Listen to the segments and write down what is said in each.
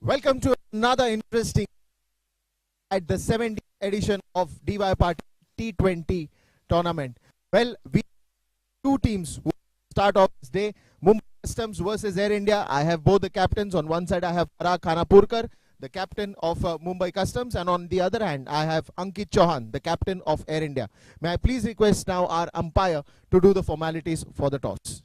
Welcome to another interesting at the 70th edition of DY Party T20 tournament. Well, we two teams who start off this day. Mumbai Customs versus Air India. I have both the captains. On one side, I have Parag Khanapurkar, the captain of Mumbai Customs, and on the other hand, I have Ankit Chauhan, the captain of Air India. May I please request now our umpire to do the formalities for the toss.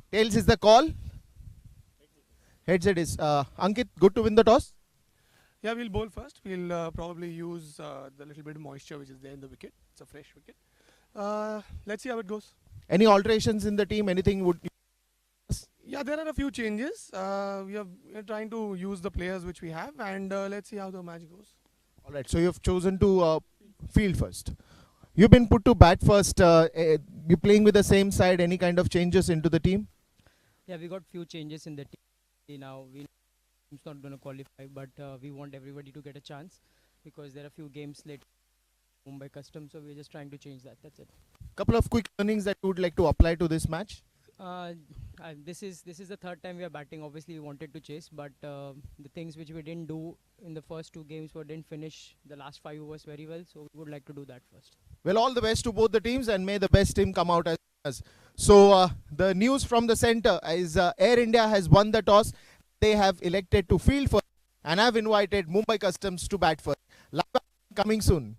Tails is the call. Heads it is. Ankit, good to win the toss. Yeah, we'll bowl first. We'll probably use the little bit of moisture which is there in the wicket. It's a fresh wicket. Let's see how it goes. Any alterations in the team? Anything would? Yeah, there are a few changes. We are trying to use the players which we have, and let's see how the match goes. All right. So you've chosen to field first. You've been put to bat first. You playing with the same side. Any kind of changes into the team? Yeah, we got few changes in the team now. We know it's not going to qualify, but we want everybody to get a chance because there are few games late Mumbai Customs, so we're just trying to change that. That's it. Couple of quick learnings that you would like to apply to this match. This is the third time we are batting. Obviously, we wanted to chase, but the things which we didn't do in the first two games were didn't finish the last 5 overs very well. So we would like to do that first. Well, all the best to both the teams, and may the best team come out as. So the news from the center is Air India has won the toss. They have elected to field first, and have invited Mumbai Customs to bat first. Live coming soon.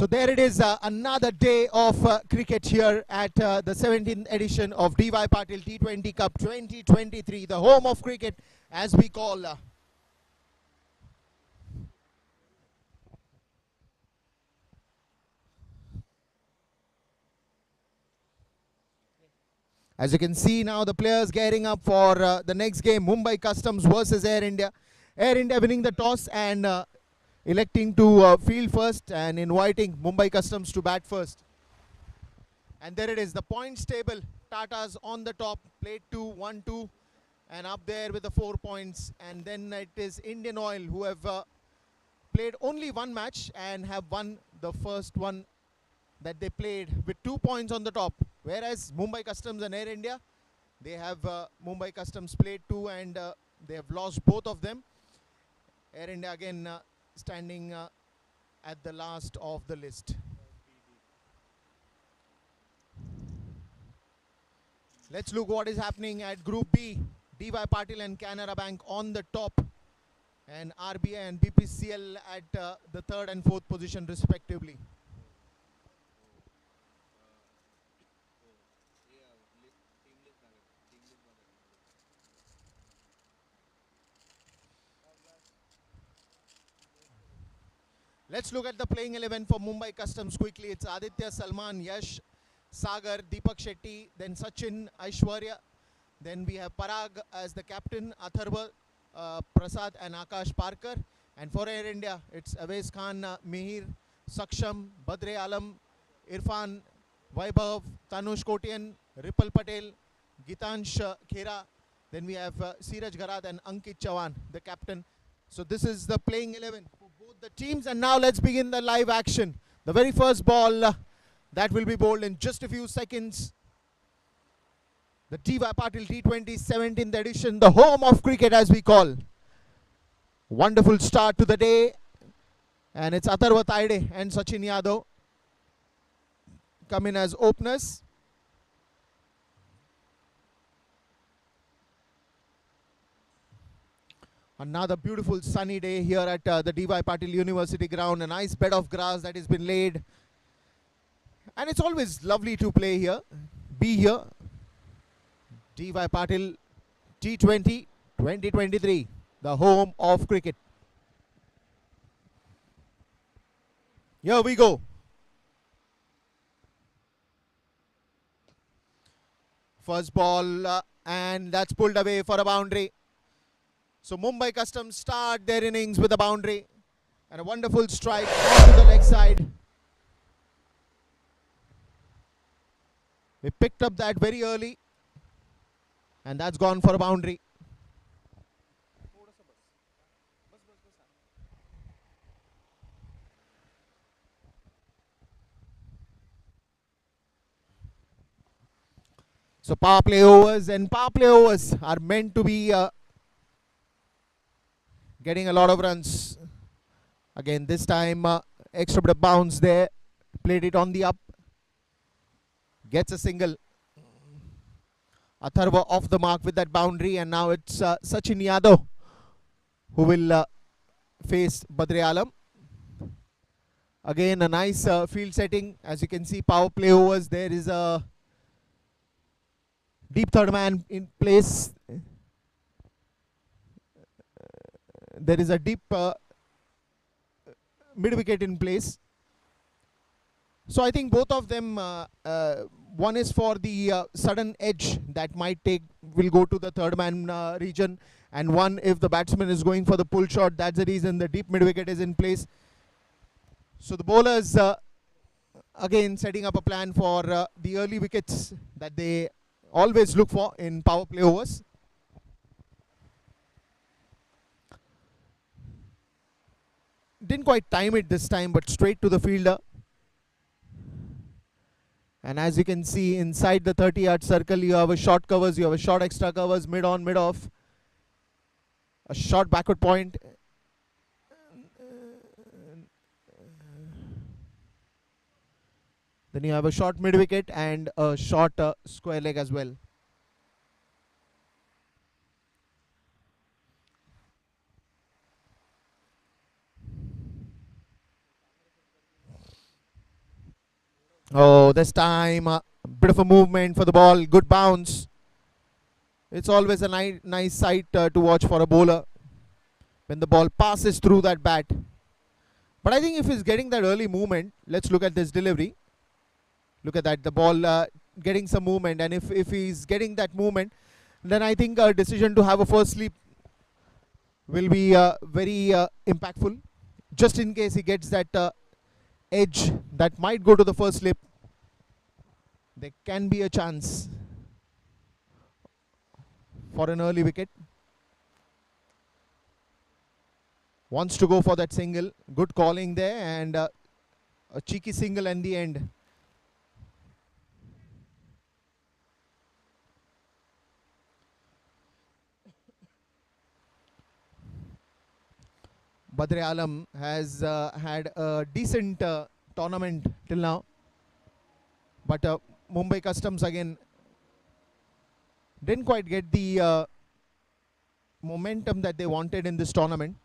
So there it is, another day of cricket here at the 17th edition of DY Patil T20 Cup 2023, the home of cricket as we call. As you can see now, the players gearing up for the next game, Mumbai Customs versus Air India. Air India winning the toss and electing to field first and inviting Mumbai Customs to bat first. And there it is, the points table. Tata's on the top, played 2, 1, 2, and up there with the 4 points. And then it is Indian Oil who have played only one match and have won the first one that they played with 2 points on the top. Whereas Mumbai Customs and Air India, they have Mumbai Customs played 2 and they have lost both of them. Air India again standing at the last of the list. Let's look what is happening at Group B. DY Patil and Canara Bank on the top, and RBI and BPCL at the 3rd and 4th position respectively. Let's look at the playing 11 for Mumbai Customs quickly. It's Aditya, Salman, Yash, Sagar, Deepak Shetty, then Sachin, Aishwarya. Then we have Parag as the captain, Atharva, Prasad and Akash Parkar. And for Air India, it's Awais Khan, Mihir, Saksham, Badre Alam, Irfan, Vaibhav, Tanush Kotian, Ripal Patel, Gitansh Khera. Then we have Siraj Garad and Ankit Chavan, the captain. So this is the playing 11 for both the teams. And now let's begin the live action. The very first ball that will be bowled in just a few seconds. The DY Patil T20 17th edition, the home of cricket as we call. Wonderful start to the day. And it's Atharva Taide and Sachin Yadav come in as openers. Another beautiful sunny day here at the DY Patil University ground. A nice bed of grass that has been laid. And it's always lovely to play here, be here. DY Patil T20 2023, the home of cricket. Here we go. First ball and that's pulled away for a boundary. So Mumbai Customs start their innings with a boundary and a wonderful strike onto the leg side. They picked up that very early and that's gone for a boundary. So power play overs, and power play overs are meant to be getting a lot of runs. Again, this time extra bit of bounce there. Played it on the up. Gets a single. Atharva off the mark with that boundary, and now it's Sachin Yadav who will face Badre Alam. Again, a nice field setting. As you can see, power play overs. There is a deep third man in place. There is a deep mid wicket in place. So I think both of them, one is for the sudden edge that will go to the third man region, and one if the batsman is going for the pull shot. That's the reason the deep mid wicket is in place. So the bowlers again setting up a plan for the early wickets that they always look for in power play overs. Didn't quite time it this time, but straight to the fielder. And as you can see, inside the 30-yard circle, you have a short covers, you have a short extra covers, mid on, mid off, a short backward point. Then you have a short mid wicket and a short square leg as well. Oh, this time bit of a movement for the ball. Good bounce. It's always a nice sight to watch for a bowler when the ball passes through that bat. But I think if he's getting that early movement, let's look at this delivery. Look at that, the ball getting some movement, and if he's getting that movement, then I think a decision to have a first sleep will be very impactful. Just in case he gets that edge that might go to the first slip, there can be a chance for an early wicket. Wants to go for that single. Good calling there, and a cheeky single in the end. Badr Alam has had a decent tournament till now, but Mumbai Customs again didn't quite get the momentum that they wanted in this tournament.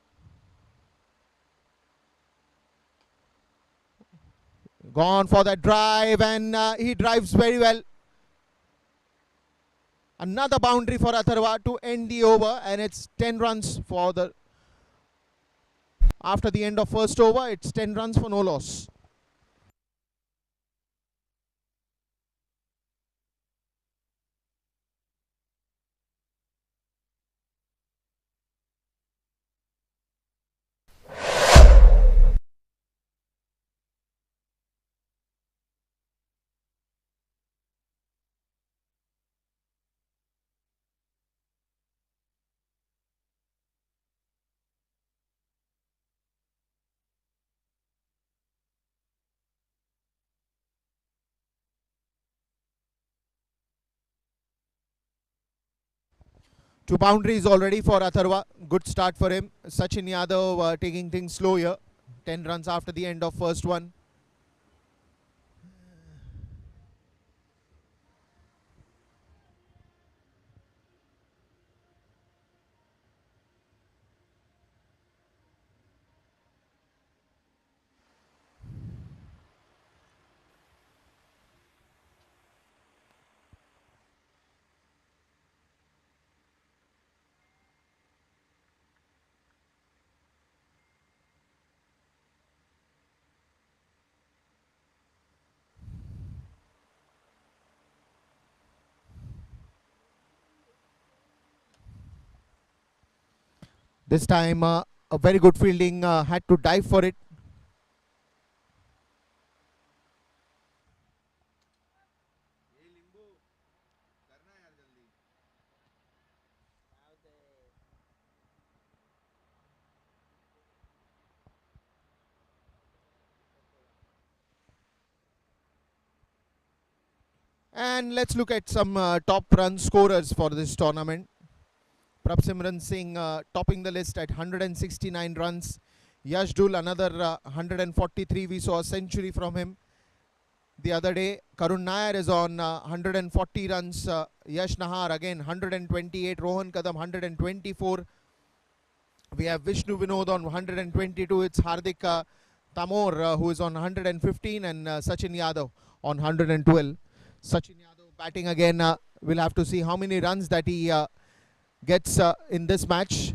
Gone for that drive, and he drives very well. Another boundary for Atharva to end the over, and it's 10 runs for the. After the end of first over, it's 10 runs for no loss. Two boundaries already for Atharva. Good start for him. Sachin Yadav taking things slow here. 10 runs after the end of first one. This time a very good fielding, had to dive for it. And let's look at some top run scorers for this tournament. Prabsimran Singh topping the list at 169 runs. Yash Dul another 143. We saw a century from him the other day. Karun Nair is on 140 runs. Yash Nahar again 128. Rohan Kadam 124. We have Vishnu Vinod on 122. It's Hardik Tamor who is on 115, and Sachin Yadav on 112. Sachin Yadav batting again. We'll have to see how many runs that he gets in this match.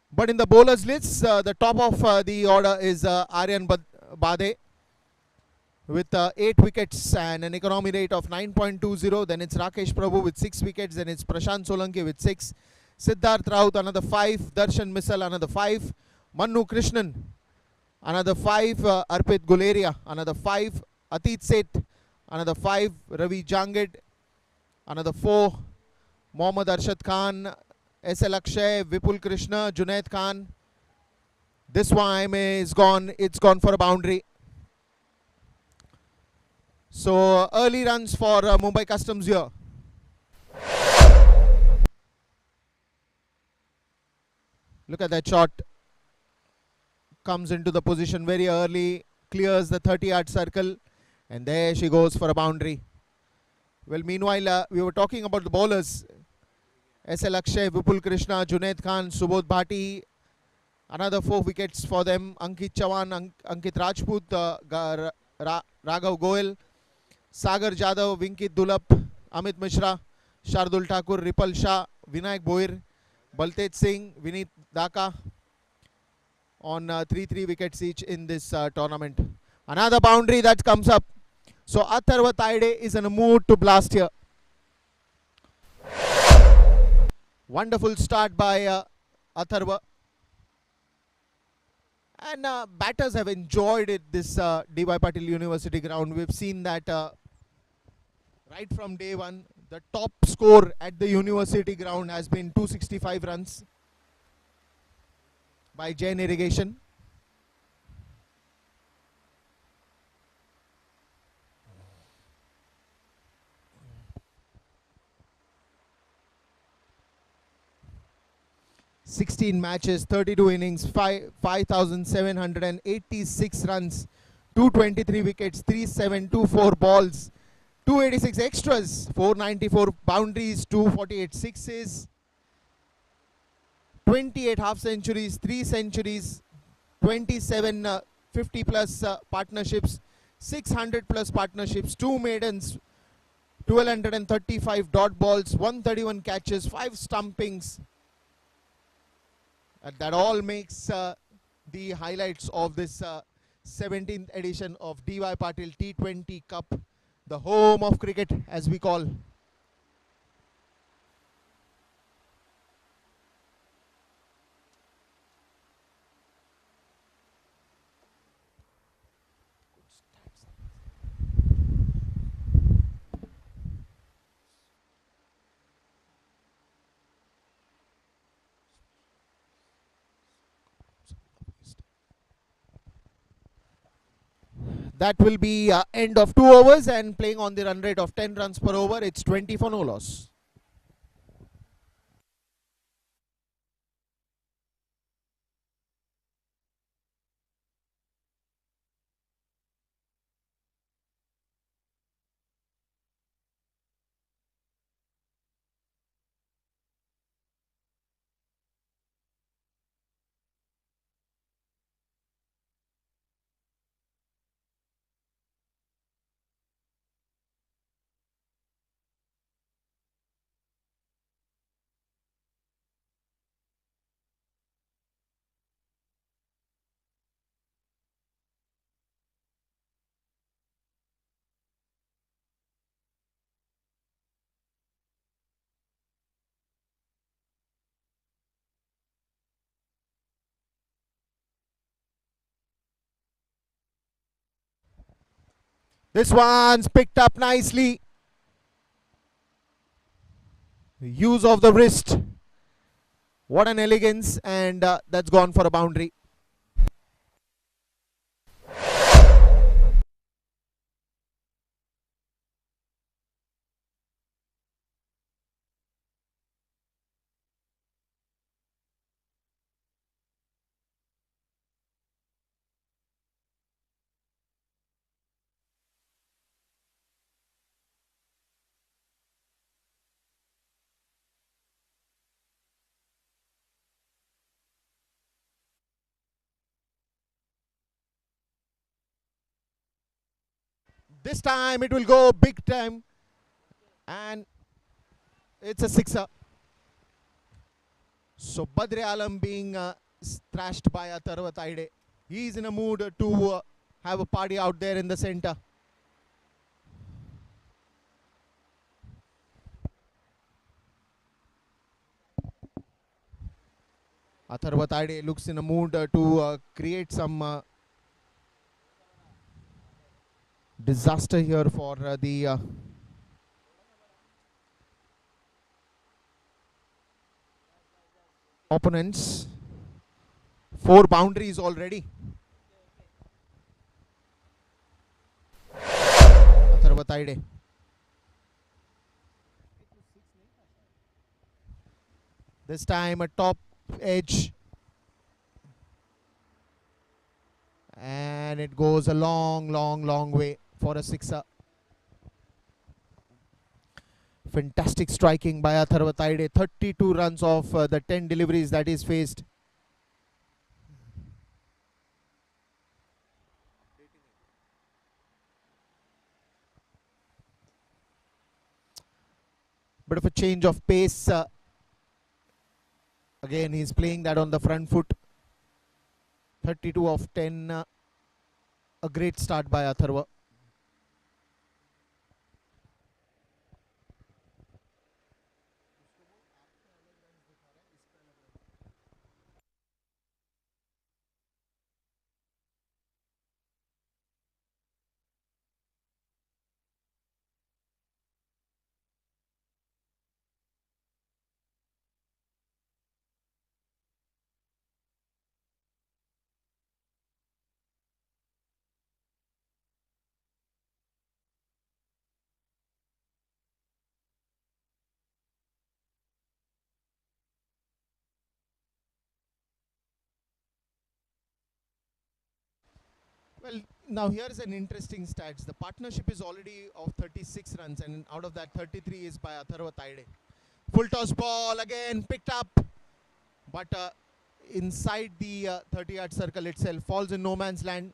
But in the bowlers list, the top of the order is Aryan Bade with 8 wickets and an economy rate of 9.20. Then it's Rakesh Prabhu with 6 wickets. Then it's Prashant Solanki with 6. Siddharth Raut another 5. Darshan Misal another 5. Manu Krishnan another 5. Arpit Guleria another 5. Atit Seth another 5. Ravi Jangid another 4. Mohammad Arshad Khan, S.L. Akshay, Vipul Krishna, Junaid Khan. This one is gone. It's gone for a boundary. So early runs for Mumbai Customs here. Look at that shot. Comes into the position very early. Clears the 30-yard circle. And there she goes for a boundary. Well, meanwhile, we were talking about the bowlers. S.L. Akshay, Vipul Krishna, Junaid Khan, Subodh Bhati. Another 4 wickets for them. Ankit Chavan, Ankit Rajput, Raghav Goel. Sagar Jadhav, Vinkit Dulap, Amit Mishra, Shardul Thakur, Ripal Shah, Vinayak Boir, Baltej Singh, Vineet Daka on 3 wickets each in this tournament. Another boundary that comes up. So Atharva Taide is in a mood to blast here. Wonderful start by Atharva. And batters have enjoyed it, this D.Y. Patil University ground. We've seen that right from day one. The top score at the university ground has been 265 runs by Jain Irrigation. (16 matches, 32 innings, 5,786 runs, 223 wickets, 3,724 balls, 286 extras, 494 boundaries, 248 sixes, 28 half centuries, 3 centuries, 27 50 plus partnerships, 600 plus partnerships, 2 maidens, 1235 dot balls, 131 catches, 5 stumpings. That all makes the highlights of this 17th edition of D.Y. Patil T20 Cup, the home of cricket as we call. That will be end of 2 overs and playing on the run rate of 10 runs per over. It's 20 for no loss. This one's picked up nicely. Use of the wrist. What an elegance, and that's gone for a boundary. This time it will go big time, and it's a sixer. So Badre Alam being thrashed by Atharva Taide. He's in a mood to have a party out there in the center. Atharva Taide looks in a mood to create some disaster here for the opponents. 4 boundaries already. Atharva Taide. This time a top edge. And it goes a long way for a sixer. Fantastic striking by Atharva Taide. 32 runs off the 10 deliveries that is faced. bit of a change of pace. Again, he's playing that on the front foot. 32 of 10. A great start by Atharva. Well, now here is an interesting stats. The partnership is already of 36 runs, and out of that 33 is by Atharva Taide. Full toss ball again picked up, but inside the 30-yard circle itself, falls in no man's land.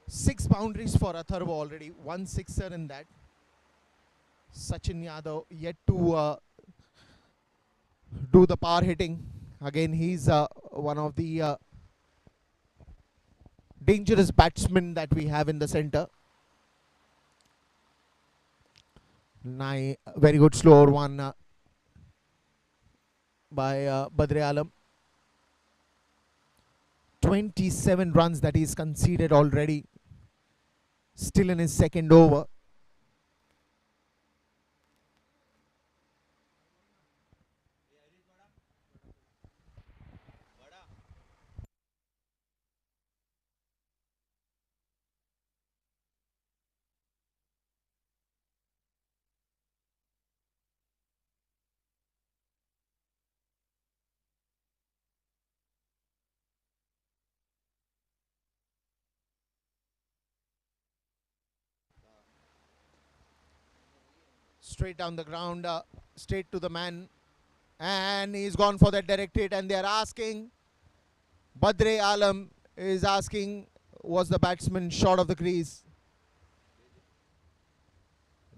Six boundaries for Atharva already, one sixer in that. Sachin Yadav yet to do the power hitting. Again, he's one of the dangerous batsmen that we have in the center. Very good slow over one by Badre Alam. 27 runs that he's conceded already. Still in his second over. Straight down the ground, straight to the man, and he's gone for that direct hit, and they're asking, Badre Alam is asking, was the batsman short of the crease?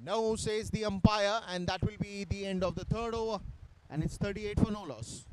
No, says the umpire, and that will be the end of the third over, and it's 38 for no loss.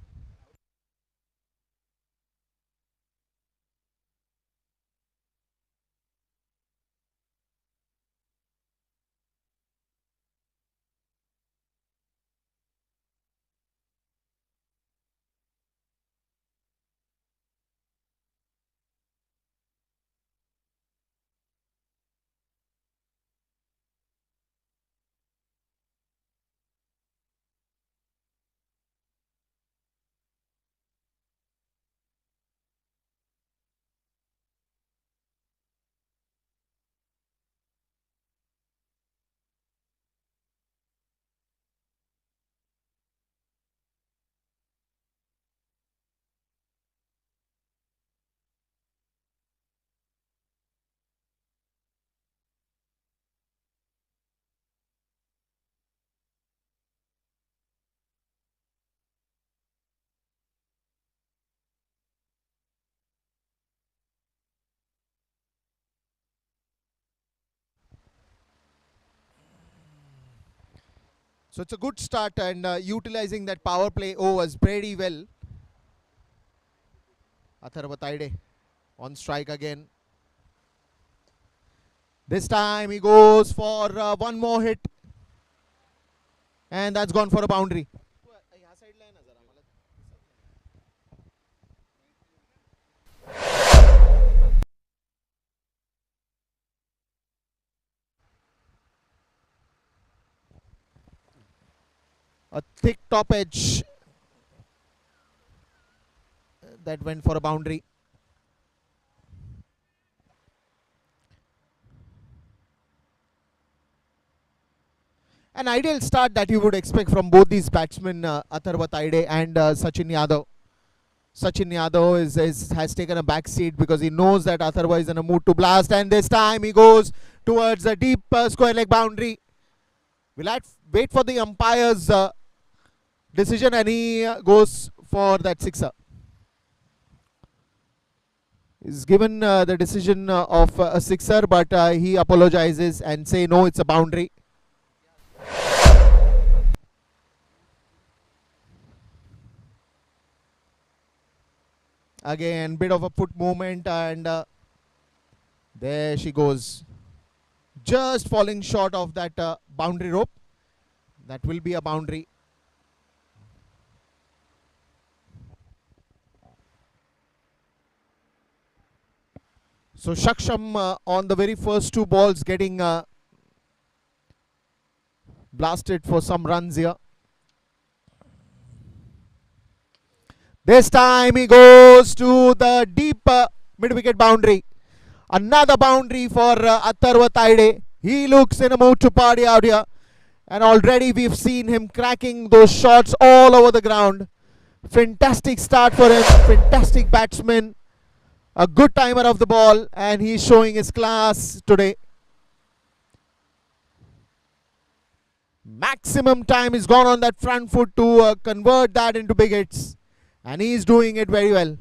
So it's a good start, and utilizing that power play overs pretty well. Atharva Taide on strike again. This time he goes for one more hit, and that's gone for a boundary. A thick top edge that went for a boundary. An ideal start that you would expect from both these batsmen, Atharva Taide and Sachin Yadav. Sachin Yadav has taken a back seat because he knows that Atharva is in a mood to blast, and this time he goes towards a deep square leg boundary. We'll wait for the umpire's decision, and he goes for that sixer. Is given the decision of a sixer, but he apologizes and say no, it's a boundary. Again, bit of a foot movement, and there she goes. Just falling short of that boundary rope. That will be a boundary. So Shaksham on the very first two balls getting blasted for some runs here. This time he goes to the deep mid-wicket boundary. Another boundary for Atharva Taide. He looks in a mood to party out here. And already we've seen him cracking those shots all over the ground. Fantastic start for him. Fantastic batsman. A good timer of the ball. And he's showing his class today. Maximum time is gone on that front foot to convert that into big hits. And he's doing it very well.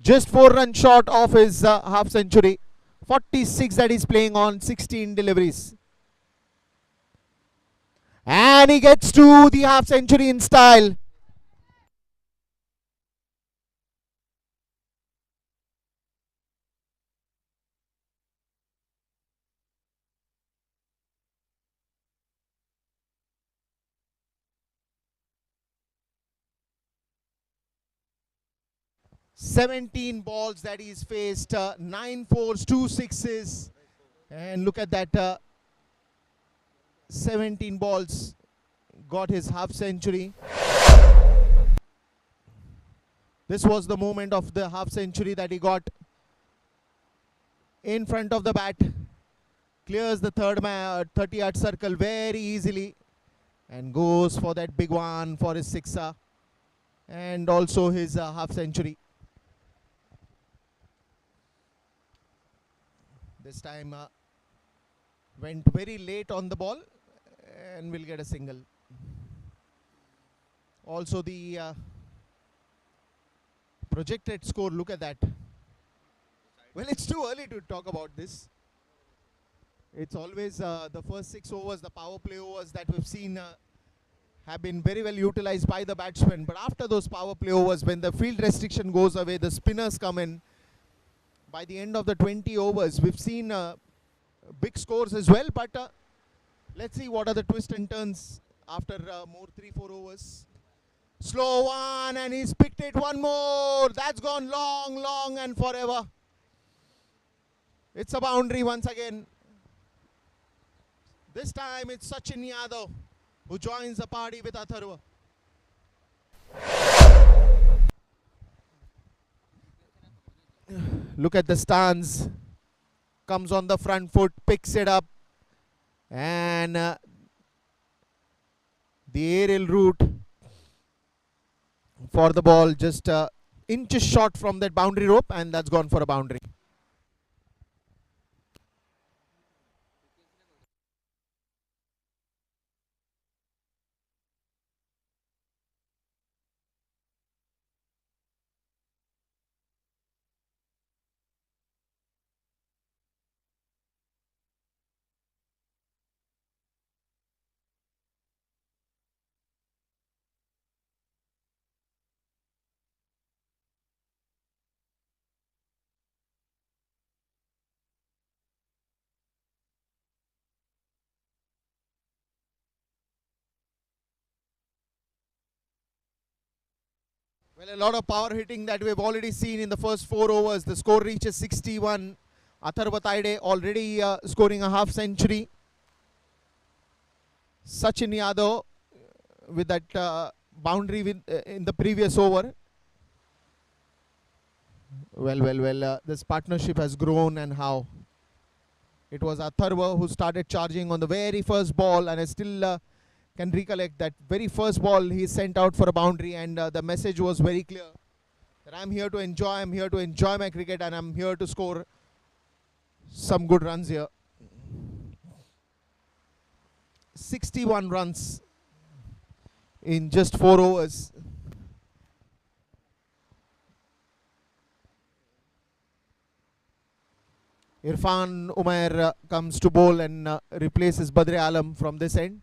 Just 4 runs short of his half century. 46 that he's playing on 16 deliveries. And he gets to the half century in style. "17 balls that he's faced, 9 fours, 2 sixes, and look at that, 17 balls, got his half century. This was the moment of the half century that he got in front of the bat, clears the 30-yard circle very easily and goes for that big one for his sixer and also his half century. This time went very late on the ball and will get a single. Also the projected score, look at that. Well, it's too early to talk about this. It's always the first 6 overs, the power play overs that we've seen have been very well utilized by the batsmen. But after those power play overs, when the field restriction goes away, the spinners come in. By the end of the 20 overs, we've seen big scores as well. But let's see what are the twists and turns after more 3-4 overs. Slow one, and he's picked it one more. That's gone long, long and forever. It's a boundary once again. This time it's Sachin Yadav who joins the party with Atharva. Look at the stance. Comes on the front foot, picks it up, and the aerial route for the ball just inches short from that boundary rope, and that's gone for a boundary. Well, a lot of power hitting that we've already seen in the first 4 overs. The score reaches 61. Atharva Taide already scoring a half century. Sachin Yadav with that boundary in the previous over. Well, this partnership has grown, and how. It was Atharva who started charging on the very first ball, and I still can recollect that very first ball he sent out for a boundary, and the message was very clear that I'm here to enjoy my cricket, and I'm here to score some good runs here. 61 runs in just 4 overs. Irfan Umair comes to bowl and replaces Badr Alam from this end.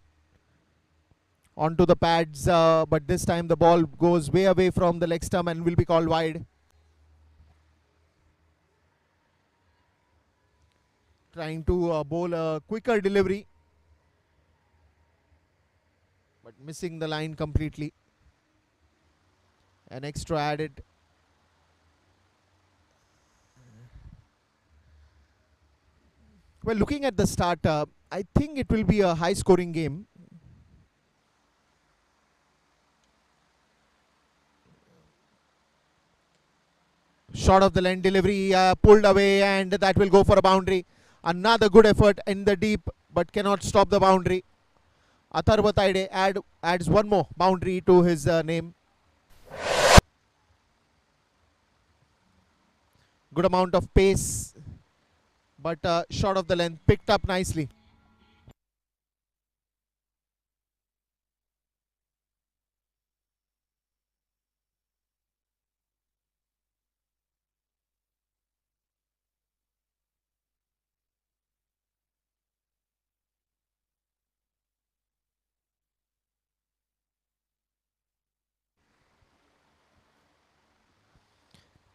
Onto the pads, but this time the ball goes way away from the leg stump and will be called wide. Trying to bowl a quicker delivery, but missing the line completely. An extra added. Well, looking at the start, I think it will be a high scoring game. Short of the length delivery, pulled away, and that will go for a boundary. Another good effort in the deep, but cannot stop the boundary. Atharva Taide adds one more boundary to his name. Good amount of pace, but short of the length, picked up nicely.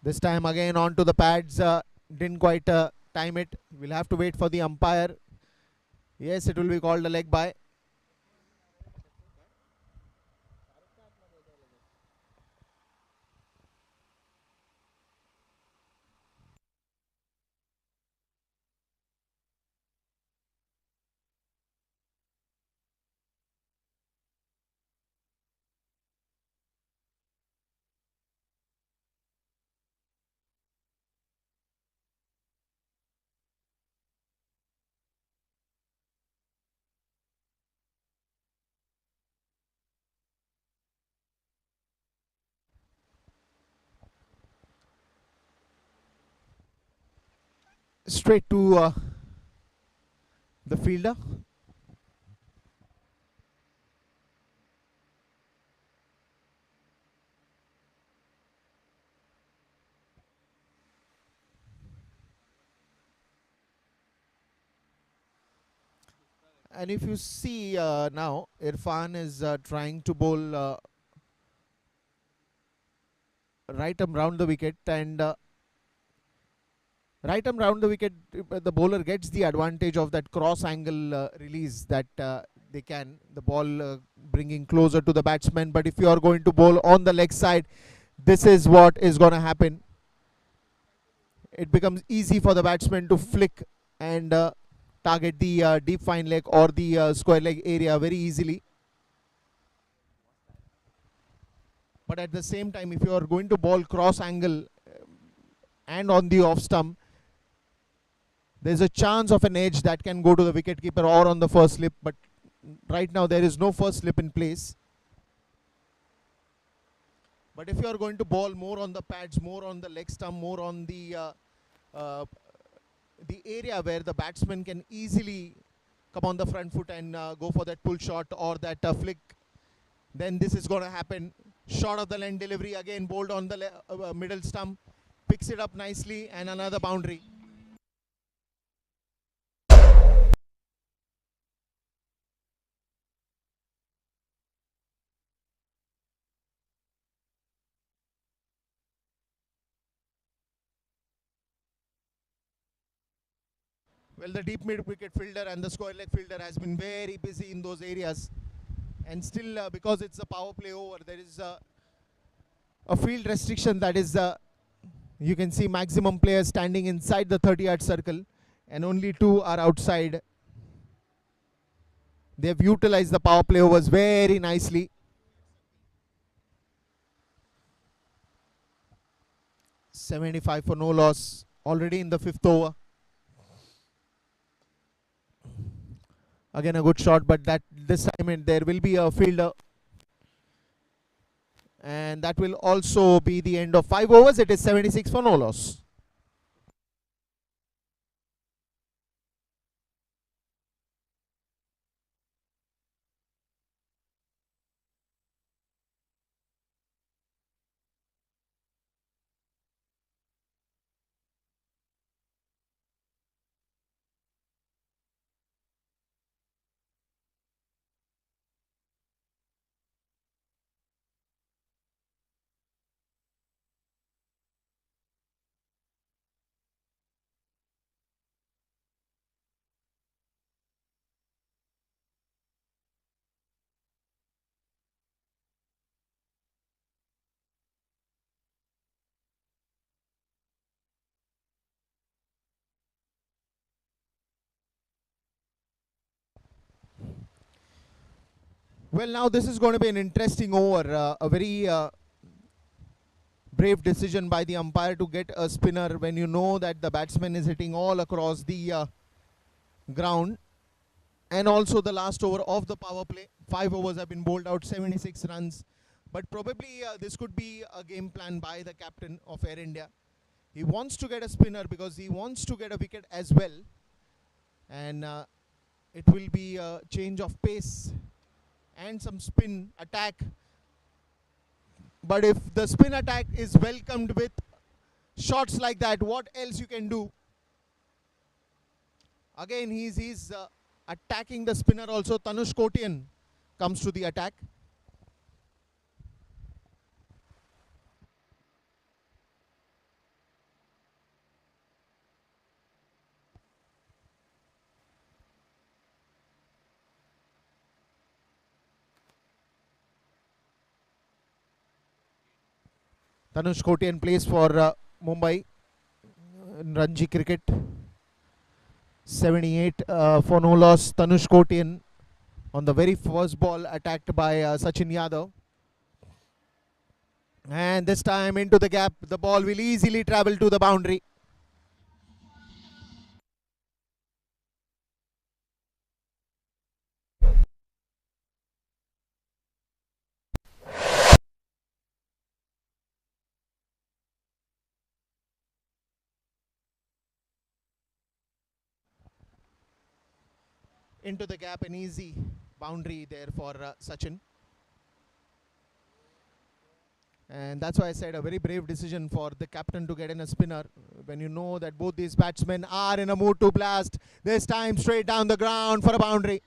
This time again onto the pads, didn't quite time it. We'll have to wait for the umpire. Yes, it will be called a leg by. Straight to the fielder. And if you see now, Irfan is trying to bowl right arm round the wicket, and right arm round the wicket, the bowler gets the advantage of that cross angle release that they can, the ball bringing closer to the batsman. But if you are going to bowl on the leg side, this is what is going to happen. It becomes easy for the batsman to flick and target the deep fine leg or the square leg area very easily. But at the same time, if you are going to bowl cross angle and on the off stump, there's a chance of an edge that can go to the wicketkeeper or on the first slip. But right now there is no first slip in place. But if you are going to bowl more on the pads, more on the leg stump, more on uh, the area where the batsman can easily come on the front foot and go for that pull shot or that flick, then this is going to happen. Short of the length delivery, again bowled on the middle stump, picks it up nicely, and another boundary. Well, the deep mid wicket fielder and the square leg fielder has been very busy in those areas, and still because it's a power play over, there is a field restriction that is you can see maximum players standing inside the 30-yard circle and only two are outside. They've utilized the power play overs very nicely. 75 for no loss already in the fifth over. Again a good shot, but that this time there will be a fielder, and that will also be the end of 5 overs. It is 76 for no loss. Well, now this is going to be an interesting over. A very brave decision by the umpire to get a spinner when you know that the batsman is hitting all across the ground. And also the last over of the power play. 5 overs have been bowled out, 76 runs. But probably this could be a game plan by the captain of Air India. He wants to get a spinner because he wants to get a wicket as well. And it will be a change of pace and some spin attack. But if the spin attack is welcomed with shots like that, what else you can do? Again, he's attacking the spinner also. Tanush Kotian comes to the attack. Tanush Kotian plays for Mumbai in Ranji cricket. 78 for no loss. Tanush Kotian on the very first ball attacked by Sachin Yadav. And this time into the gap, the ball will easily travel to the boundary. Into the gap, an easy boundary there for Sachin. And that's why I said a very brave decision for the captain to get in a spinner when you know that both these batsmen are in a mood to blast. This time straight down the ground for a boundary.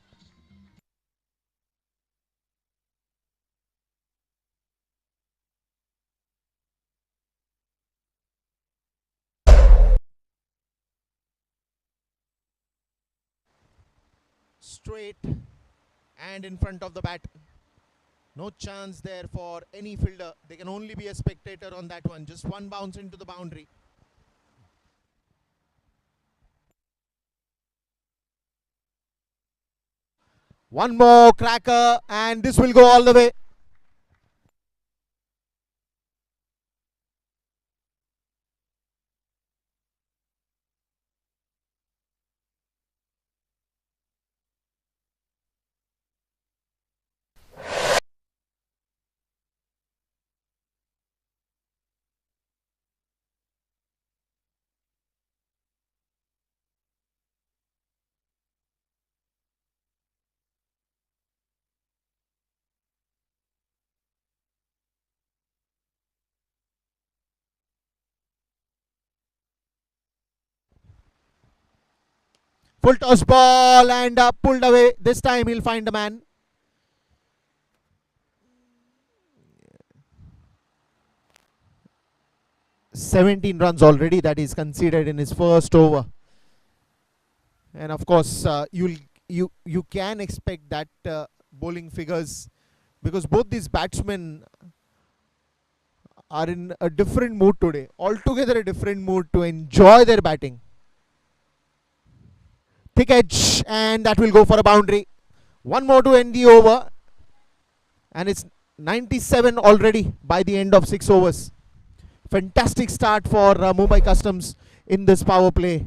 Straight and in front of the bat. No chance there for any fielder. They can only be a spectator on that one. Just one bounce into the boundary. One more cracker and this will go all the way. Full toss ball and pulled away. This time he'll find a man. "17 runs already that is conceded in his first over." And of course, you can expect that bowling figures because both these batsmen are in a different mood today. Altogether a different mood to enjoy their batting. Thick edge and that will go for a boundary. One more to end the over. And it's 97 already by the end of 6 overs. Fantastic start for Mumbai Customs in this power play.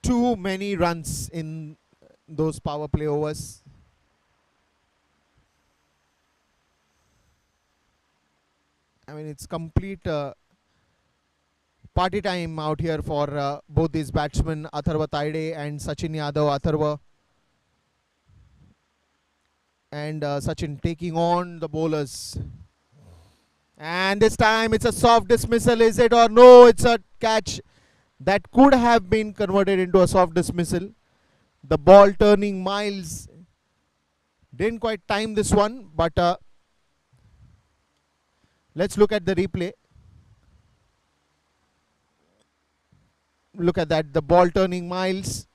Too many runs in those power play overs. I mean, it's complete party time out here for both these batsmen, Atharva Taide and Sachin Yadav. Atharva and Sachin taking on the bowlers. And this time it's a soft dismissal, is it or no? It's a catch that could have been converted into a soft dismissal. The ball turning miles. Didn't quite time this one, but let's look at the replay. Look at that, the ball turning miles.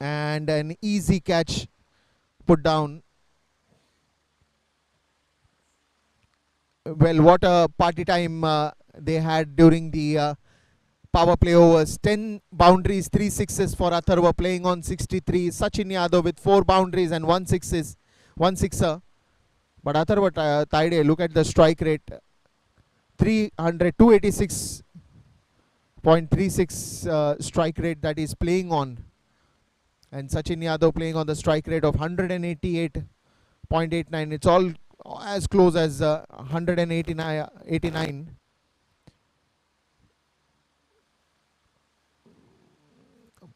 And an easy catch put down. Well, what a party time they had during the power play overs. 10 boundaries, 3 sixes for Atharva, playing on 63. Sachin Yadav with 4 boundaries and 1 sixer. But Atharva Taide, look at the strike rate. 286.36 strike rate that is playing on. And Sachin Yadav playing on the strike rate of 188.89. It's all as close as 189.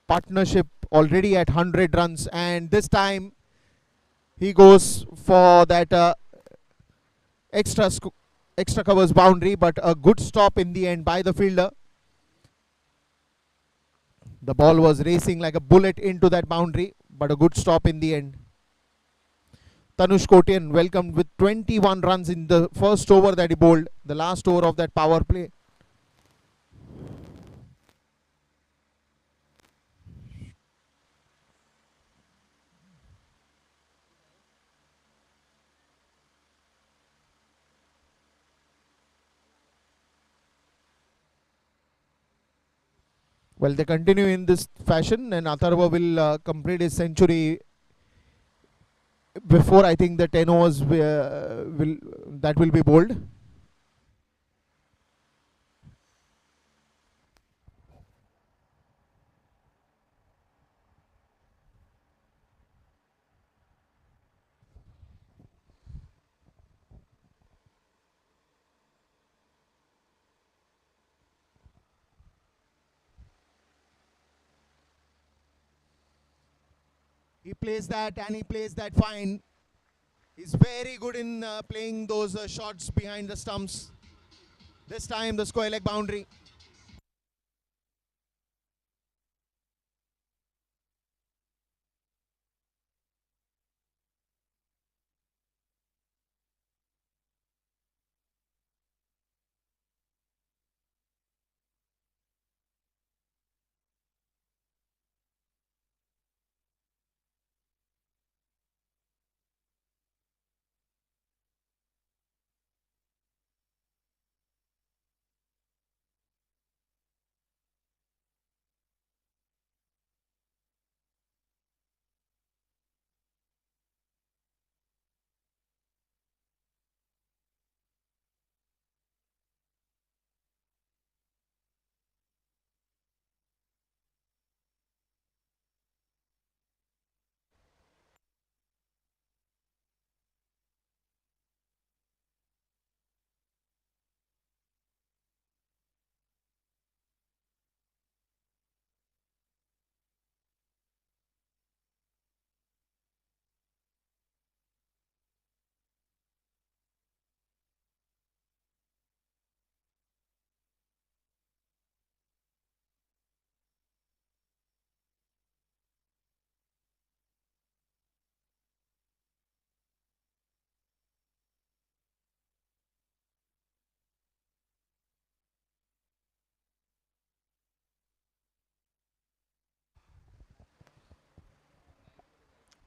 Partnership already at 100 runs, and this time he goes for that extra covers boundary, but a good stop in the end by the fielder. The ball was racing like a bullet into that boundary, but a good stop in the end. Tanush Kotian welcomed with 21 runs in the first over that he bowled, the last over of that power play. Well, they continue in this fashion, and Atharva will complete his century before, I think, the 10 overs that will be bowled. He plays that, and he plays that fine. He's very good in playing those shots behind the stumps. This time the square leg boundary.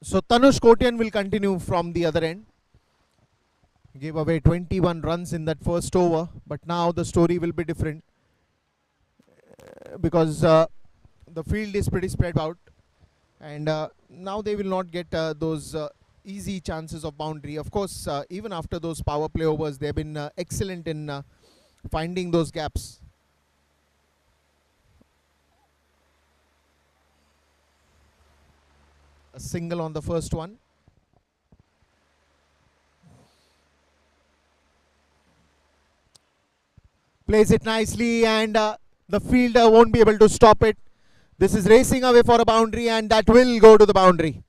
So Tanush Kotian will continue from the other end. Gave away 21 runs in that first over, but now the story will be different because the field is pretty spread out, and now they will not get those easy chances of boundary. Of course, even after those power play overs, they have been excellent in finding those gaps. A single on the first one. Plays it nicely, and the fielder won't be able to stop it. This is racing away for a boundary, and that will go to the boundary.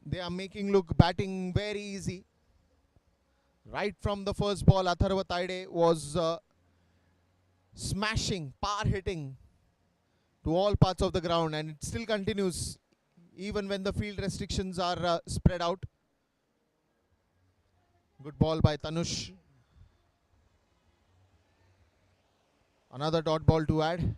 They are making look batting very easy. Right from the first ball, Atharva Taide was smashing, par hitting to all parts of the ground, and it still continues even when the field restrictions are spread out. Good ball by Tanush. Another dot ball to add.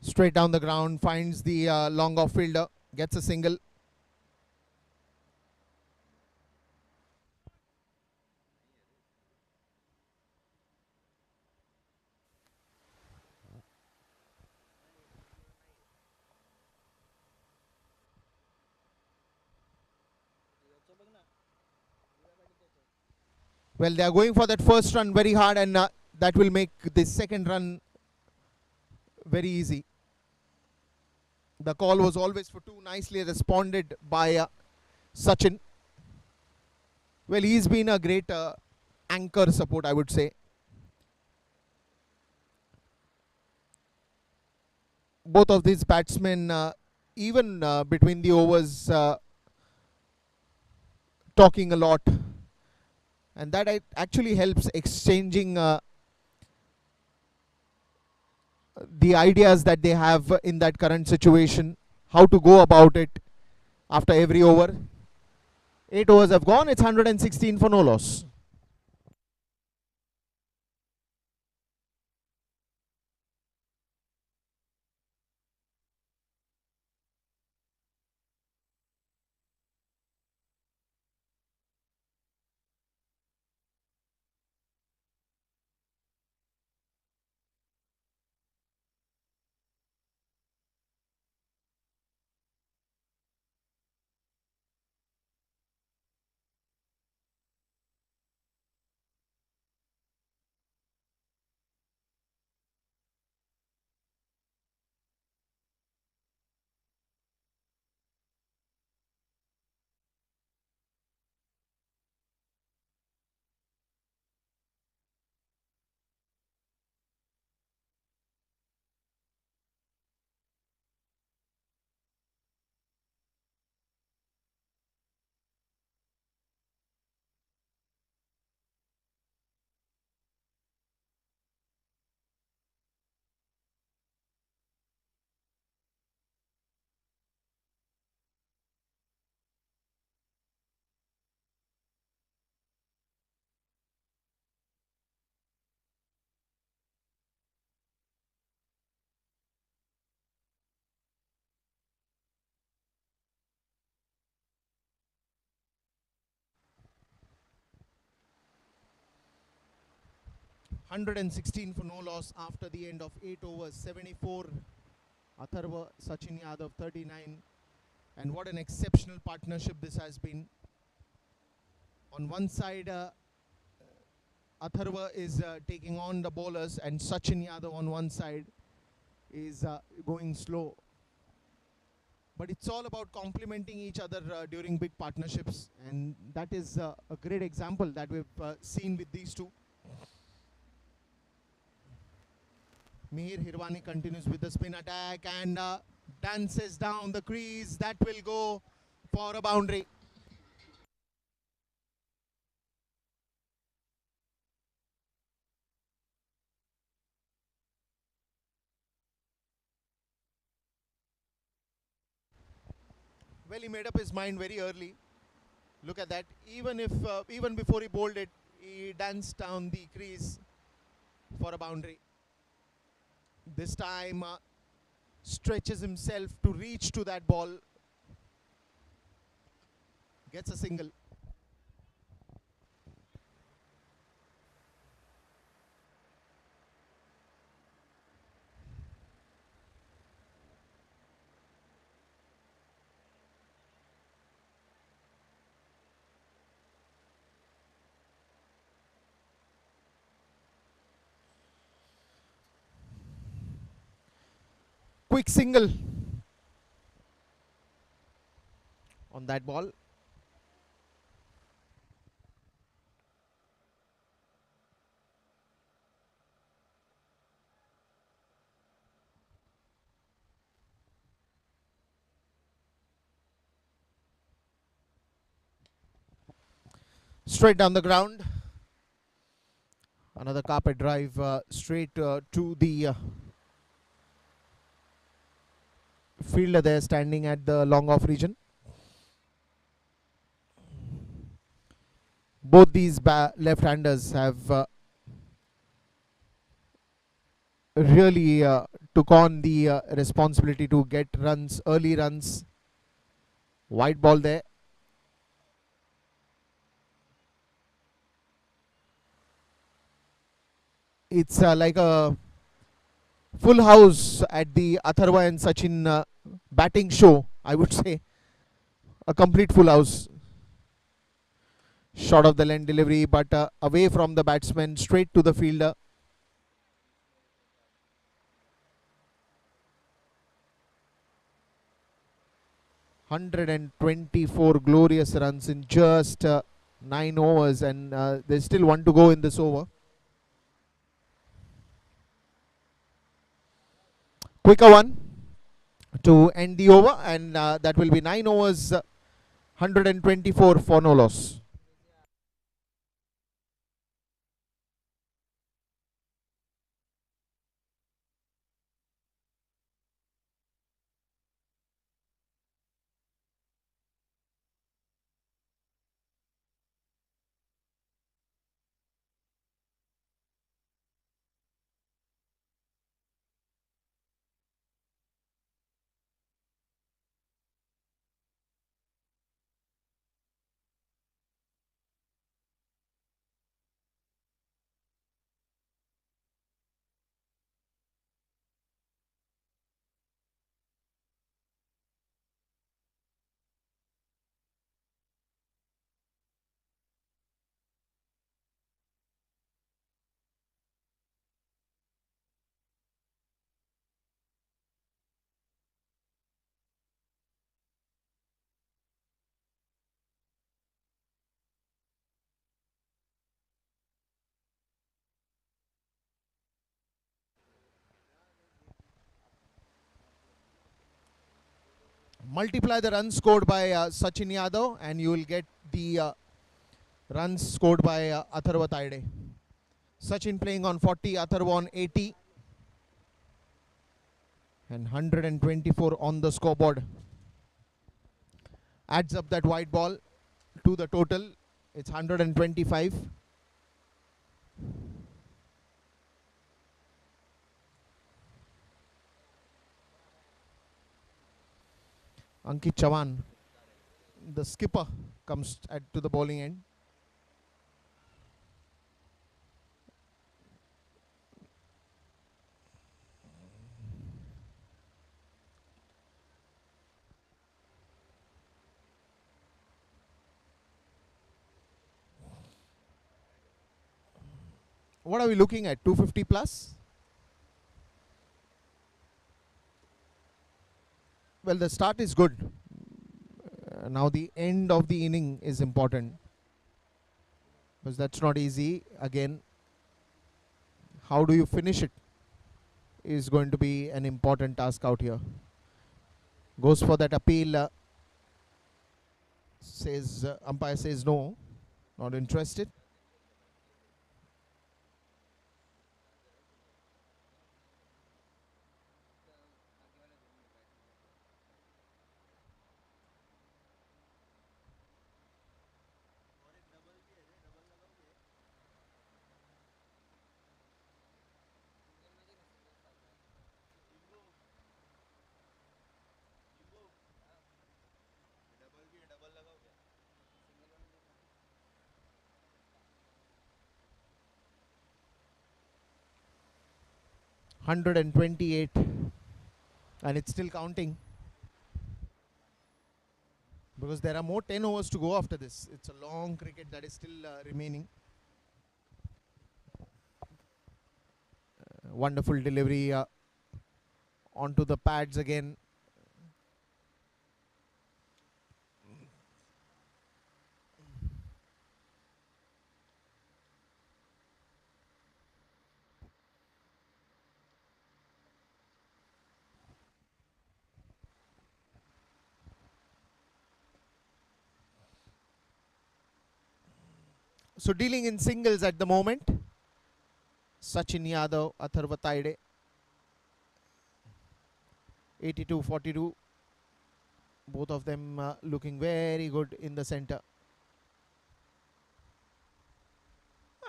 Straight down the ground, finds the long off fielder, gets a single. Well, they are going for that first run very hard, and that will make the second run very easy. The call was always for two, nicely responded by Sachin. Well, he's been a great anchor support, I would say. Both of these batsmen, even between the overs, talking a lot, and that actually helps exchanging the ideas that they have in that current situation, how to go about it after every over. 8 overs have gone, it's 116 for no loss. $116 for no loss after the end of 8 overs. 74 Atharva, Sachin Yadav 39, and what an exceptional partnership this has been. On one side, Atharva is taking on the bowlers, and Sachin Yadav on one side is going slow. But it's all about complementing each other during big partnerships, and that is a great example that we've seen with these two. Mihir Hirwani continues with the spin attack and dances down the crease. That will go for a boundary. Well, he made up his mind very early. Look at that. Even before he bowled it, he danced down the crease for a boundary. This time, stretches himself to reach to that ball. Gets a single. quick single on that ball. Straight down the ground. Another carpet drive straight to the fielder there standing at the long off region. Both these left-handers have really took on the responsibility to get runs, early runs. White ball there. It's like a full house at the Atharva and Sachin batting show, I would say. A complete full house. Short of the length delivery, but away from the batsman, straight to the fielder. (124) glorious runs in just 9 overs, and there's still one to go in this over. Quicker one to end the over, and that will be 9 overs, 124 for no loss. Multiply the runs scored by Sachin Yadav, and you will get the runs scored by Atharva Taide. Sachin playing on 40, Atharva on 80, and 124 on the scoreboard. Adds up that white ball to the total. It's 125. Ankit Chavan, the skipper, comes to the bowling end. What are we looking at? 250 plus? Well, the start is good. Now the end of the inning is important, because that's not easy. Again, how do you finish it is going to be an important task out here. Goes for that appeal. Says umpire says no, not interested. (128), and it's still counting, because there are more 10 overs to go after this. It's a long cricket that is still remaining. Wonderful delivery onto the pads again. So dealing in singles at the moment, Sachin Yadav, Atharva Taide, 82-42. Both of them looking very good in the center.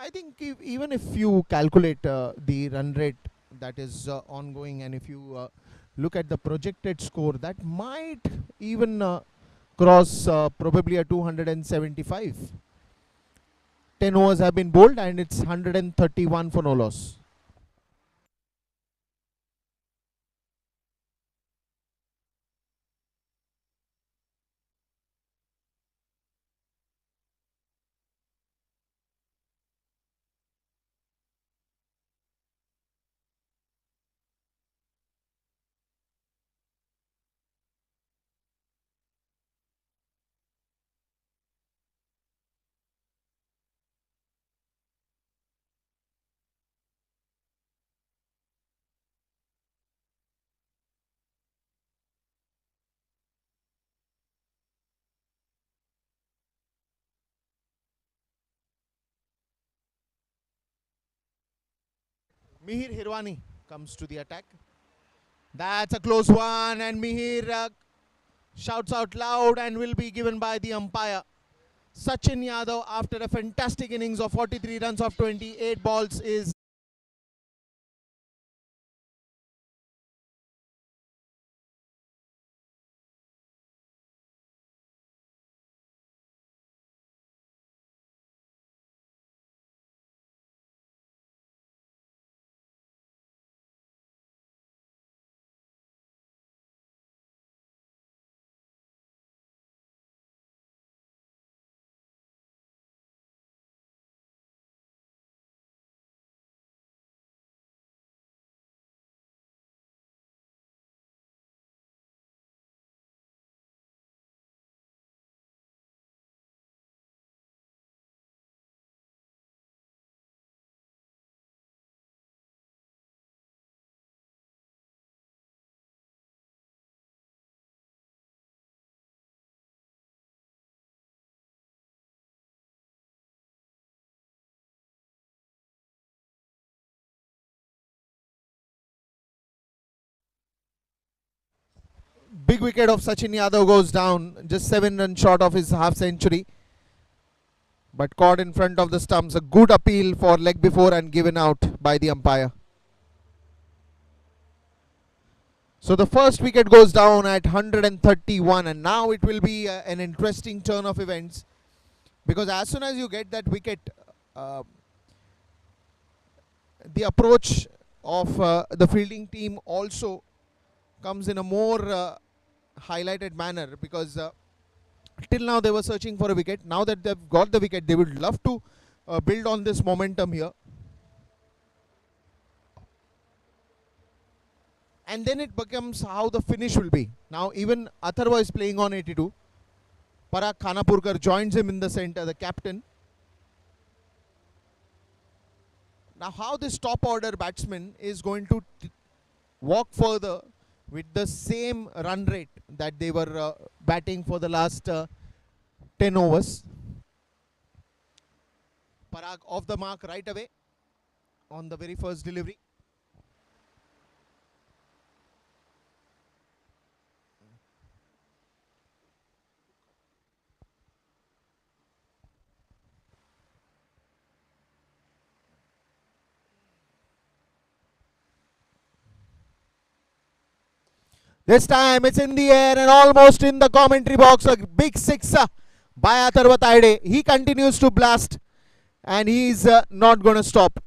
I think even if you calculate the run rate that is ongoing, and if you look at the projected score, that might even cross probably a 275. 10 overs have been bowled and it's 131 for no loss. Mihir Hirwani comes to the attack. That's a close one, and Mihir shouts out loud and will be given by the umpire. Sachin Yadav, after a fantastic innings of 43 runs of 28 balls, is big wicket of Sachin Yadav goes down, just 7 runs short of his half century, but caught in front of the stumps. A good appeal for leg before and given out by the umpire. So the first wicket goes down at 131, and now it will be an interesting turn of events, because as soon as you get that wicket, uh, the approach of the fielding team also comes in a more highlighted manner, because till now they were searching for a wicket. Now that they've got the wicket, they would love to build on this momentum here. And then it becomes how the finish will be. Now even Atharva is playing on 82. Parag Khanapurkar joins him in the center, the captain. Now how this top order batsman is going to walk further with the same run rate that they were batting for the last 10 overs. Parag off the mark right away on the very first delivery. This time it's in the air and almost in the commentary box. A big sixer by Atharva Taide. He continues to blast and he's not going to stop.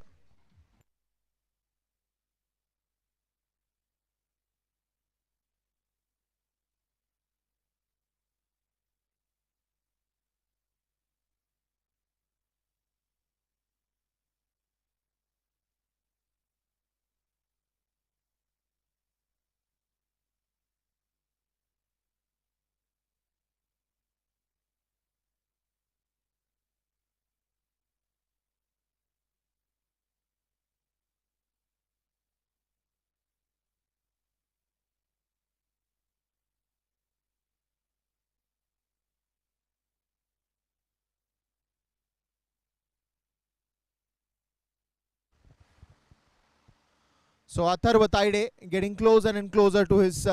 So Atharva Taide getting closer and closer to his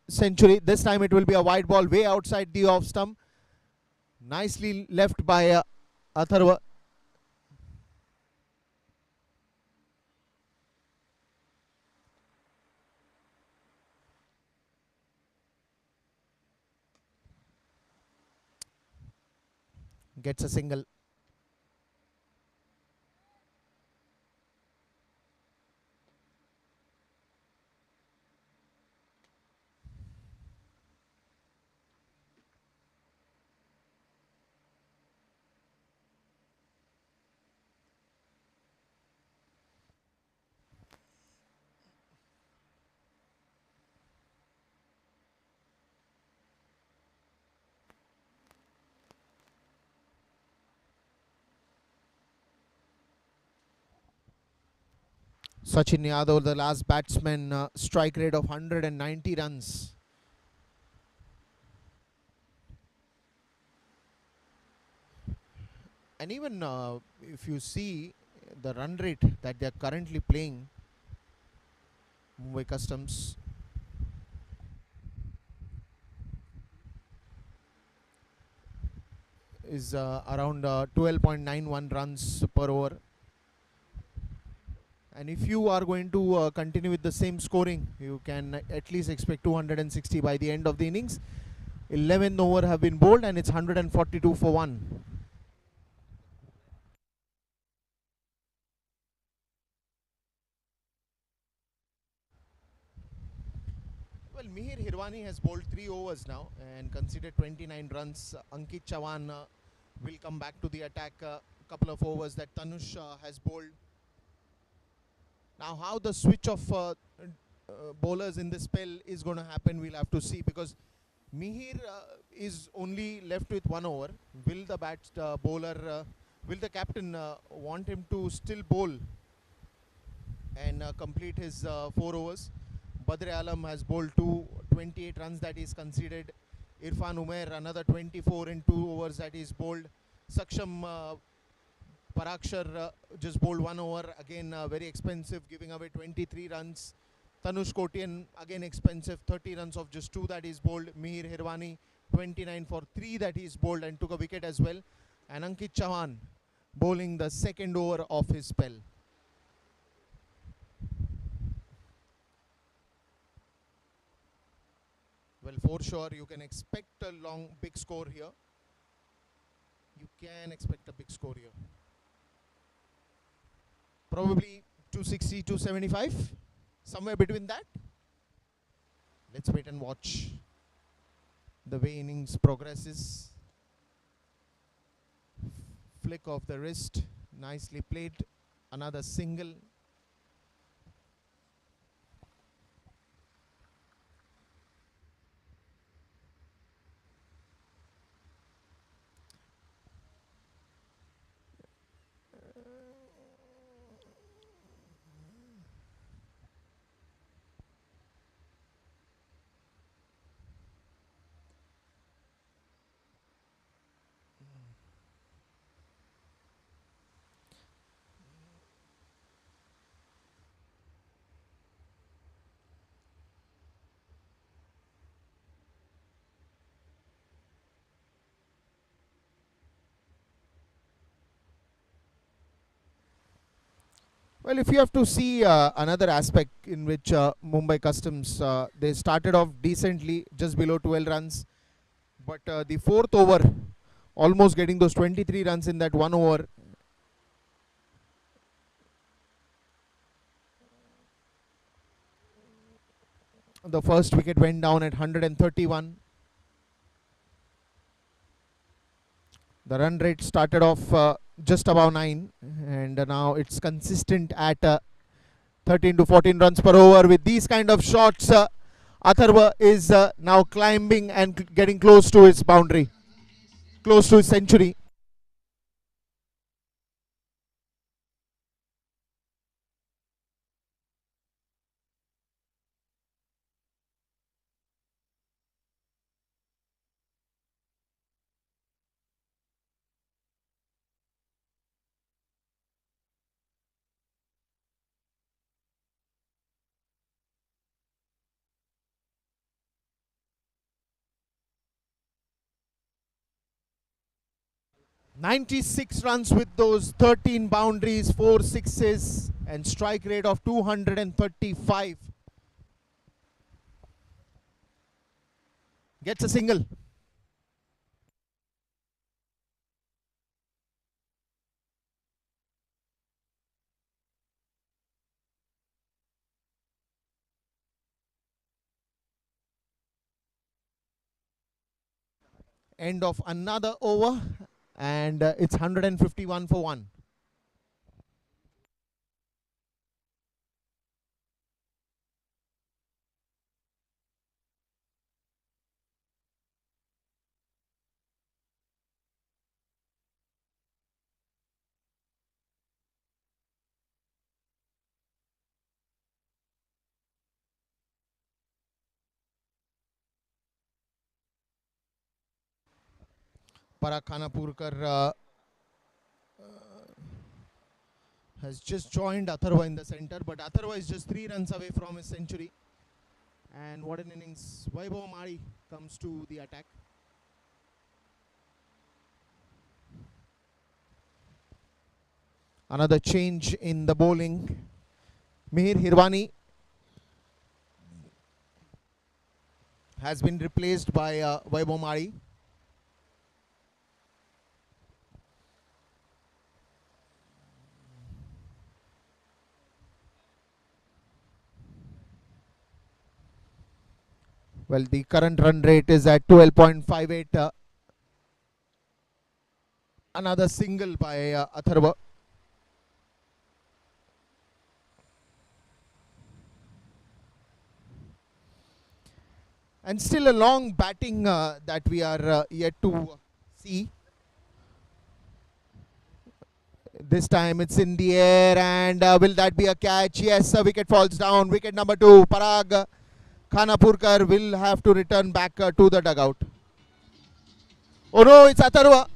century. This time it will be a wide ball way outside the off stump. Nicely left by Atharva. Gets a single. Sachin Yadav, the last batsman, strike rate of 190 runs. And even if you see the run rate that they are currently playing, Mumbai Customs, is around 12.91 runs per over. And if you are going to continue with the same scoring, you can at least expect 260 by the end of the innings. 11 over have been bowled and it's 142 for 1. Well, Mihir Hirwani has bowled 3 overs now and conceded 29 runs. Ankit Chavan will come back to the attack. A couple of overs that Tanush has bowled. Now, how the switch of bowlers in this spell is going to happen, we'll have to see, because Mihir is only left with 1 over. Will the will the captain want him to still bowl and complete his 4 overs? Badr Alam has bowled 28 runs that is conceded. Irfan Umair another 24 in 2 overs that is bowled. Saksham Parakshar just bowled 1 over, again very expensive, giving away 23 runs. Tanush Kotian again expensive, 30 runs of just 2 that is bowled. Mihir Hirwani 29 for 3 that is bowled and took a wicket as well. And Ankit Chavan bowling the second over of his spell. Well, for sure you can expect a big score here. You can expect a big score here. Probably 260, 275, somewhere between that. Let's wait and watch the way innings progresses. Flick of the wrist, nicely played. Another single. Well, if you have to see another aspect in which Mumbai Customs, they started off decently, just below 12 runs. But the 4th over, almost getting those 23 runs in that 1 over. The first wicket went down at 131. The run rate started off just above 9, and now it's consistent at 13 to 14 runs per over. With these kind of shots, Atharva is now climbing and getting close to his boundary, close to his century. 96 runs with those 13 boundaries, 4 sixes, and strike rate of 235. Gets a single. End of another over, and it's 151 for 1. Parag Khanapurkar has just joined Atharva in the center, but Atharva is just 3 runs away from his century. And what an innings. Vaibhav Mari comes to the attack. Another change in the bowling. Mihir Hirwani has been replaced by Vaibhav Mari. Well, the current run rate is at 12.58. Another single by Atharva. And still a long batting that we are yet to see. This time it's in the air, and will that be a catch? Yes, a wicket falls down. Wicket number 2. Parag Khanapurkar will have to return back to the dugout. Oh no, it's Atharva.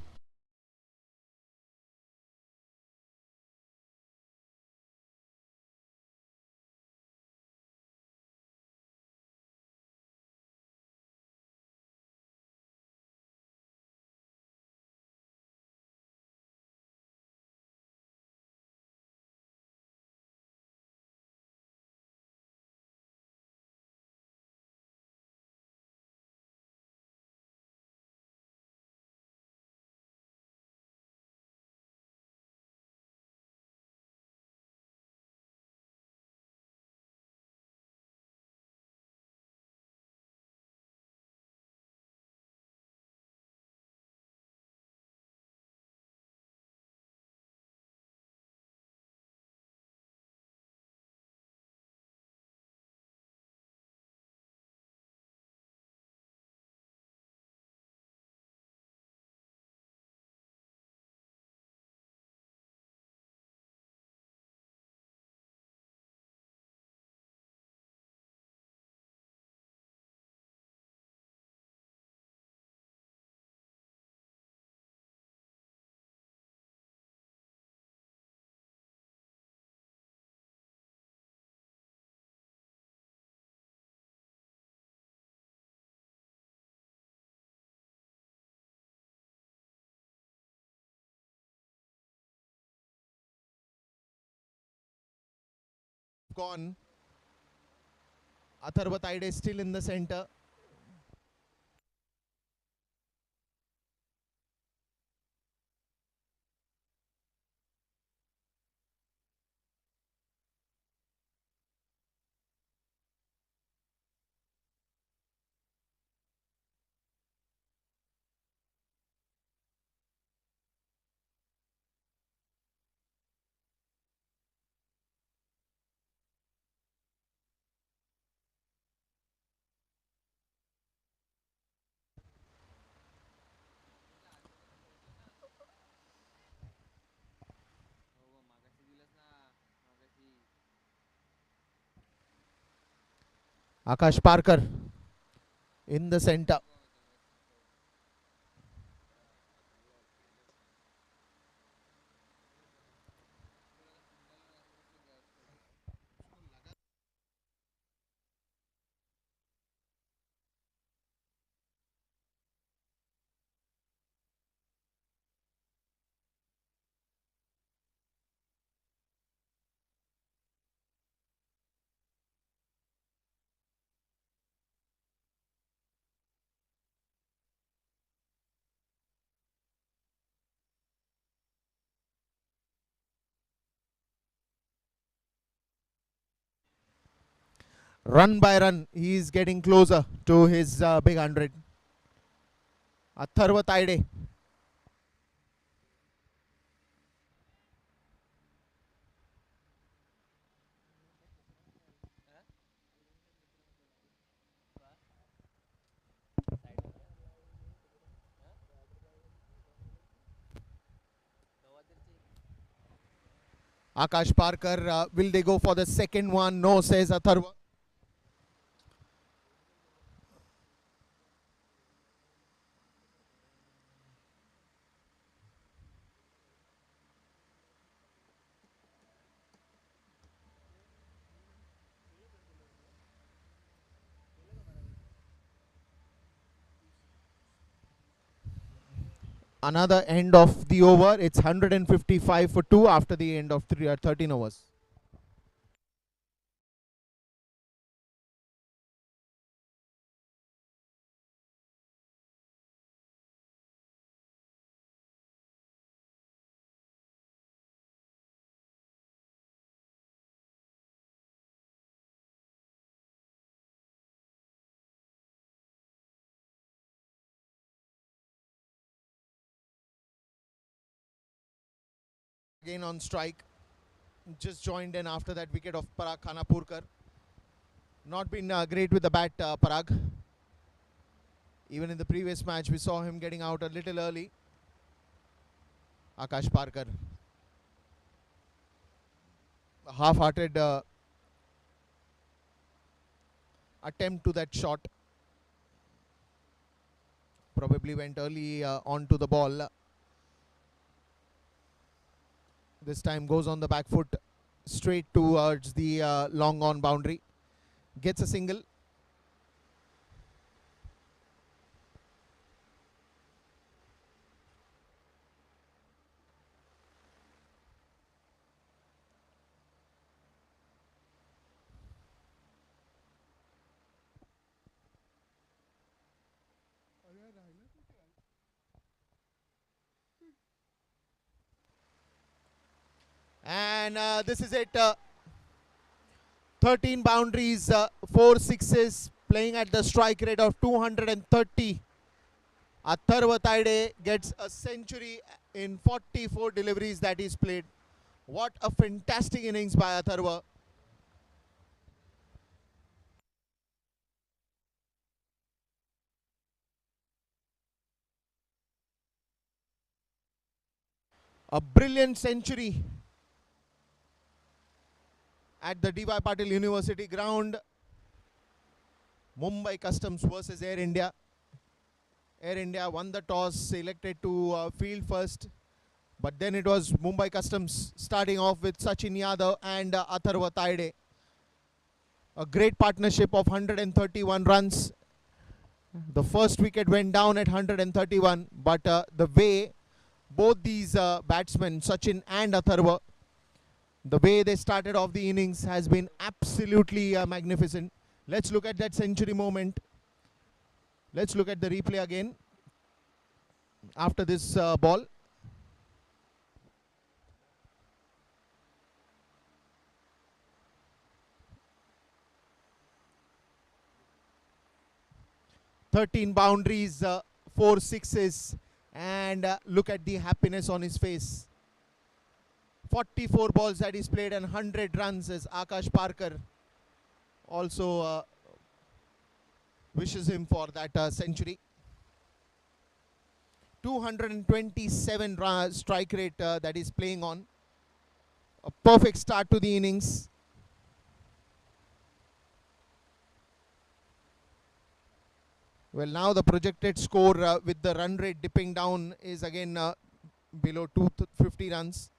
Gone. Atharva Taide is still in the center. Akash Parkar in the center. Run by run, he is getting closer to his big 100. Atharva Taide. Akash Parkar, will they go for the second one? No, says Atharva. Another end of the over. It's 155 for 2 after the end of 13 overs. Again on strike. Just joined in after that wicket of Parag Khanapurkar. Not been great with the bat, Parag. Even in the previous match, we saw him getting out a little early. Akash Parkar. A half-hearted attempt to that shot. Probably went early onto the ball. This time goes on the back foot straight towards the long on boundary. Gets a single. And this is it. 13 boundaries, 4 sixes, playing at the strike rate of 230. Atharva Taide gets a century in 44 deliveries that he's played. What a fantastic innings by Atharva. A brilliant century at the D.Y. Patil University ground. Mumbai Customs versus Air India. Air India won the toss, elected to field first. But then it was Mumbai Customs starting off with Sachin Yadav and Atharva Taide. A great partnership of 131 runs. The first wicket went down at 131, but the way both these batsmen, Sachin and Atharva, the way they started off the innings has been absolutely magnificent. Let's look at that century moment. Let's look at the replay again after this ball. "13 boundaries, 4 sixes, and look at the happiness on his face. 44 balls that he's played and 100 runs as Akash Parkar also wishes him for that century. 227 strike rate that he's playing on. A perfect start to the innings. Well, now the projected score with the run rate dipping down is again below 250 runs.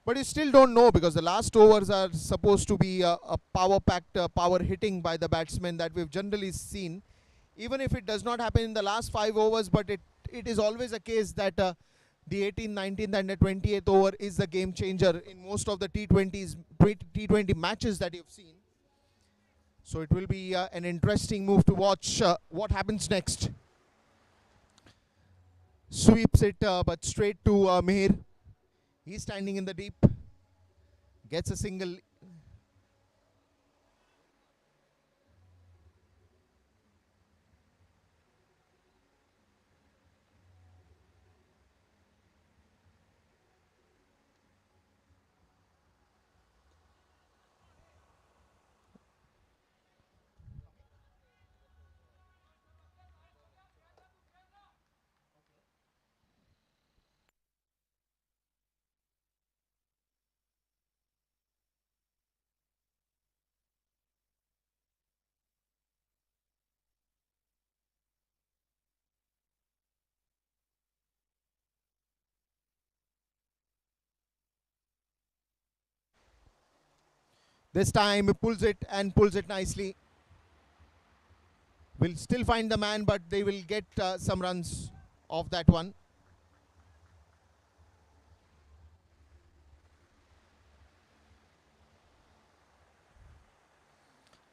But you still don't know, because the last overs are supposed to be a power-packed power hitting by the batsmen that we've generally seen. Even if it does not happen in the last 5 overs, but it is always a case that the 18th, 19th and the 28th over is the game changer in most of the T20 matches that you've seen. So it will be an interesting move to watch what happens next. Sweeps it, but straight to Mihir. He's standing in the deep. Gets a single. This time he pulls it and pulls it nicely. Will still find the man, but they will get some runs off that one.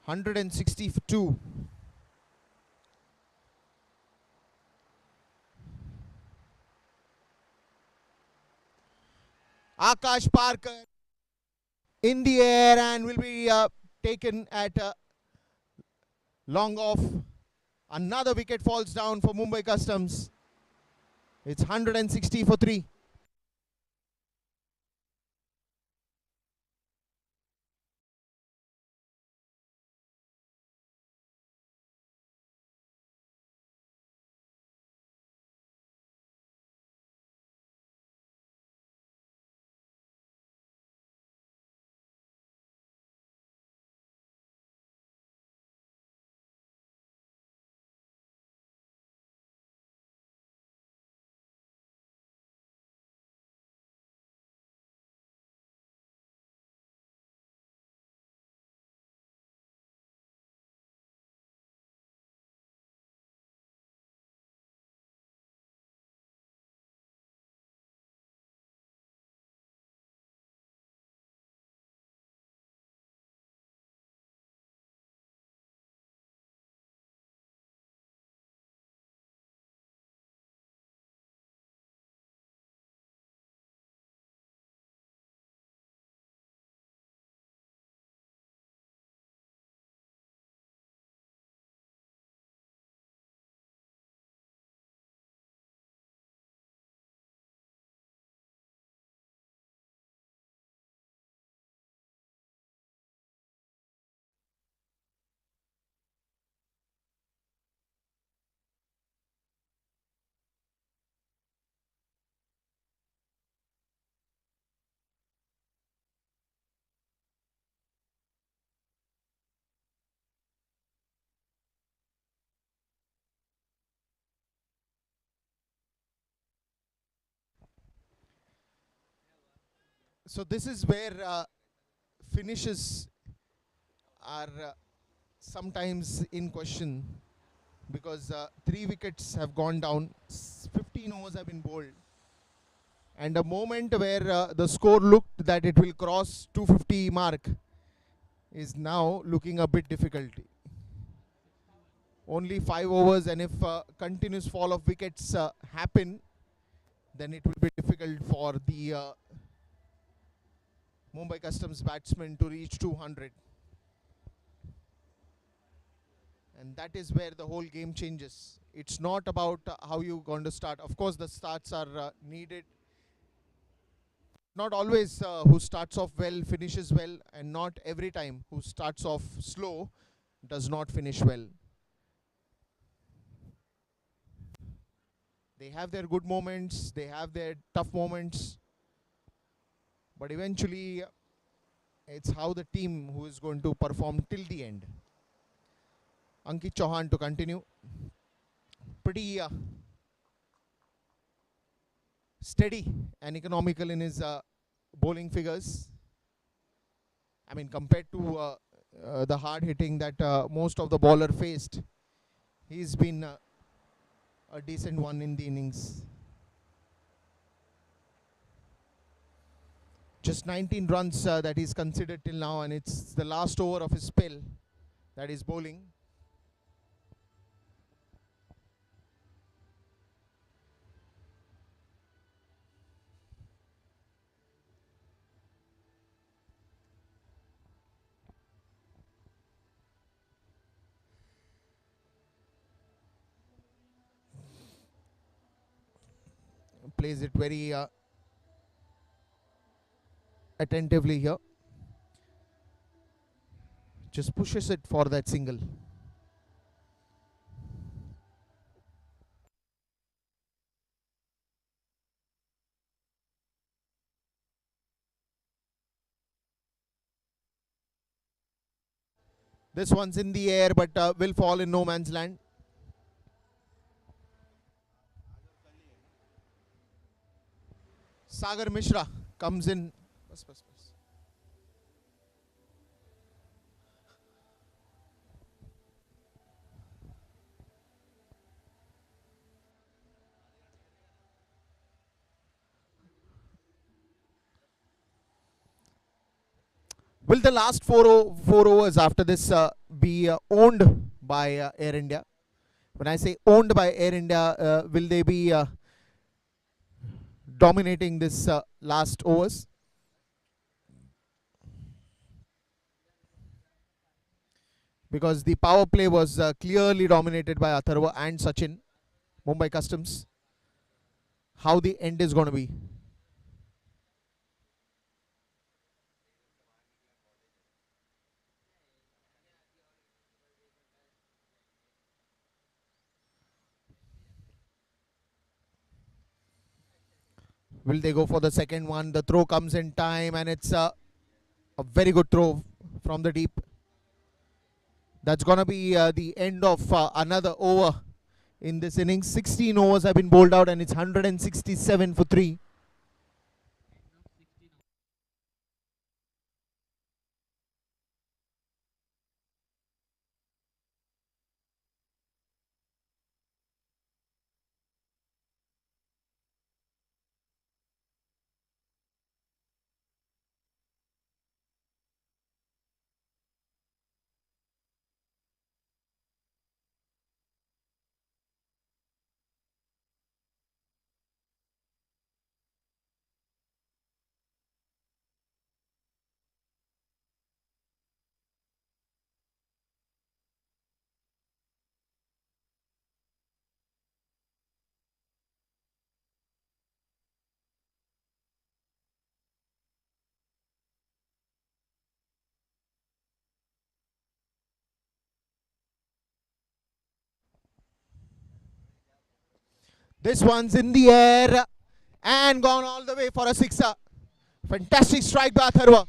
$162. Akash Parker in the air and will be taken at long off. Another wicket falls down for Mumbai Customs. It's 160 for 3. So this is where finishes are sometimes in question, because 3 wickets have gone down, 15 overs have been bowled, and a moment where the score looked that it will cross 250 mark is now looking a bit difficult. Only 5 overs, and if continuous fall of wickets happen, then it will be difficult for the Mumbai Customs batsmen to reach 200. And that is where the whole game changes. It's not about how you're going to start. Of course, the starts are needed. Not always who starts off well finishes well, and not every time who starts off slow does not finish well. They have their good moments, they have their tough moments, but eventually it's how the team who is going to perform till the end. Ankit Chauhan to continue. Pretty steady and economical in his bowling figures. I mean, compared to the hard hitting that most of the bowler faced, he's been a decent one in the innings. Just 19 runs that he's considered till now, and it's the last over of his spell that is bowling. Plays it very attentively here. Just pushes it for that single. This one's in the air, but will fall in no man's land. Sagar Mishra comes in. Will the last four overs after this be owned by Air India? When I say owned by Air India, will they be dominating this last overs? Because the power play was clearly dominated by Atharva and Sachin, Mumbai Customs. How the end is going to be? Will they go for the second one? The throw comes in time, and it's a very good throw from the deep. That's going to be the end of another over in this innings. 16 overs have been bowled out, and it's 167 for 3. This one's in the air and gone all the way for a sixer. Fantastic strike by Atharva.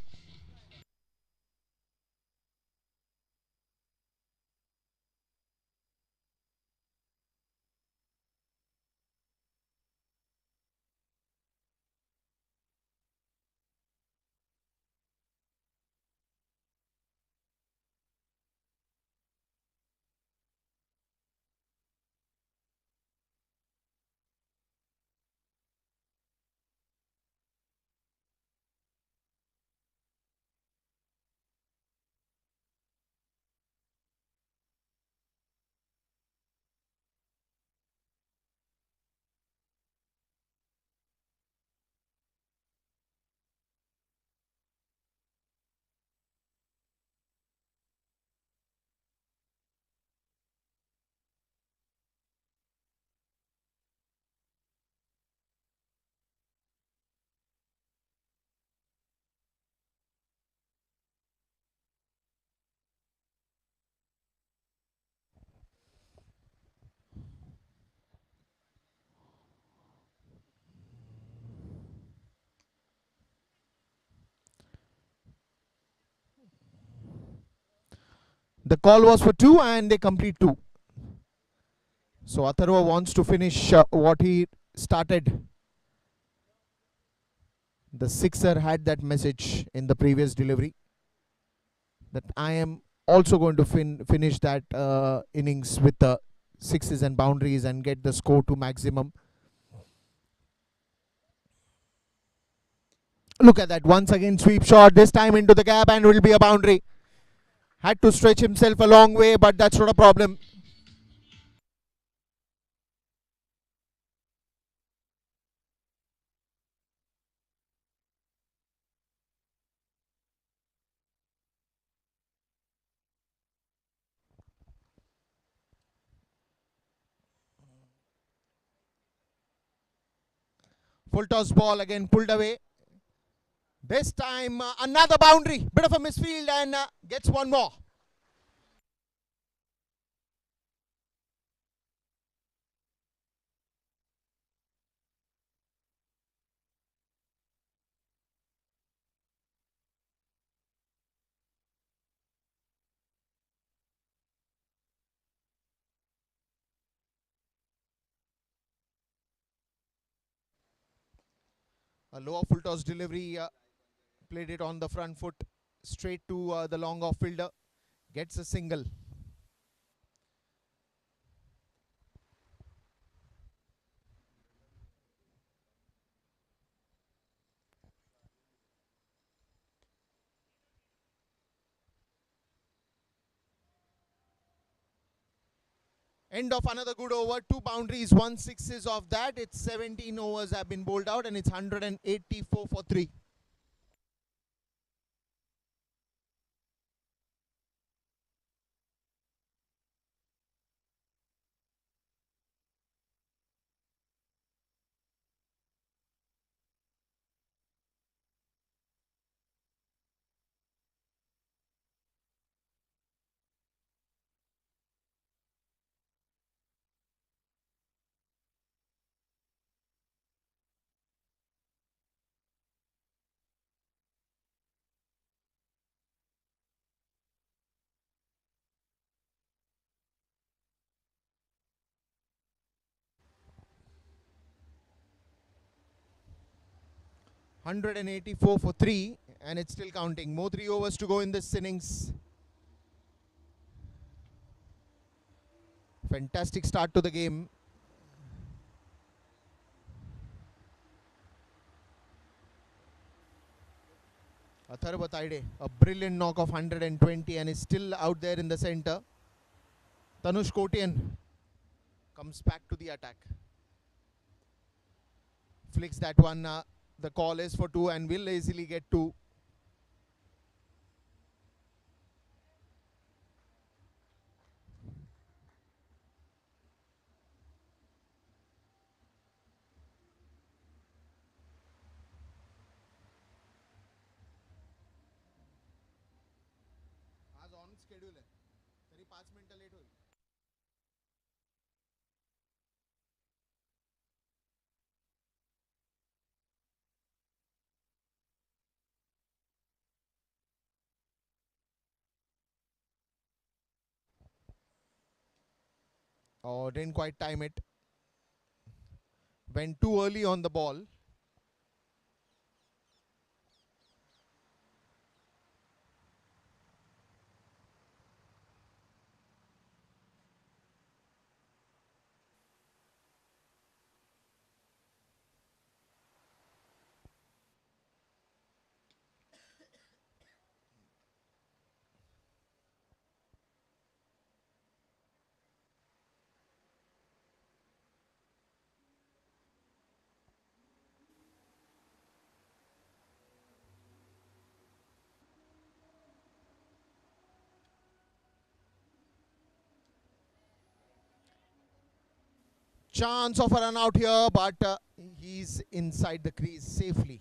The call was for 2 and they complete 2. So Atharva wants to finish what he started. The sixer had that message in the previous delivery that I am also going to finish that innings with the sixes and boundaries and get the score to maximum. Look at that, once again sweep shot, this time into the gap, and will be a boundary. Had to stretch himself a long way, but that's not a problem. Full toss ball again pulled away. This time another boundary, bit of a misfield, and gets one more. A lower full toss delivery, played it on the front foot, straight to the long off fielder, gets a single. End of another good over. 2 boundaries, 1 6s of that. It's 17 overs have been bowled out and it's 184 for 3. Hundred and 84 for 3 and it's still counting. More 3 overs to go in this innings. Fantastic start to the game. Athar Bataide, a brilliant knock of 120 and is still out there in the center. Tanush Kotian comes back to the attack. Flicks that one. The call is for 2 and will easily get 2. आज on schedule आहे तरी 5 मिनिटं late होईल. Oh, didn't quite time it. Went too early on the ball. Chance of a run out here, but he's inside the crease safely.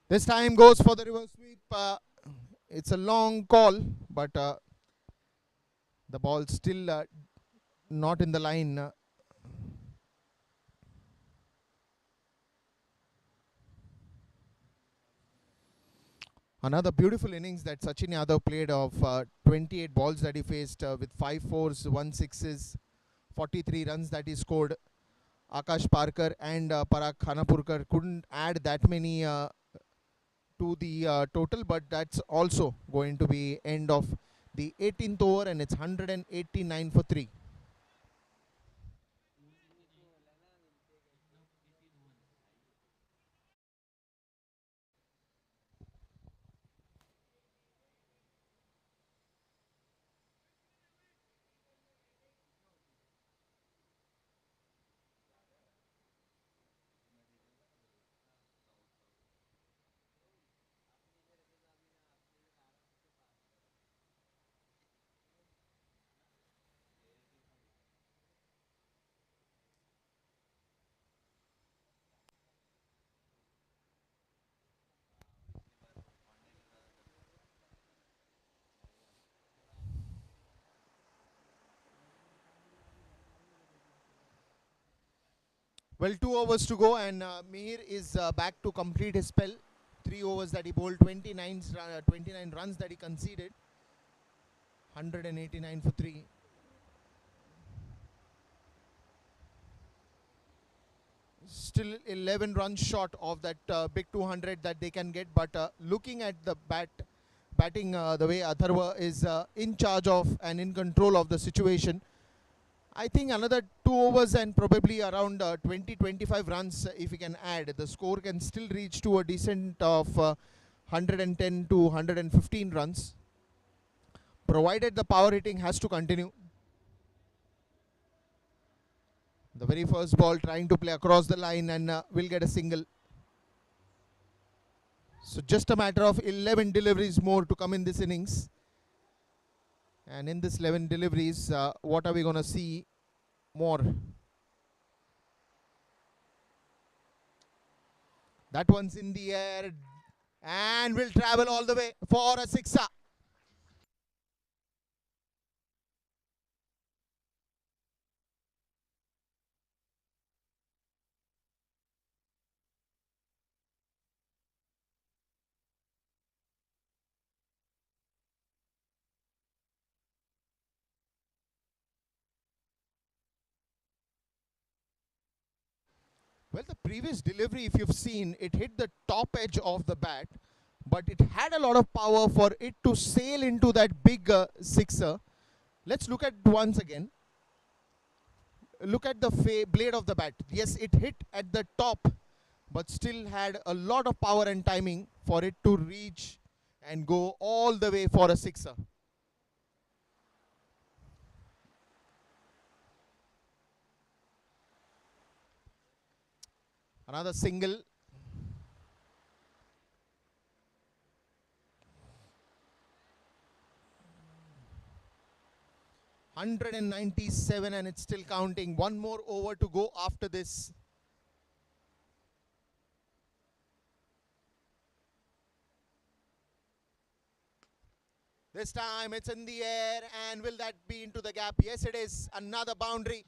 This time goes for the reverse sweep. It's a long call, but the ball still not in the line. Another beautiful innings that Sachin Yadav played of 28 balls that he faced with 5 fours, 1 sixes, 43 runs that he scored. Akash Parkar and Parag Khanapurkar couldn't add that many to the total, but that's also going to be end of the 18th over and it's 189 for 3. Well, 2 overs to go, and Mihir is back to complete his spell. 3 overs that he bowled, 29 runs that he conceded, 189 for 3. Still 11 runs short of that big 200 that they can get, but looking at the batting, the way Atharva is in charge of and in control of the situation, I think another 2 overs and probably around 20-25 runs if he can add, the score can still reach to a decent of 110 to 115 runs, provided the power hitting has to continue. The very first ball trying to play across the line and will get a single. So just a matter of 11 deliveries more to come in this innings. And in this 11 deliveries, what are we going to see more? That one's in the air and will travel all the way for a sixer. Well, the previous delivery, if you've seen, it hit the top edge of the bat, but it had a lot of power for it to sail into that big sixer. Let's look at once again. Look at the blade of the bat. Yes, it hit at the top, but still had a lot of power and timing for it to reach and go all the way for a sixer. Another single. $197 and it's still counting. One more over to go after this. This time it's in the air, and will that be into the gap? Yes, it is. Another boundary.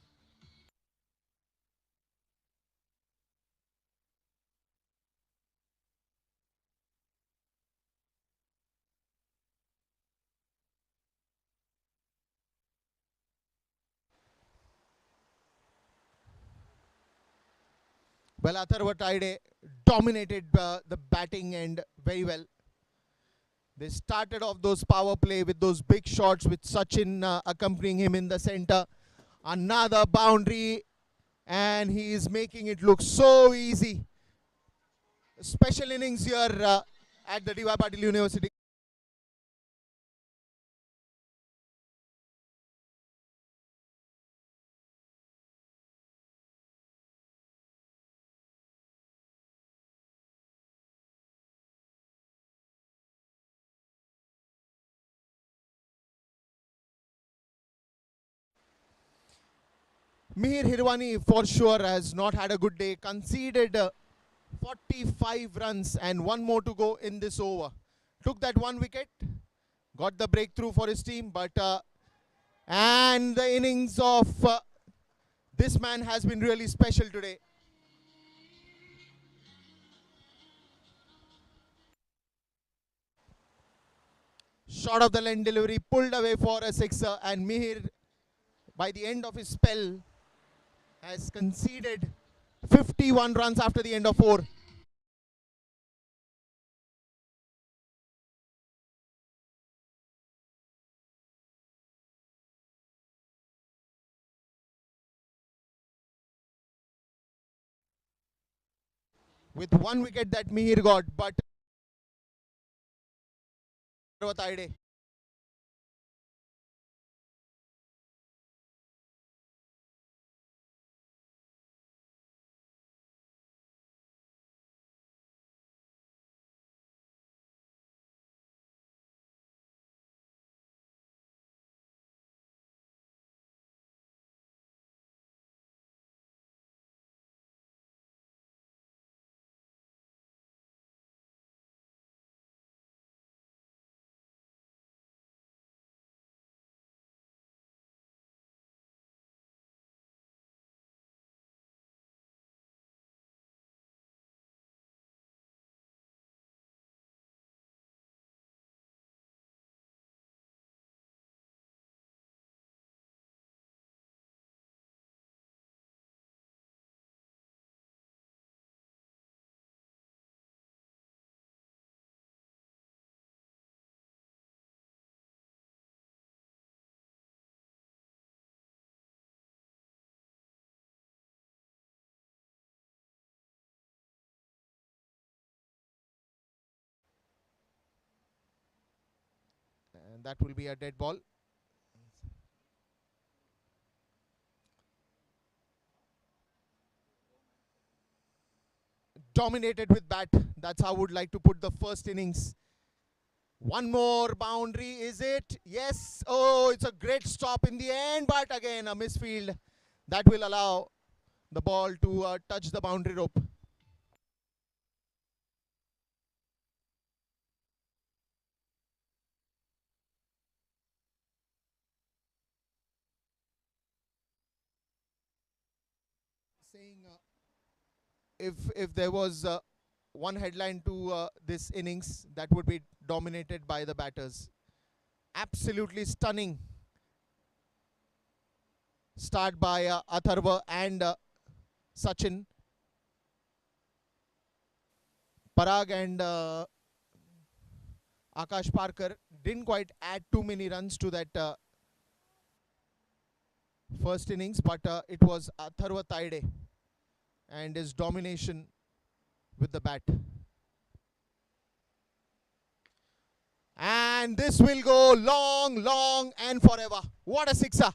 Well, Atharva Taide dominated the batting end very well. They started off those power play with those big shots with Sachin accompanying him in the center. Another boundary, and he is making it look so easy. Special innings here at the D.Y. Patil University. Mihir Hirwani for sure has not had a good day. Conceded 45 runs and one more to go in this over. Took that one wicket, got the breakthrough for his team, but and the innings of this man has been really special today. Short of the lane delivery, pulled away for a sixer, and Mihir, by the end of his spell, has conceded 51 runs after the end of 4. With one wicket that Mihir got, but that will be a dead ball. Dominated with bat. That's how I would like to put the first innings. One more boundary, is it? Yes. Oh, it's a great stop in the end, but again a misfield that will allow the ball to touch the boundary rope. Saying if there was one headline to this innings, that would be dominated by the batters. Absolutely stunning start by Atharva and Sachin. Parag and Akash Parkar didn't quite add too many runs to that first innings, but it was Atharva Taide and his domination with the bat. And this will go long, long and forever. What a sixer.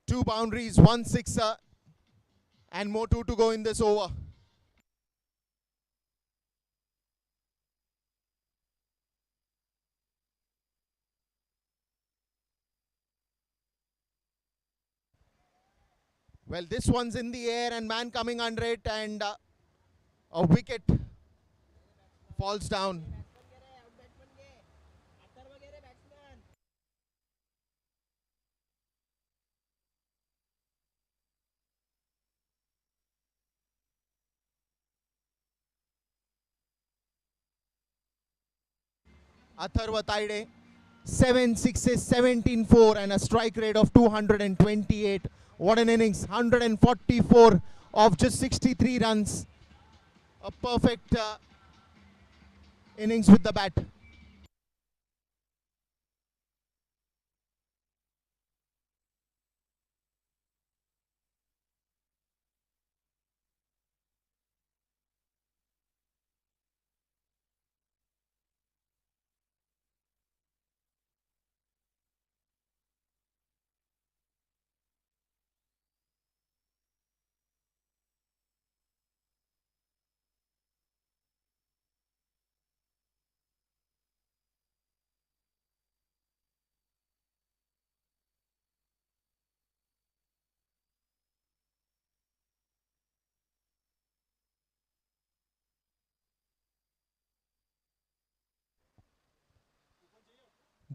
Two boundaries, one sixer, and more two to go in this over. Well, this one's in the air and man coming under it, and a wicket falls down. Atharva Taide, 7 sixes, 17-4 and a strike rate of 228. What an innings, 144 of just 63 runs. A perfect innings with the bat.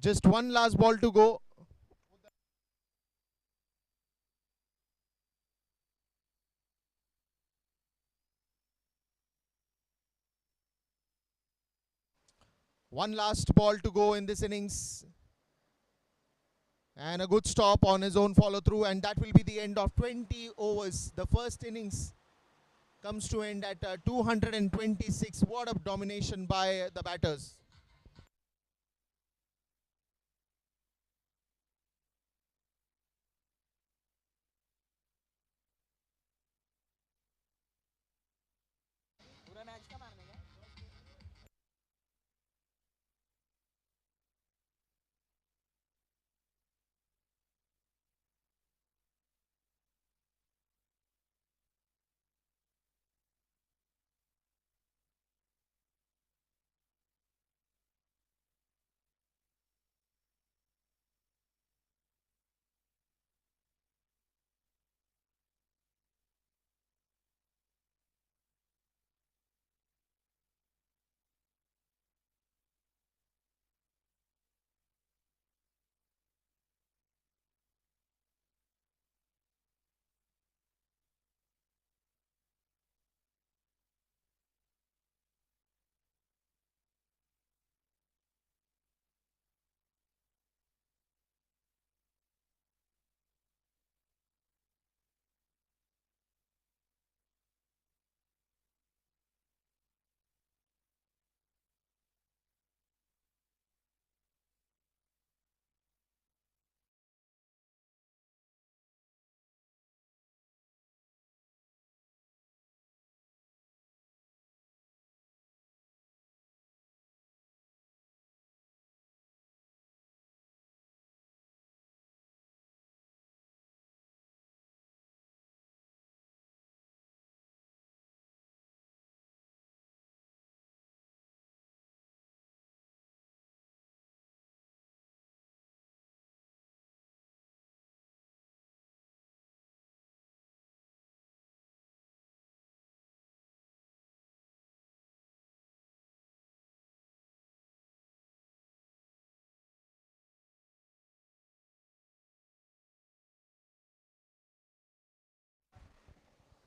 Just one last ball to go. One last ball to go in this innings. And a good stop on his own follow through, and that will be the end of 20 overs. The first innings comes to end at 226. What a domination by the batters.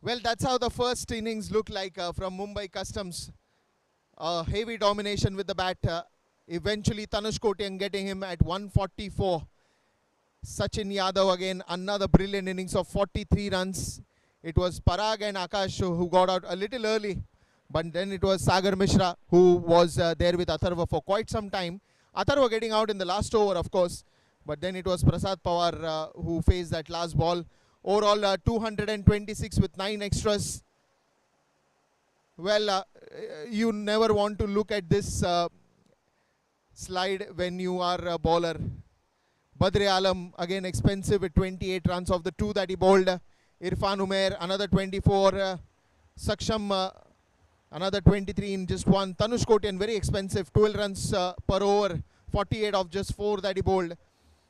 Well, that's how the first innings looked like from Mumbai Customs. Heavy domination with the bat. Eventually, Tanush Kotian getting him at 144. Sachin Yadav again, another brilliant innings of 43 runs. It was Parag and Akash who got out a little early, but then it was Sagar Mishra who was there with Atharva for quite some time. Atharva getting out in the last over, of course, but then it was Prasad Pawar who faced that last ball. Overall, 226 with 9 extras. Well, you never want to look at this slide when you are a bowler. Badri Alam again expensive with 28 runs of the 2 that he bowled. Irfan Umair another 24. Saksham another 23 in just 1. Tanush Kotian very expensive, 12 runs per over, 48 of just 4 that he bowled.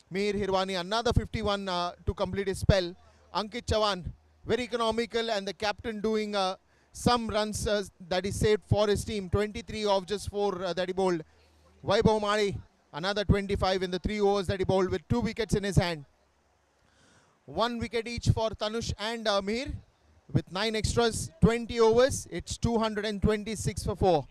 Mir Hirwani another 51 to complete his spell. Ankit Chavan very economical, and the captain doing some runs that he saved for his team, 23 of just 4 that he bowled. Vaibhav Mari another 25 in the 3 overs that he bowled with 2 wickets in his hand. 1 wicket each for Tanush and Mir with 9 extras, 20 overs. It's 226 for 4.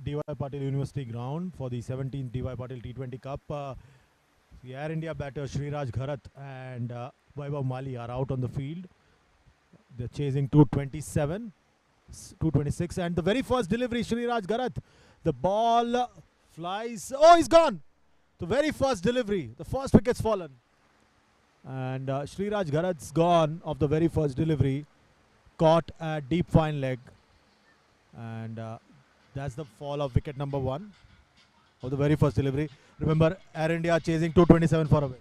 DY Patil University ground for the 17th DY Patil T20 Cup. The Air India batter Sriraj Gharat and Vaibhav Mali are out on the field. They're chasing 227, 226, and the very first delivery, Sriraj Gharat. The ball flies. Oh, he's gone. The very first delivery, the first wicket's fallen. And Sriraj Gharat's gone of the very first delivery, caught at deep fine leg. And that's the fall of wicket number 1 of the very first delivery. Remember, Air India chasing 227 for a win.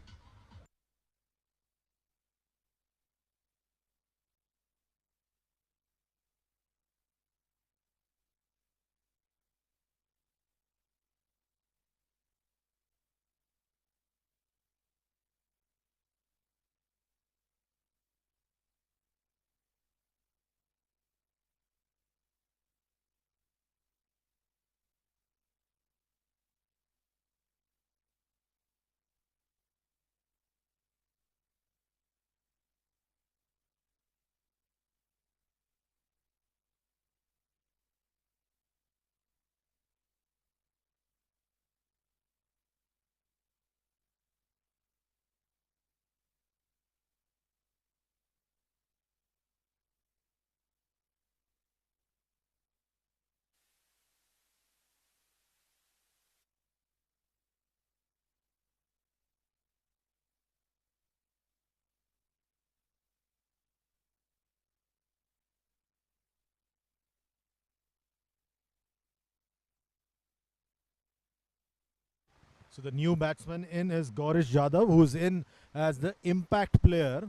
So the new batsman in is Gaurish Jadhav, who's in as the impact player.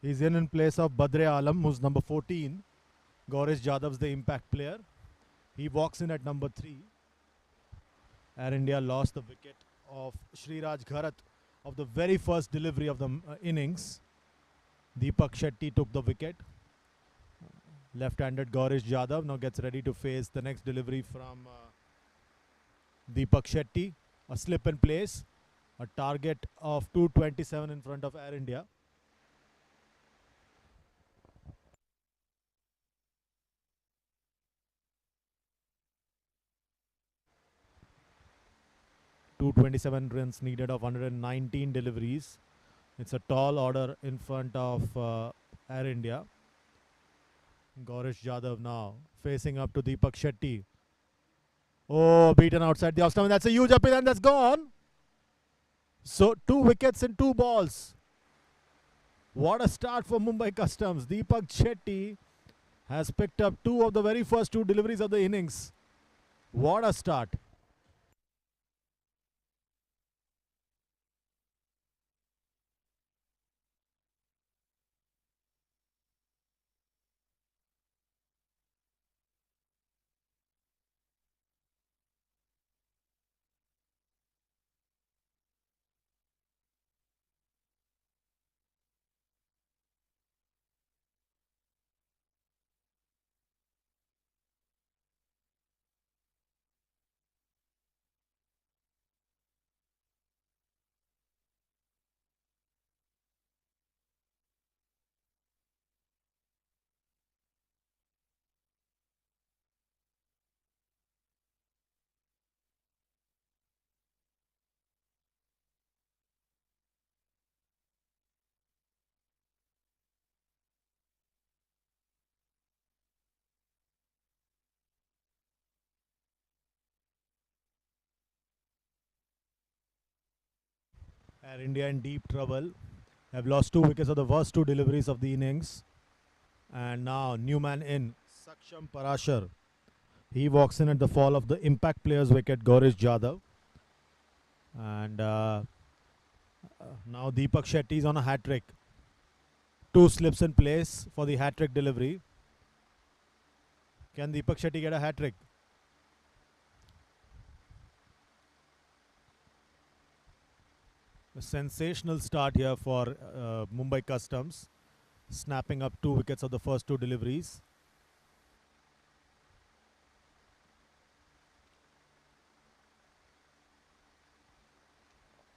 He's in place of Badre Alam, who's number 14. Gaurish Jadhav's the impact player. He walks in at number 3. Air India lost the wicket of Sriraj Gharat of the very first delivery of the innings. Deepak Shetty took the wicket. Left-handed Gaurish Jadhav now gets ready to face the next delivery from Deepak Shetty. A slip in place. A target of 227 in front of Air India. .227 runs needed of 119 deliveries. It's a tall order in front of Air India. Gaurish Jadhav now facing up to Deepak Shetty. Oh, beaten outside the off stump. That's a huge appeal and that's gone. So 2 wickets in 2 balls. What a start for Mumbai Customs. Deepak Shetty has picked up 2 of the very first 2 deliveries of the innings. What a start. Air India in deep trouble. Have lost 2 wickets of the first 2 deliveries of the innings. And now new man in, Saksham Parashar. He walks in at the fall of the impact player's wicket, Gaurish Jadhav. And now Deepak Shetty is on a hat-trick. 2 slips in place for the hat-trick delivery. Can Deepak Shetty get a hat-trick? A sensational start here for Mumbai Customs, snapping up 2 wickets of the first 2 deliveries.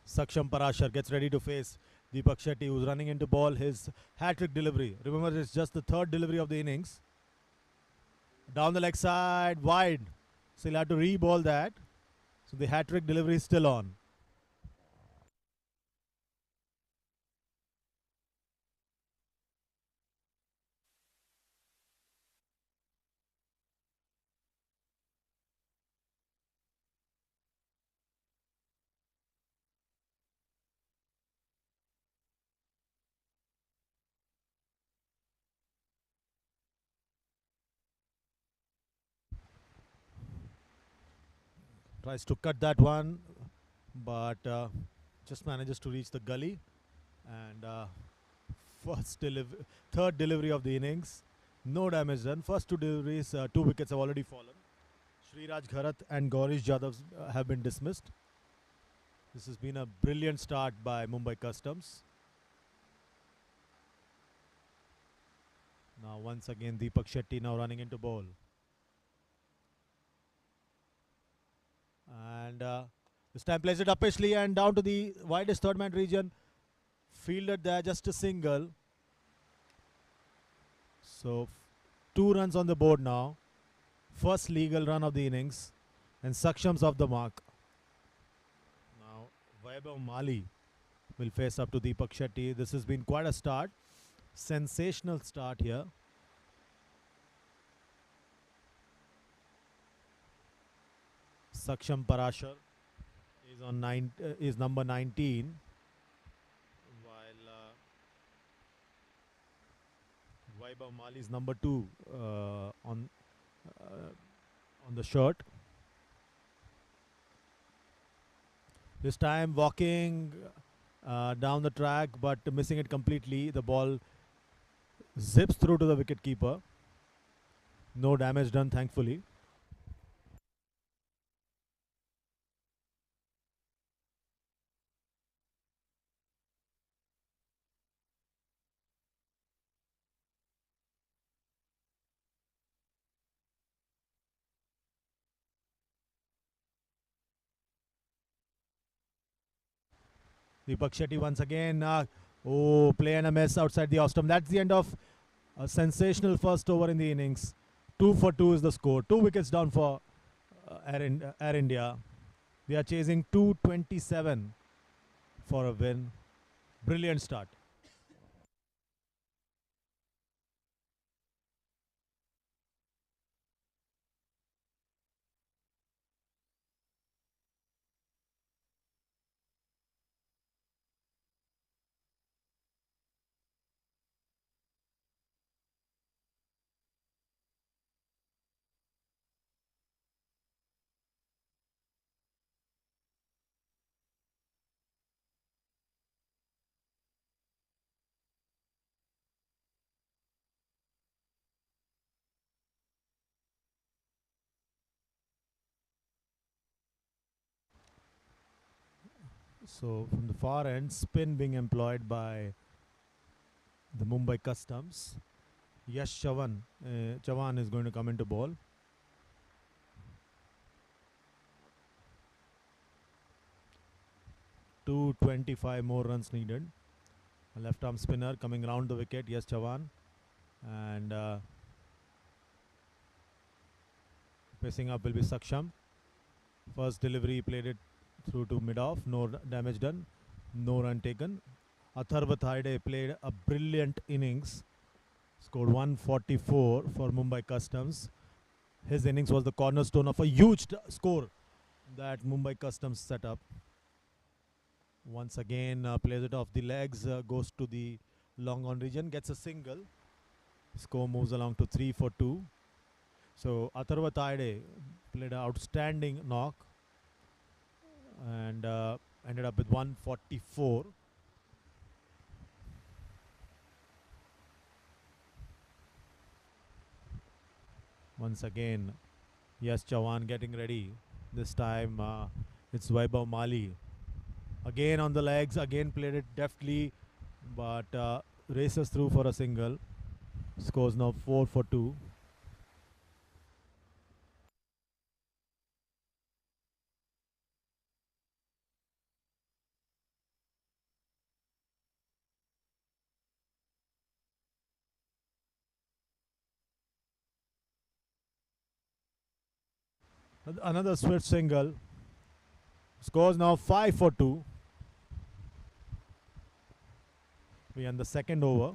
Saksham Parashar gets ready to face Deepak Shetty, who's running into ball his hat-trick delivery. Remember, it's just the 3rd delivery of the innings. Down the leg side, wide. So he'll have to re-ball that. So the hat-trick delivery is still on. Tries to cut that one, but just manages to reach the gully. And third delivery of the innings. No damage done. First two deliveries, two wickets have already fallen. Sriraj Gharat and Gaurish Jadhav have been dismissed. This has been a brilliant start by Mumbai Customs. Now once again Deepak Shetty now running into ball. And this time plays it uppishly and down to the widest third man region. Fielded there, just a single. So 2 runs on the board now. First legal run of the innings. And Saksham's off the mark. Now Vaibhav Mali will face up to Deepak Shetty. This has been quite a start. Sensational start here. Saksham Parashar is on is number 19, while Vaibhav Mali is number 2 on the shirt. This time walking down the track, but missing it completely. The ball zips through to the wicket keeper. No damage done, thankfully. Deepak Shetty once again. Play and a miss outside the off stump. That's the end of a sensational first over in the innings. 2 for 2 is the score. 2 wickets down for Air India. They are chasing 227 for a win. Brilliant start. So from the far end, spin being employed by the Mumbai Customs. Yash Chavan is going to come into ball. Two 25 more runs needed. A left arm spinner coming round the wicket. Yash Chavan. And pacing up will be Saksham. First delivery played it through to mid-off. No damage done. No run taken. Atharva Thaide played a brilliant innings. Scored 144 for Mumbai Customs. His innings was the cornerstone of a huge score that Mumbai Customs set up. Once again plays it off the legs. Goes to the long on region. Gets a single. Score moves along to 3 for 2. So Atharva Thaide played an outstanding knock. And ended up with 144. Once again, Yash Chavan getting ready. This time it's Vaibhav Mali. Again on the legs, again played it deftly, but races through for a single. Scores now 4 for 2. Another swift single. Scores now 5 for 2. We end the second over.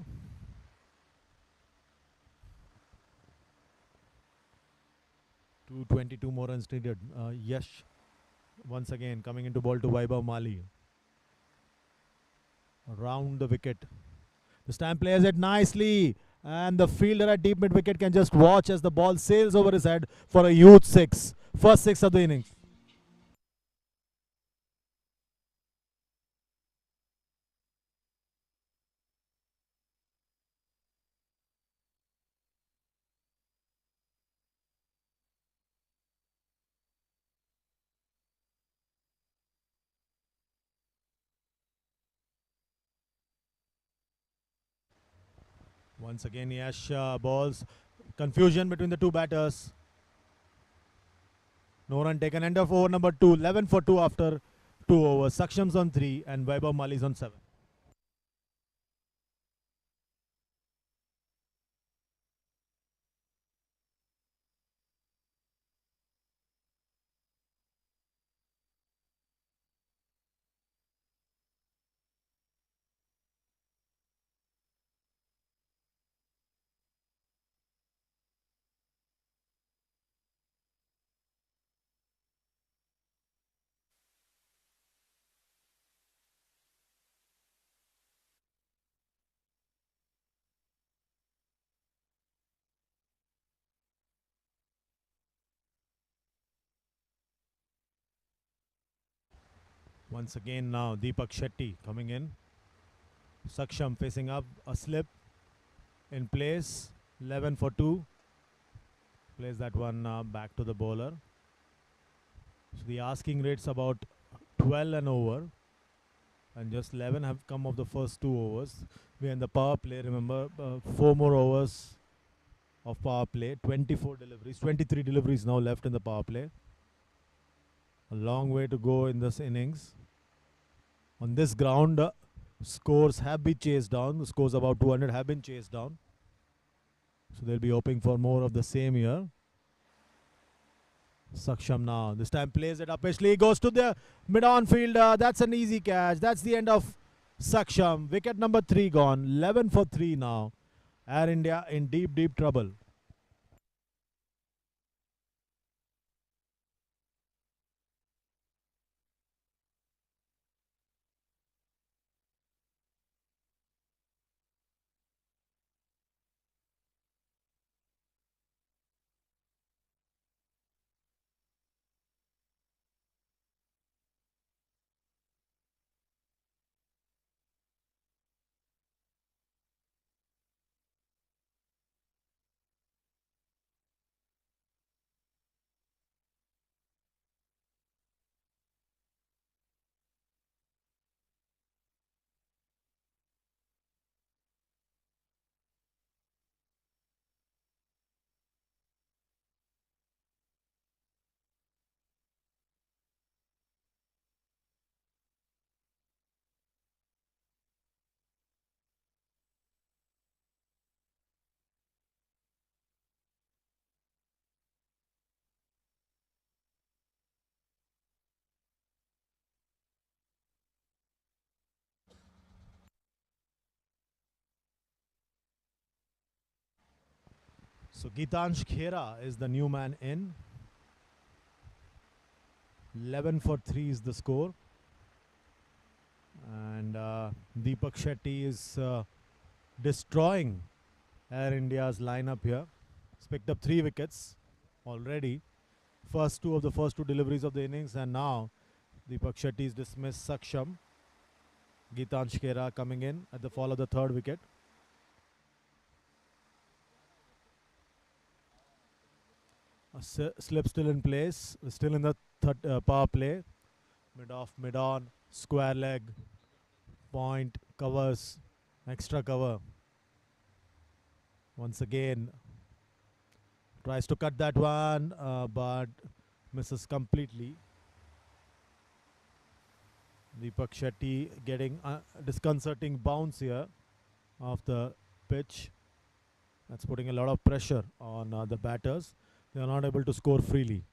222 more runs needed. Yash once again coming into ball to Vaibhav Mali. Around the wicket. This time plays it nicely. And the fielder at deep mid wicket can just watch as the ball sails over his head for a huge six. First six of the innings. Once again, Yash balls. Confusion between the two batters. No run taken. End of over number 2. 11 for 2 after 2 overs. Saksham's on 3 and Vaibhav Mali's on 7. Once again now Deepak Shetty coming in. Saksham facing up. A slip in place. 11 for 2. Plays that one back to the bowler. So the asking rate's about 12 and over. And just 11 have come of the first 2 overs. We are in the power play. Remember, 4 more overs of power play. 24 deliveries. 23 deliveries now left in the power play. A long way to go in this innings. On this ground, scores have been chased down. The scores about 200 have been chased down. So they'll be hoping for more of the same here. Saksham now. This time plays it upishly. Goes to the mid-on fielder. That's an easy catch. That's the end of Saksham. Wicket number 3 gone. 11 for 3 now. Air India in deep, deep trouble. So Gitansh Khera is the new man in. 11 for 3 is the score. And Deepak Shetty is destroying Air India's lineup here. He's picked up 3 wickets already. First 2 of the first 2 deliveries of the innings. And now Deepak Shetty's dismissed Saksham. Gitansh Khera coming in at the fall of the 3rd wicket. A slip still in place. Still in the power play. Mid-off, mid-on, square leg, point, covers, extra cover. Once again, tries to cut that one, but misses completely. Deepak Shetty getting a disconcerting bounce here off the pitch. That's putting a lot of pressure on the batters. They are not able to score freely.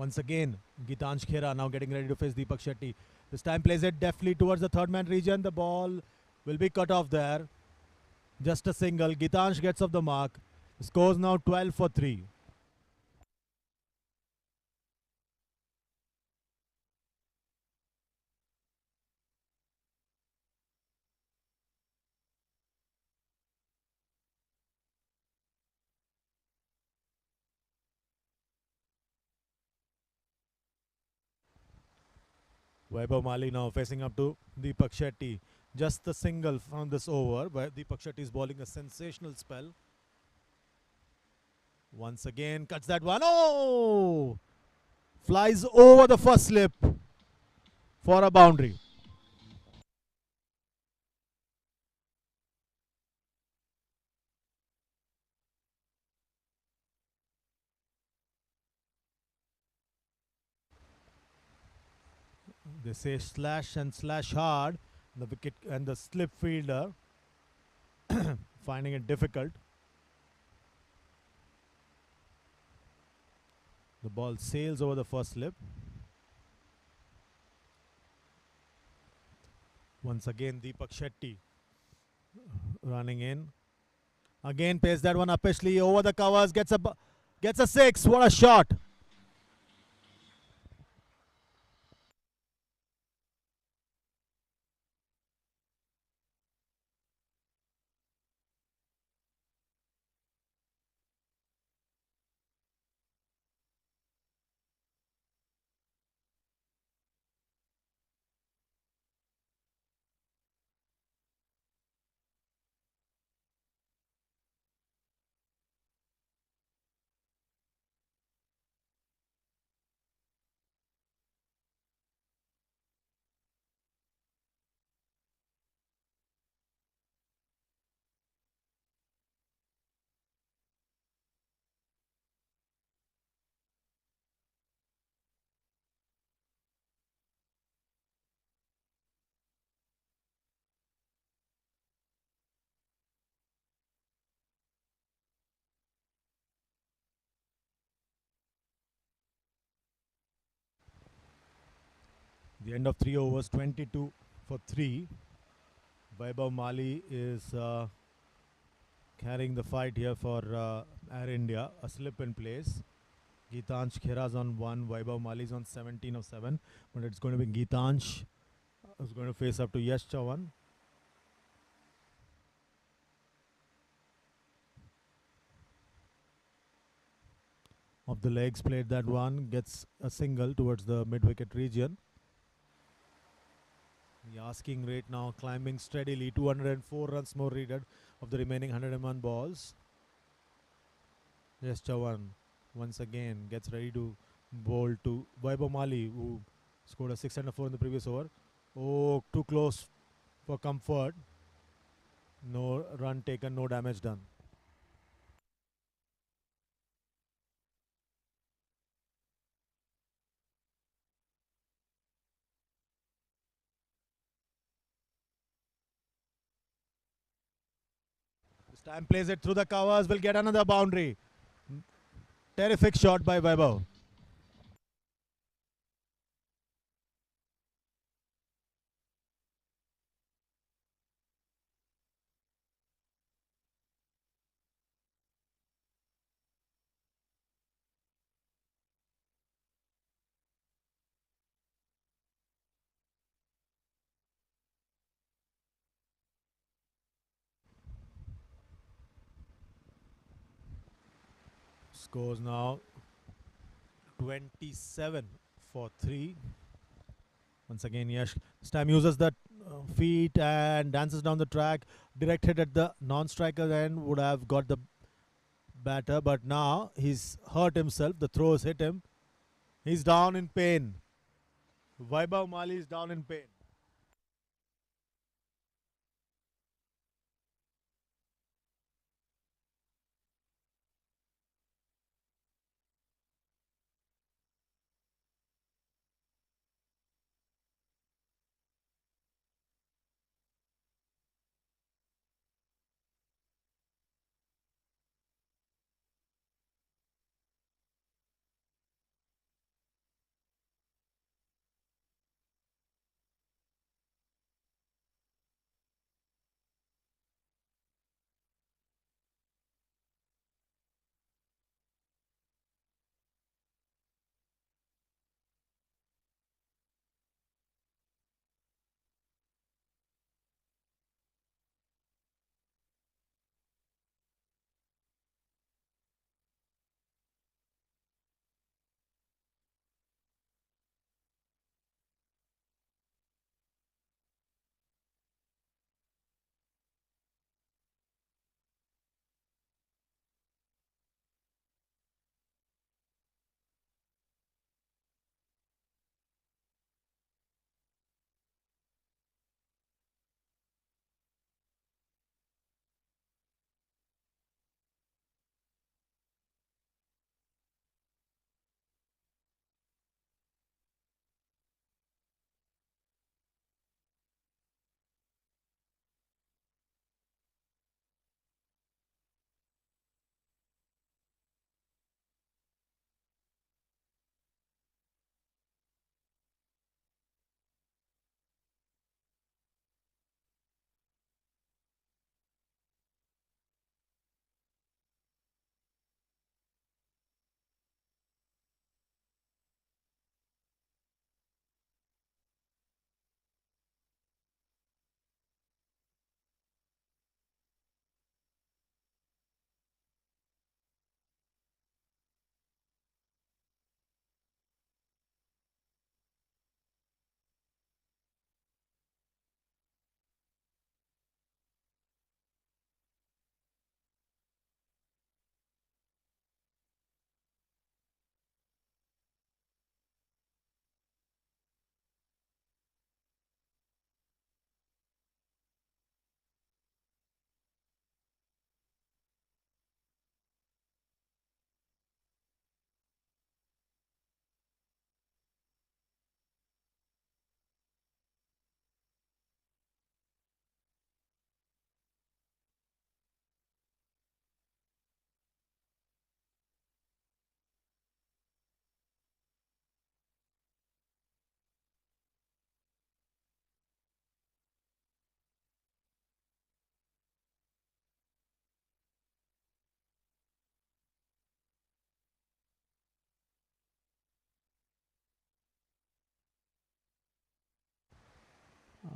Once again, Gitansh Khera now getting ready to face Deepak Shetty. This time plays it deftly towards the third man region. The ball will be cut off there. Just a single. Gitansh gets off the mark. The score's now 12 for 3. Vaibhav Mali now facing up to Deepak Shetty. Just the single from this over, where Deepak Shetty is bowling a sensational spell. Once again, cuts that one. Oh! Flies over the first slip for a boundary. They say slash and slash hard. The wicket and the slip fielder finding it difficult. The ball sails over the first slip. Once again, Deepak Shetty running in. Again, pays that one uppishly over the covers. Gets a six. What a shot! The end of 3 overs, 22 for 3. Vaibhav Mali is carrying the fight here for Air India. A slip in place. Gitansh Khera's on 1. Vaibhav Mali's on 17 of 7. But it's going to be Gitansh who's going to face up to Yash Chavan. Off the legs, played that one. Gets a single towards the mid-wicket region. The asking rate now climbing steadily. 204 runs more needed of the remaining 101 balls. Yes, Chavan once again gets ready to bowl to Vaibhav Mali, who scored a 6 and a 4 in the previous over. Oh, too close for comfort. No run taken, no damage done. This time plays it through the covers, will get another boundary. Terrific shot by Vaibhav. Scores now 27 for 3. Once again, Yash this time uses the feet and dances down the track. Direct hit at the non-striker end would have got the batter, but now he's hurt himself. The throw has hit him. He's down in pain. Vaibhav Mali is down in pain.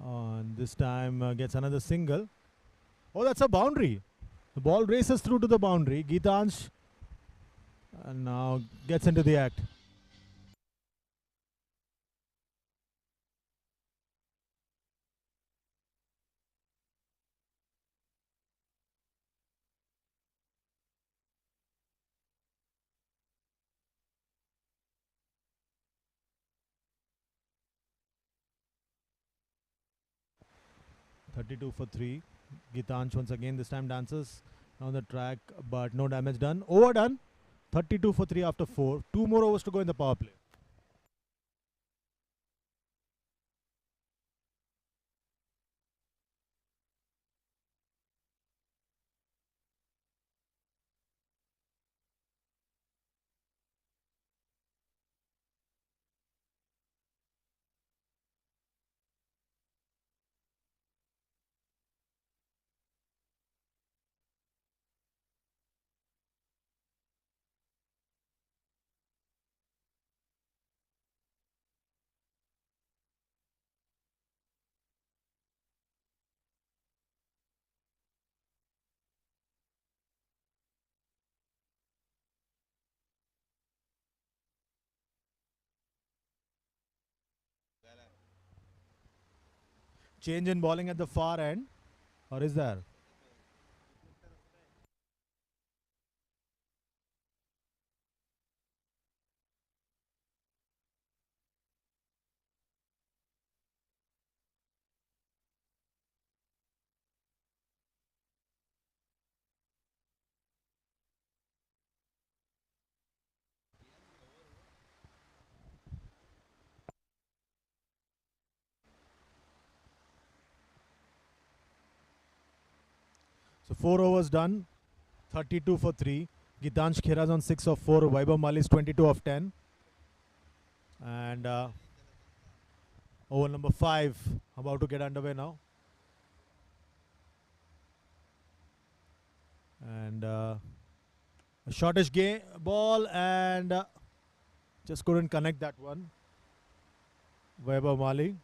And this time gets another single. Oh, that's a boundary. The ball races through to the boundary. Gitansh now gets into the act. .32 for 3. Gitansh once again this time dances on the track, but no damage done. Overdone. 32 for 3 after 4. 2 more overs to go in the power play. Change in bowling at the far end, or is there? So 4 overs done. 32 for 3. Gitansh Khera's on 6 of 4. Vaibhav Mali's 22 of 10. And over number 5 about to get underway now. And a shortish game ball and just couldn't connect that one. Vaibhav Mali.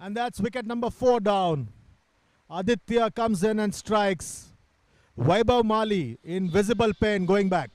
And that's wicket number 4 down. Aditya comes in and strikes. Vaibhav Mali in visible pain going back.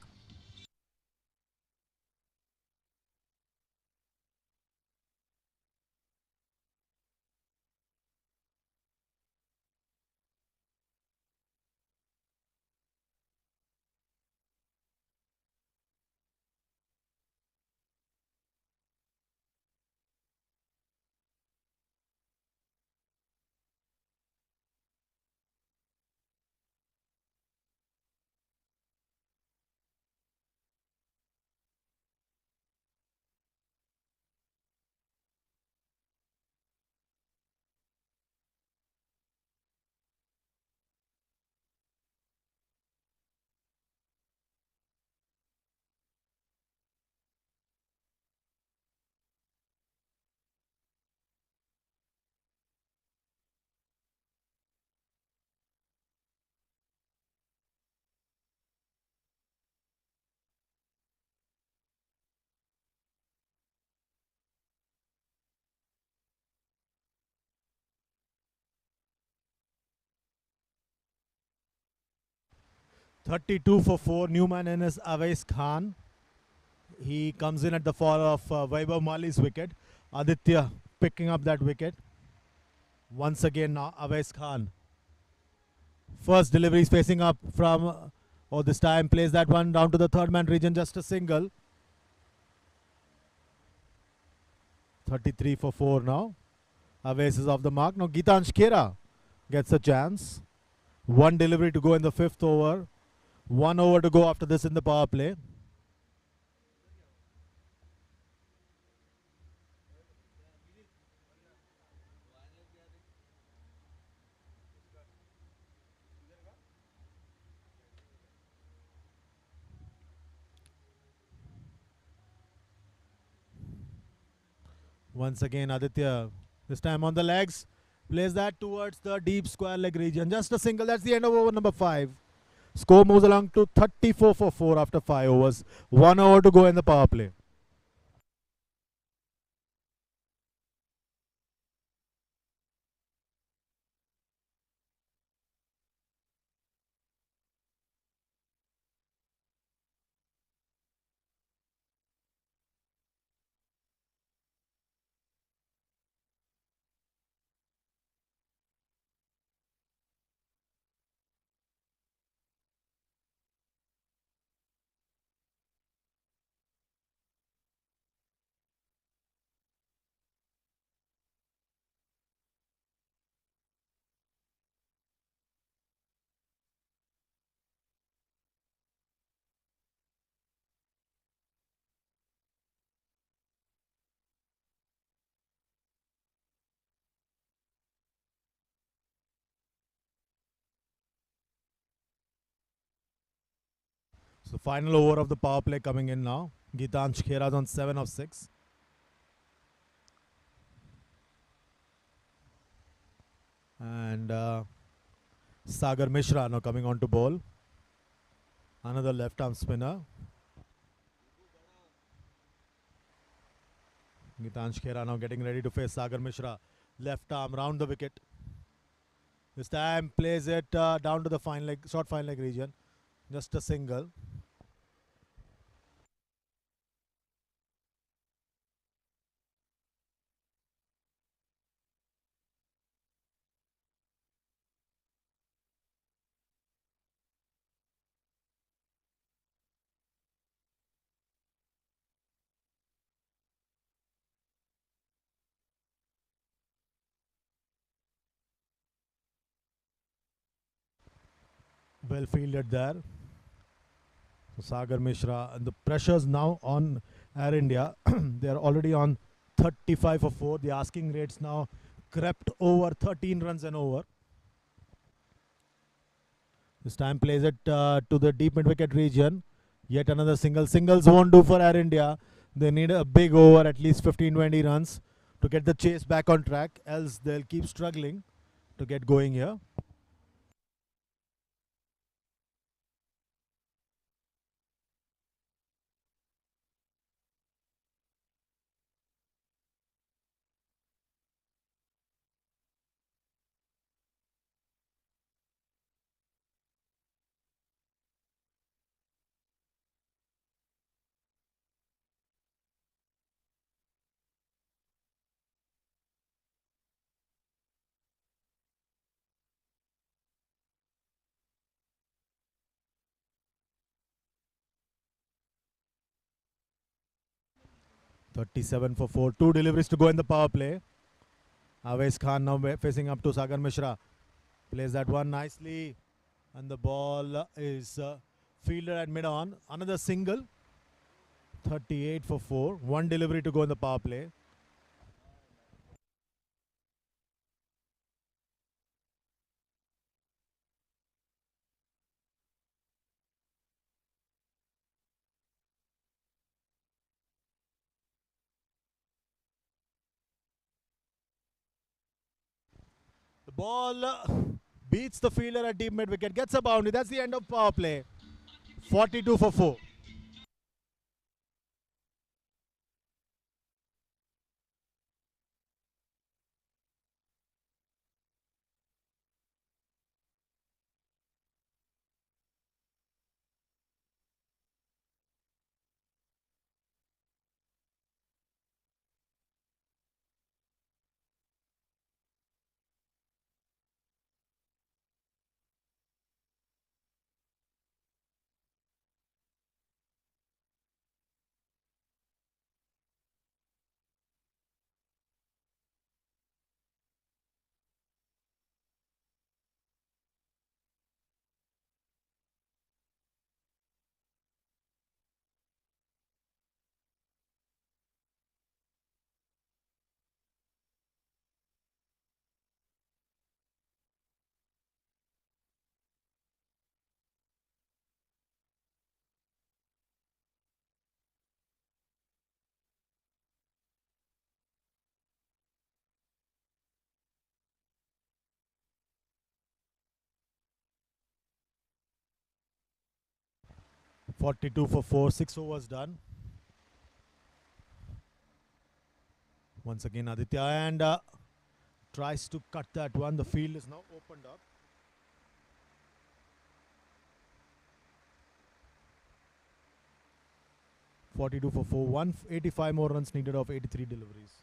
32 for 4. New man in is Awais Khan. He comes in at the fall of Vaibhav Mali's wicket. Aditya picking up that wicket. Once again now Awais Khan. First delivery is facing up from, this time plays that one down to the third man region, just a single. 33 for 4 now. Awais is off the mark. Now Gitansh Khera gets a chance. One delivery to go in the 5th over. 1 over to go after this in the power play. Once again Aditya, this time on the legs, plays that towards the deep square leg region. Just a single. That's the end of over number 5. Score moves along to 34 for 4 after 5 overs. 1 over to go in the power play. So final over of the power play coming in now. Gitansh Khera on 7 of 6. And Sagar Mishra now coming on to bowl. Another left arm spinner. Gitansh Khera now getting ready to face Sagar Mishra. Left arm round the wicket. This time plays it down to the fine leg, short fine leg region. Just a single. Well fielded there. So Sagar Mishra, and the pressure's now on Air India. They are already on 35 for 4. The asking rates now crept over 13 runs and over. This time plays it to the deep mid wicket region. Yet another single. Singles won't do for Air India. They need a big over, at least 15-20 runs to get the chase back on track. Else they'll keep struggling to get going here. .37 for 4. 2 deliveries to go in the power play. Awais Khan now facing up to Sagar Mishra. Plays that one nicely. And the ball is fielded at mid-on. Another single. 38 for 4. 1 delivery to go in the power play. The ball beats the fielder at deep mid wicket. Gets a boundary. That's the end of power play. 42 for 4. 42 for 4, 6 overs done. Once again, Aditya and tries to cut that one. The field is now opened up. .42 for 4, 185 more runs needed of 83 deliveries.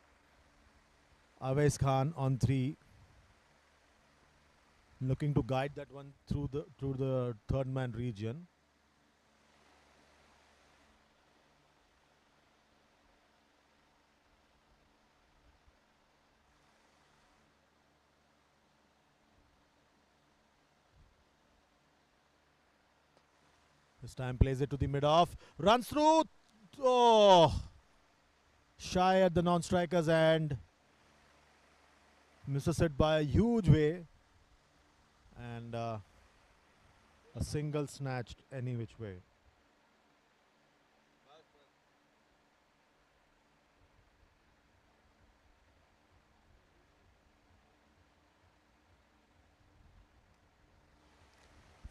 Awais Khan on 3, looking to guide that one through the third man region. This time plays it to the mid-off. Runs through. Oh! Shy at the non-strikers and misses it by a huge way. And a single snatched any which way.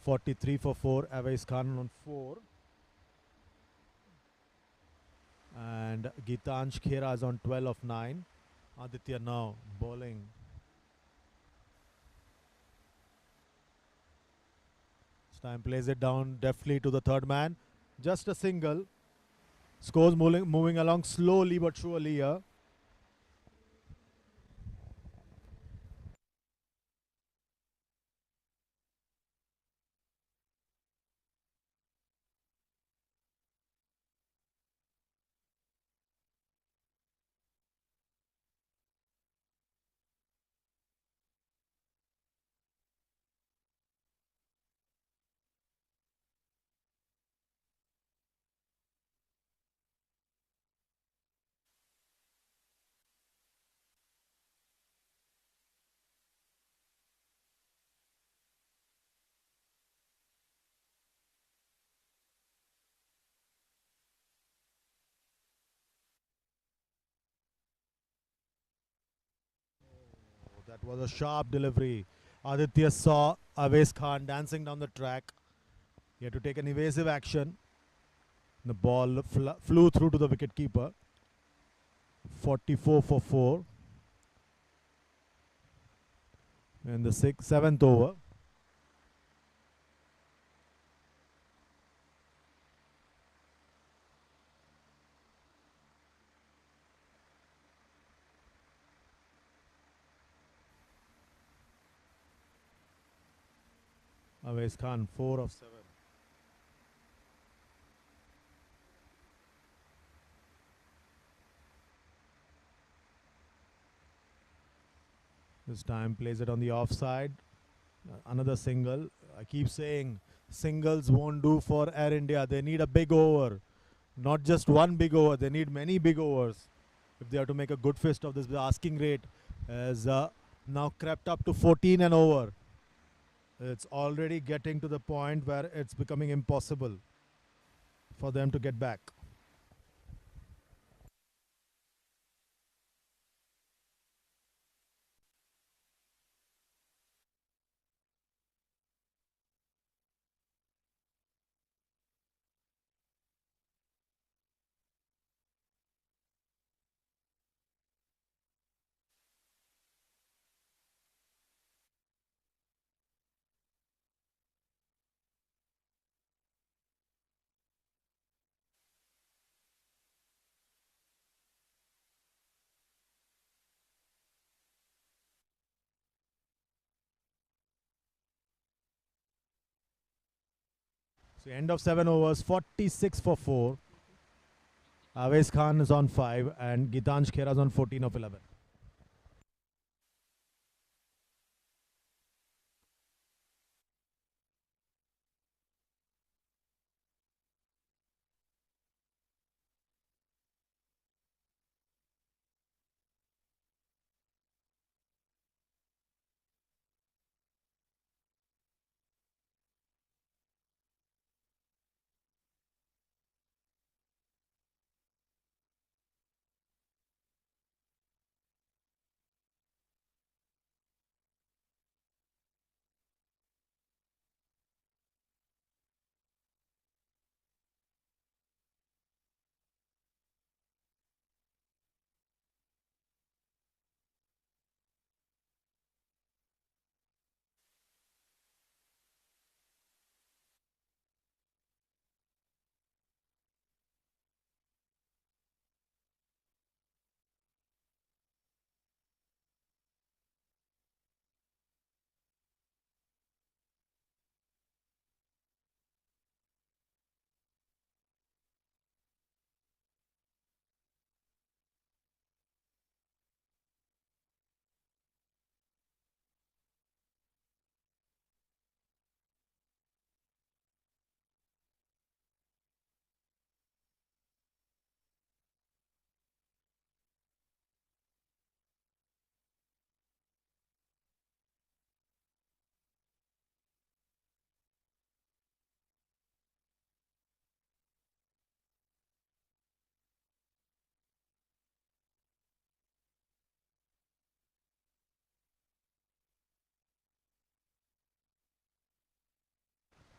.43 for 4. Awais Khan on 4. And Gitansh Khera is on 12 of 9. Aditya now bowling. This time plays it down deftly to the third man. Just a single. Scores moving along slowly but surely here. That was a sharp delivery. Aditya saw Awais Khan dancing down the track. He had to take an evasive action. The ball flew through to the wicket keeper. 44 for 4. In the 7th over. Awais Khan 4 of 7. This time plays it on the offside. Another single. I keep saying singles won't do for Air India. They need a big over. Not just one big over. They need many big overs if they have to make a good fist of this. The asking rate has now crept up to 14 and over. It's already getting to the point where it's becoming impossible for them to get back. So end of 7 overs, 46 for 4. Awais Khan is on 5 and Gitansh Khera is on 14 of 11.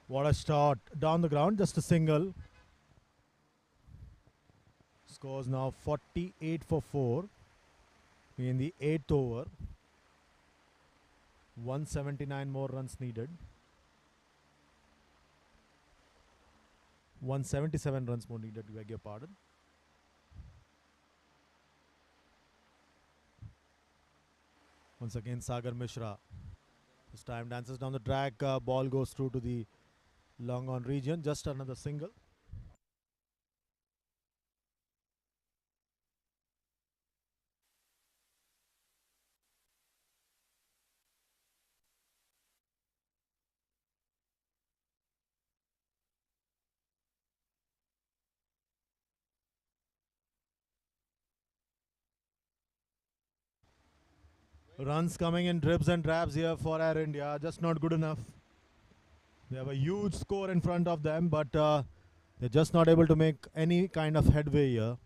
What a shot down the ground, just a single. Scores now 48 for 4 in the 8th over. 179 more runs needed. 177 runs more needed, beg your pardon. Once again, Sagar Mishra. This time dances down the track. Ball goes through to the long on region. Just another single. Runs coming in dribs and drabs here for Air India. Just not good enough. They have a huge score in front of them, but they're just not able to make any kind of headway here.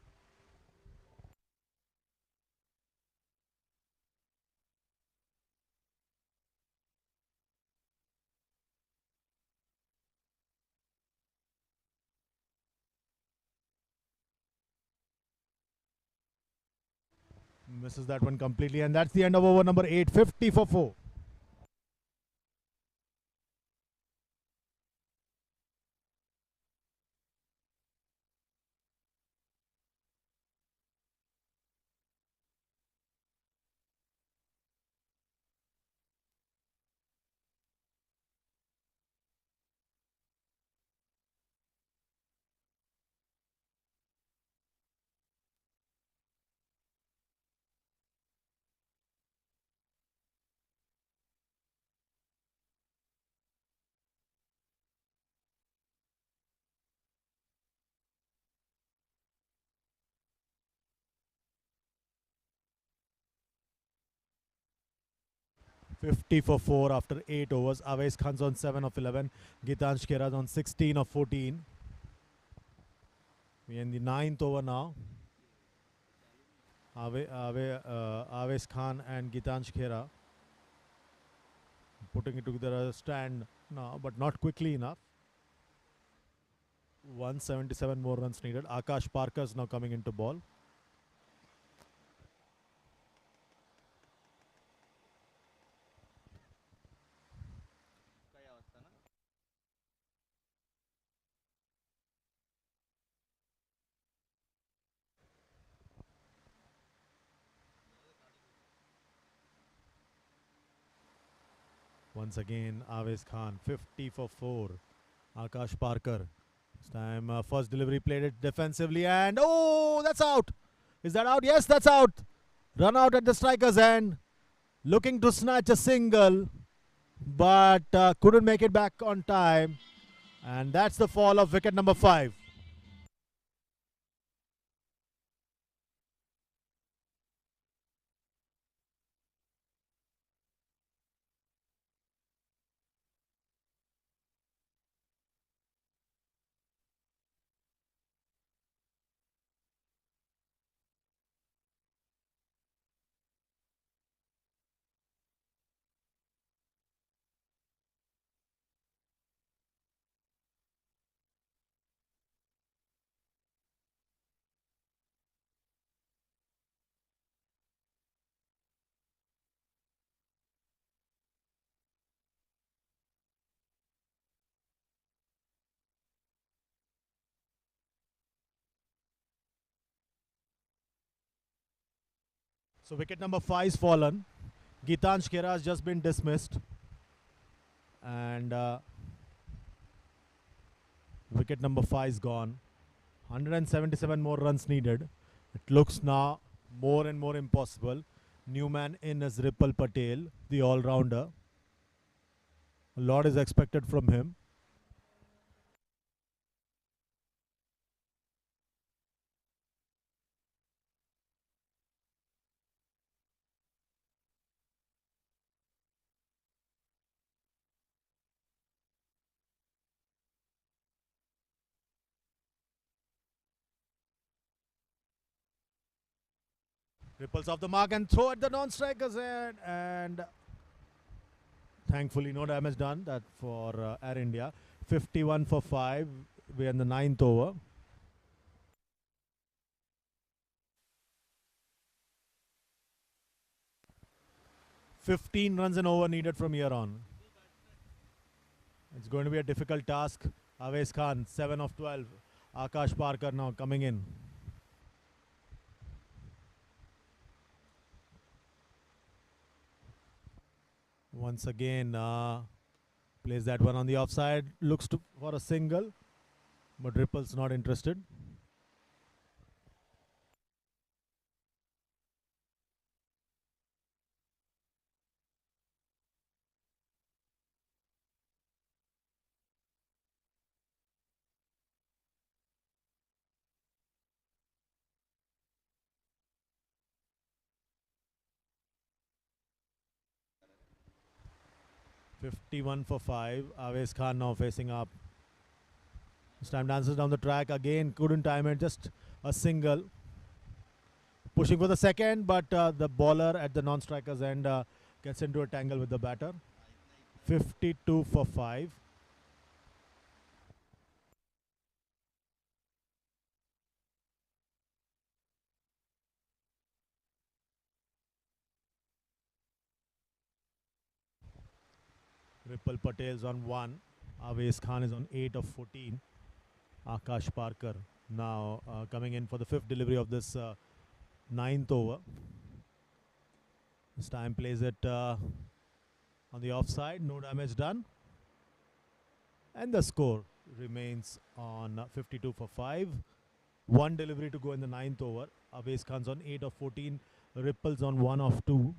Misses that one completely, and that's the end of over number 8. 50 for 4. Fifty for 4 after 8 overs. Awais Khan's on 7 of 11. Gitansh Khera's on 16 of 14. We're in the 9th over now. Awais Khan and Gitansh Khera putting it together a stand now, but not quickly enough. 177 more runs needed. Akash Parker's now coming into ball. Once again, Awais Khan, 50 for 4. Akash Parker. This time, first delivery played it defensively, and oh, that's out. Is that out? Yes, that's out. Run out at the striker's end. Looking to snatch a single, but couldn't make it back on time. And that's the fall of wicket number 5. So wicket number 5 is fallen. Gitansh Khera has just been dismissed. And wicket number 5 is gone. 177 more runs needed. It looks now more and more impossible. New man in is Ripple Patel, the all-rounder. A lot is expected from him. Ripples off the mark and throw at the non-striker's end, and thankfully no damage done that for Air India. 51 for 5. We're in the 9th over. "15 runs and over needed from here on." It's going to be a difficult task. Avesh Khan, 7 of 12. Akash Parkar now coming in. Once again, plays that one on the offside. Looks for a single, but Ripple's not interested. "51 for 5. Avesh Khan now facing up. This time dances down the track again. Couldn't time it. Just a single. Pushing for the second, but the bowler at the non-striker's end gets into a tangle with the batter. 52 for 5. Ripple Patel's on 1. Avesh Khan is on 8 of 14. Akash Parkar now coming in for the 5th delivery of this 9th over. This time plays it on the offside. No damage done. And the score remains on 52 for 5. One delivery to go in the 9th over. Avesh Khan's on 8 of 14. Ripple's on 1 of 2.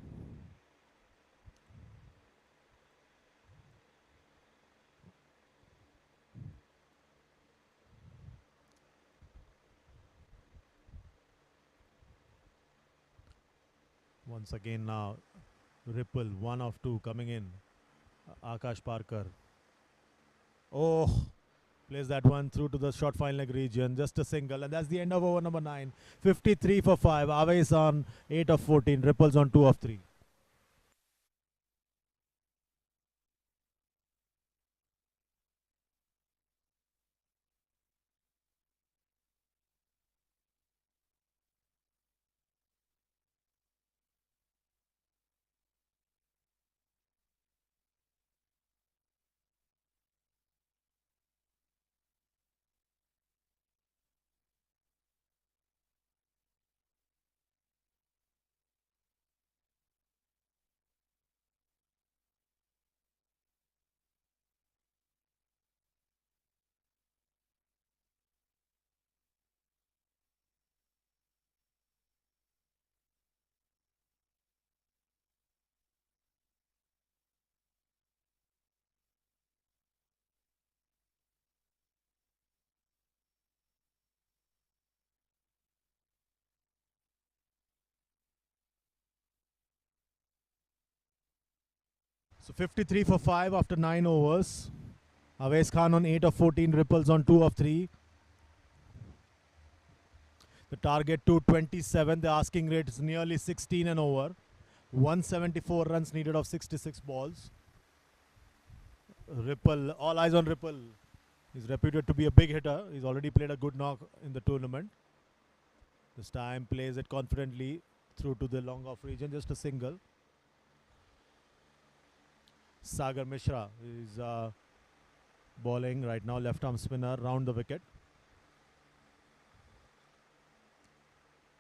Once again now, Ripple, 1 of 2 coming in. Akash Parkar. Oh, plays that one through to the short fine leg region. Just a single. And that's the end of over number 9. 53 for 5. Avesh on 8 of 14. Ripple's on 2 of 3. So 53 for 5 after 9 overs. Avesh Khan on 8 of 14. Ripple's on 2 of 3. The target 227. The asking rate is nearly 16 and over. 174 runs needed of 66 balls. Ripple, all eyes on Ripple. He's reputed to be a big hitter. He's already played a good knock in the tournament. This time plays it confidently through to the long off region. Just a single. Sagar Mishra is bowling right now. Left arm spinner round the wicket.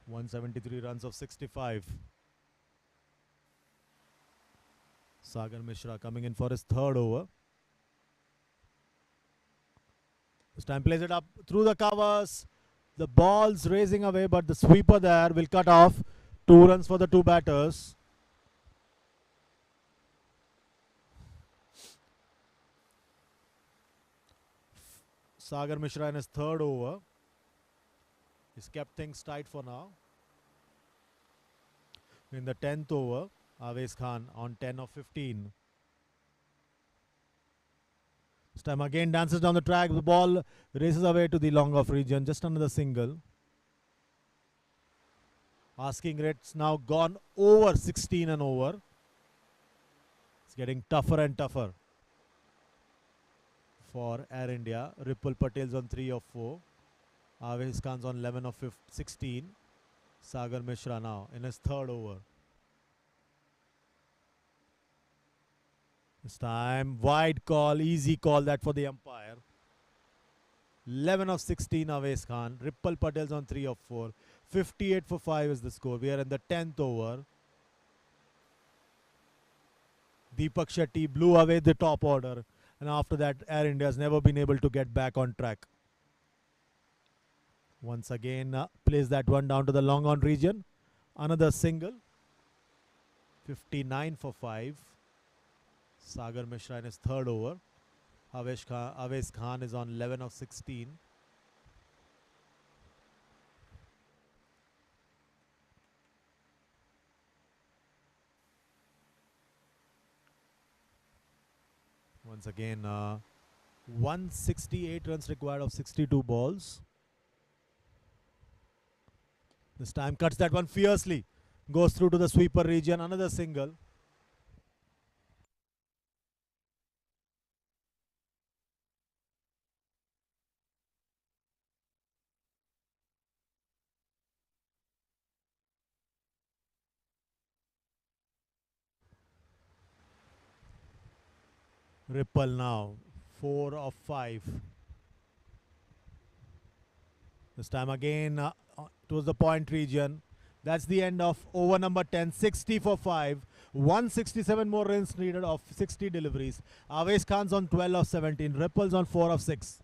173 runs of 65. Sagar Mishra coming in for his 3rd over. This time plays it up through the covers. The ball's racing away, but the sweeper there will cut off. 2 runs for the 2 batters. Sagar Mishra in his 3rd over. He's kept things tight for now. In the 10th over, Avesh Khan on 10 of 15. This time again dances down the track. The ball races away to the long off region. Just another single. Asking rates now gone over 16 and over. It's getting tougher and tougher. for Air India. Ripple Patel's on 3 of 4. Avesh Khan's on 11 of 16. Sagar Mishra now in his third over. This time, wide call, easy call that for the umpire. 11 of 16 Avesh Khan. Ripple Patel's on 3 of 4. 58 for 5 is the score. We are in the 10th over. Deepak Shetty blew away the top order, and after that Air India has never been able to get back on track. Once again plays that one down to the long on region. Another single. 59 for 5. Sagar Mishra in his third over. Avesh Khan is on 11 of 16. Once again, 168 runs required of 62 balls. This time cuts that one fiercely. Goes through to the sweeper region. Another single. Ripple now. 4 of 5. This time again towards the point region. That's the end of over number 10. 60 for 5. 167 more runs needed of 60 deliveries. Avesh Khan's on 12 of 17. Ripple's on 4 of 6.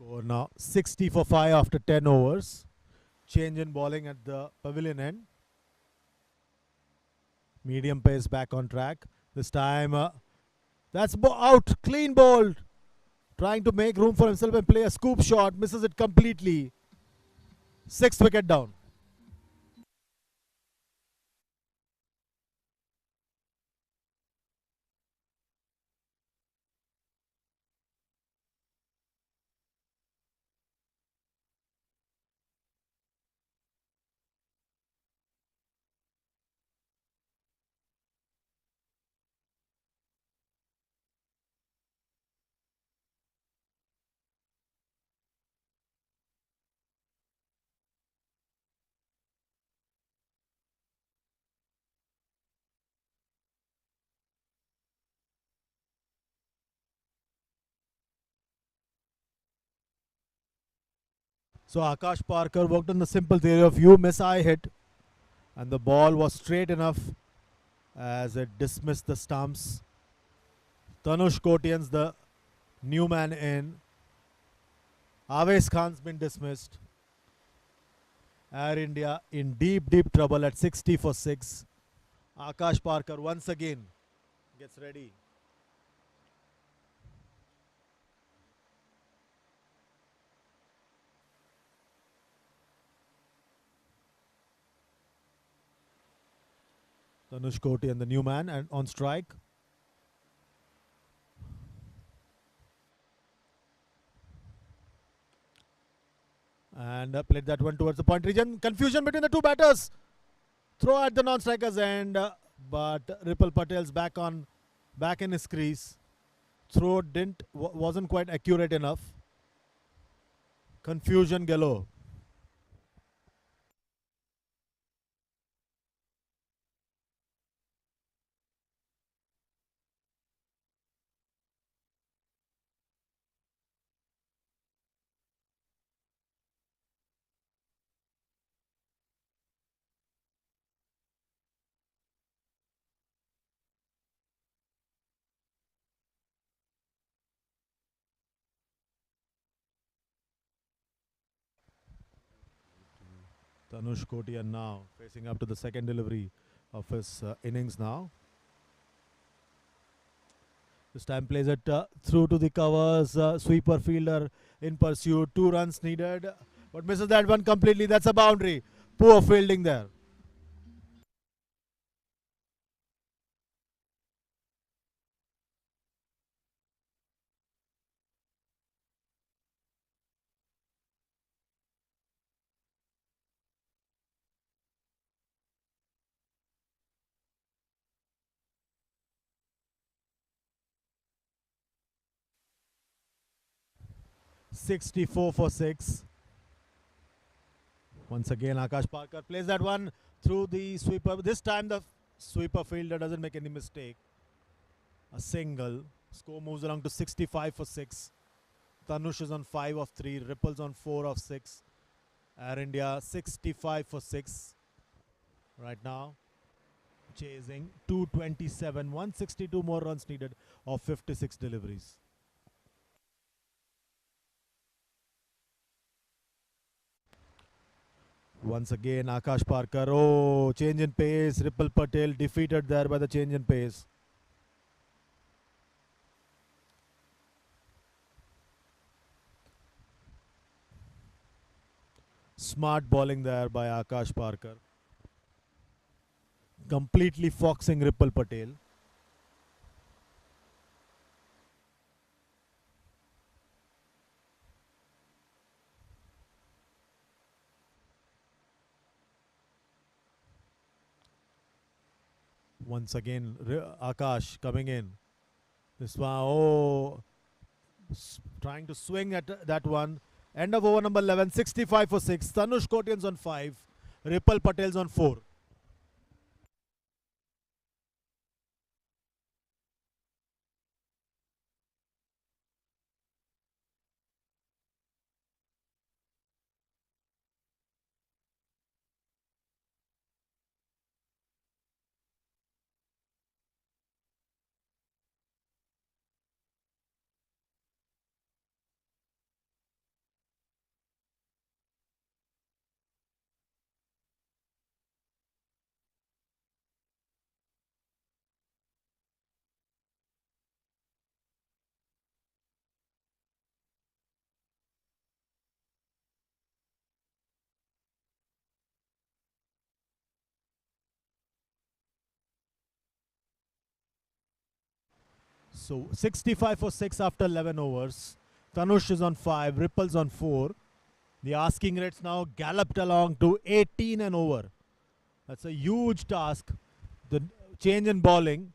Score now 60 for 5 after 10 overs. Change in bowling at the pavilion end. Medium pace back on track. This time that's out. Clean bowled. Trying to make room for himself and play a scoop shot. Misses it completely. 6th wicket down. So Akash Parker worked on the simple theory of you miss, I hit. And the ball was straight enough as it dismissed the stumps. Tanush Kotian's the new man in. Avesh Khan's been dismissed. Air India in deep trouble at 60 for 6. Akash Parker once again gets ready. Tanush Kotian, the new man, and on strike. And played that one towards the point region. Confusion between the two batters. Throw at the non-striker's end, but Ripple Patel's back in his crease. Throw wasn't quite accurate enough. Confusion galore. Tanush Kotian now facing up to the second delivery of his innings now. This time plays it through to the covers. Sweeper fielder in pursuit. 2 runs needed. But misses that one completely. That's a boundary. Poor fielding there. $64 for 6. Once again, Akash Parker plays that one through the sweeper. This time the sweeper fielder doesn't make any mistake. A single. Score moves along to 65 for 6. Tanush is on 5 of 3. Ripples on 4 of 6. Air India 65 for 6. Right now, chasing 227. 162 more runs needed of 56 deliveries. Once again, Akash Parker. Oh, change in pace. Ripple Patel defeated there by the change in pace. Smart bowling there by Akash Parker. Completely foxing Ripple Patel. Once again, Akash coming in. This one, oh, trying to swing at that one. End of over number 11, 65 for 6. Tanush Kotian's on 5. Ripple Patel's on 4. So 65 for 6 after 11 overs. Tanush is on 5. Ripple's on 4. The asking rates now galloped along to 18 and over. That's a huge task. The change in bowling.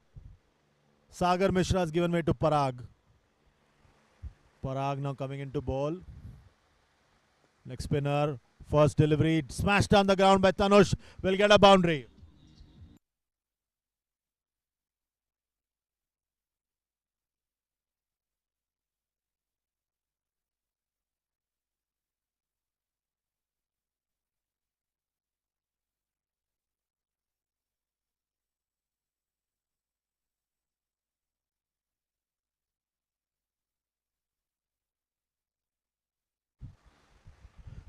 Sagar Mishra has given way to Parag. Parag now coming into ball. Next spinner. First delivery. Smashed on the ground by Tanush. Will get a boundary.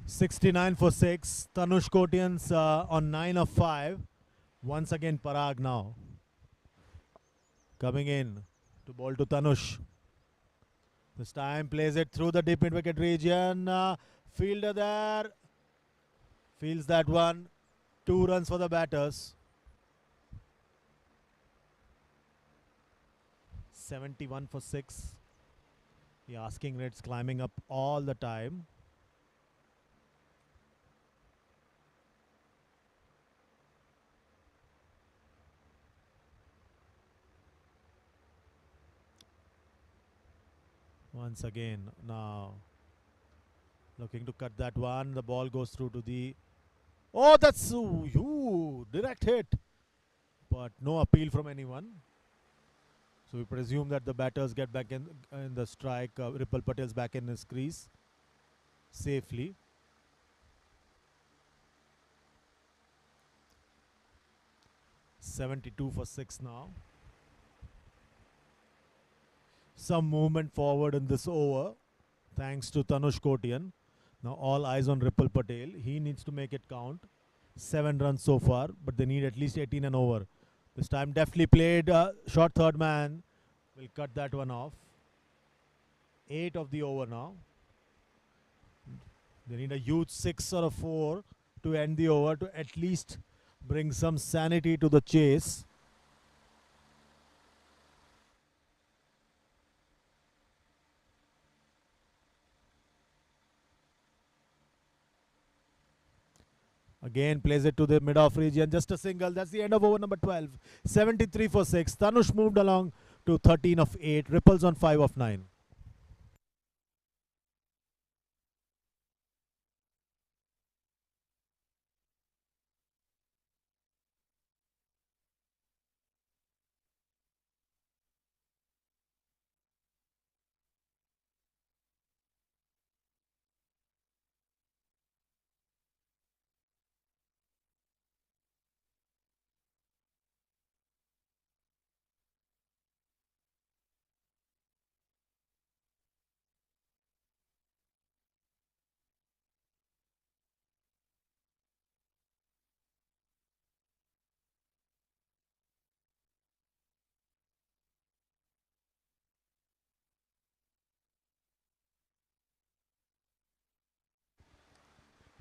$69 for 6. Tanush Kotian's on 9 of 5. Once again, Parag now. Coming in to bowl to Tanush. This time plays it through the deep mid wicket region. Fielder there. Feels that one. 2 runs for the batters. 71 for 6. The asking rates climbing up all the time. Once again, now looking to cut that one. The ball goes through to the. Oh, that's you direct hit, but no appeal from anyone. So we presume that the batters get back in the strike. Ripple Patel's back in his crease safely. $72 for 6 now. Some movement forward in this over thanks to Tanush Kotian. Now all eyes on Ripple Patel. He needs to make it count. 7 runs so far, but they need at least 18 and over. This time deftly played, short third man. Will cut that one off. 8 of the over now. They need a huge 6 or a 4 to end the over to at least bring some sanity to the chase. Again plays it to the mid-off region. Just a single. That's the end of over number 12. 73 for 6. Tanush moved along to 13 of 8. Ripples on 5 of 9.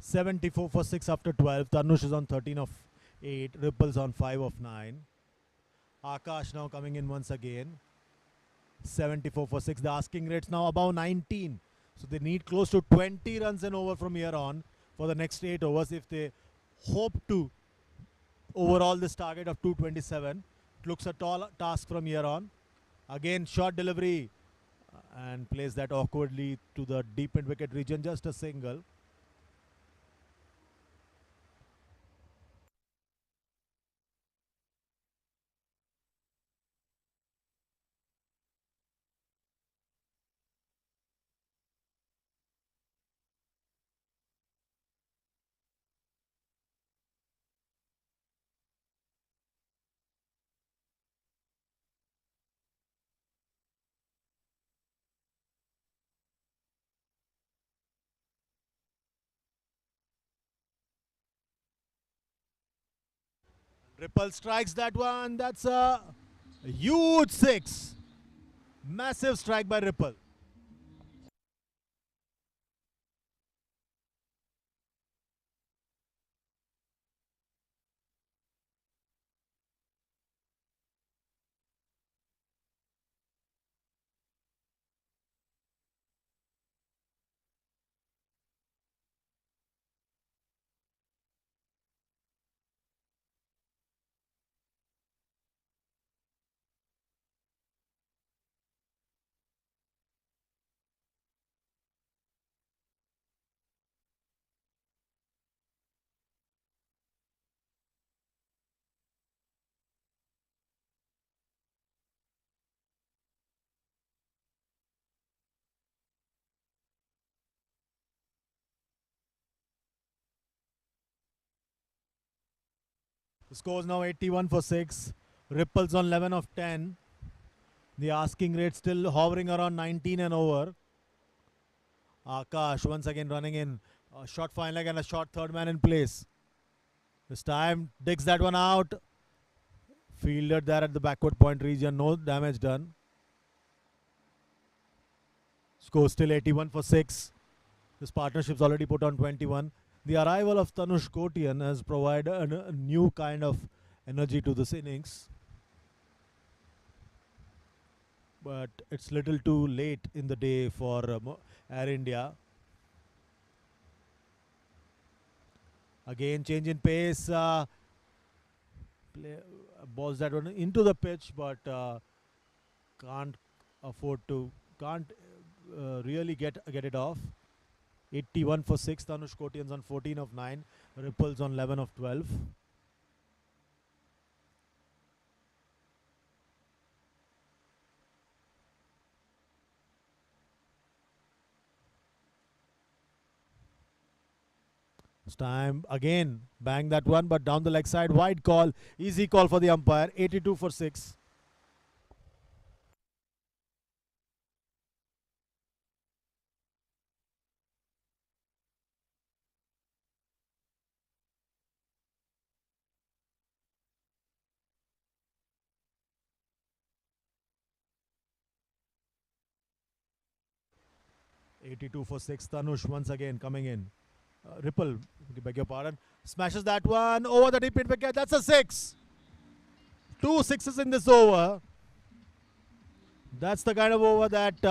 Seventy-four for 6 after 12. Tanush is on 13 of 8. Ripples on 5 of 9. Akash now coming in once again. 74 for 6. The asking rate's now above 19. So they need close to 20 runs and over from here on for the next 8 overs if they hope to overall this target of 227. It looks a tall task from here on. Again, short delivery and plays that awkwardly to the deep mid wicket region. Just a single. Ripple strikes that one. That's a huge 6. Massive strike by Ripple. The score is now 81 for 6. Ripples on 11 of 10. The asking rate still hovering around 19 and over. Akash once again running in. A short fine leg and a short third man in place. This time digs that one out. Fielded there at the backward point region. No damage done. Score still 81 for 6. This partnership's already put on 21. The arrival of Tanush Kotian has provided a new kind of energy to this innings. But it's little too late in the day for Air India. Again, change in pace. Balls that one into the pitch, but can't afford to, can't really get it off. 81 for 6. Tanush Kotian's on 14 of 9. Ripples on 11 of 12. This time again, bang that one, but down the leg side. Wide call. Easy call for the umpire. 82 for 6. 82 for 6. Tanush once again coming in. Ripple, beg your pardon. Smashes that one over the deep mid wicket. That's a 6. 2 sixes in this over. That's the kind of over that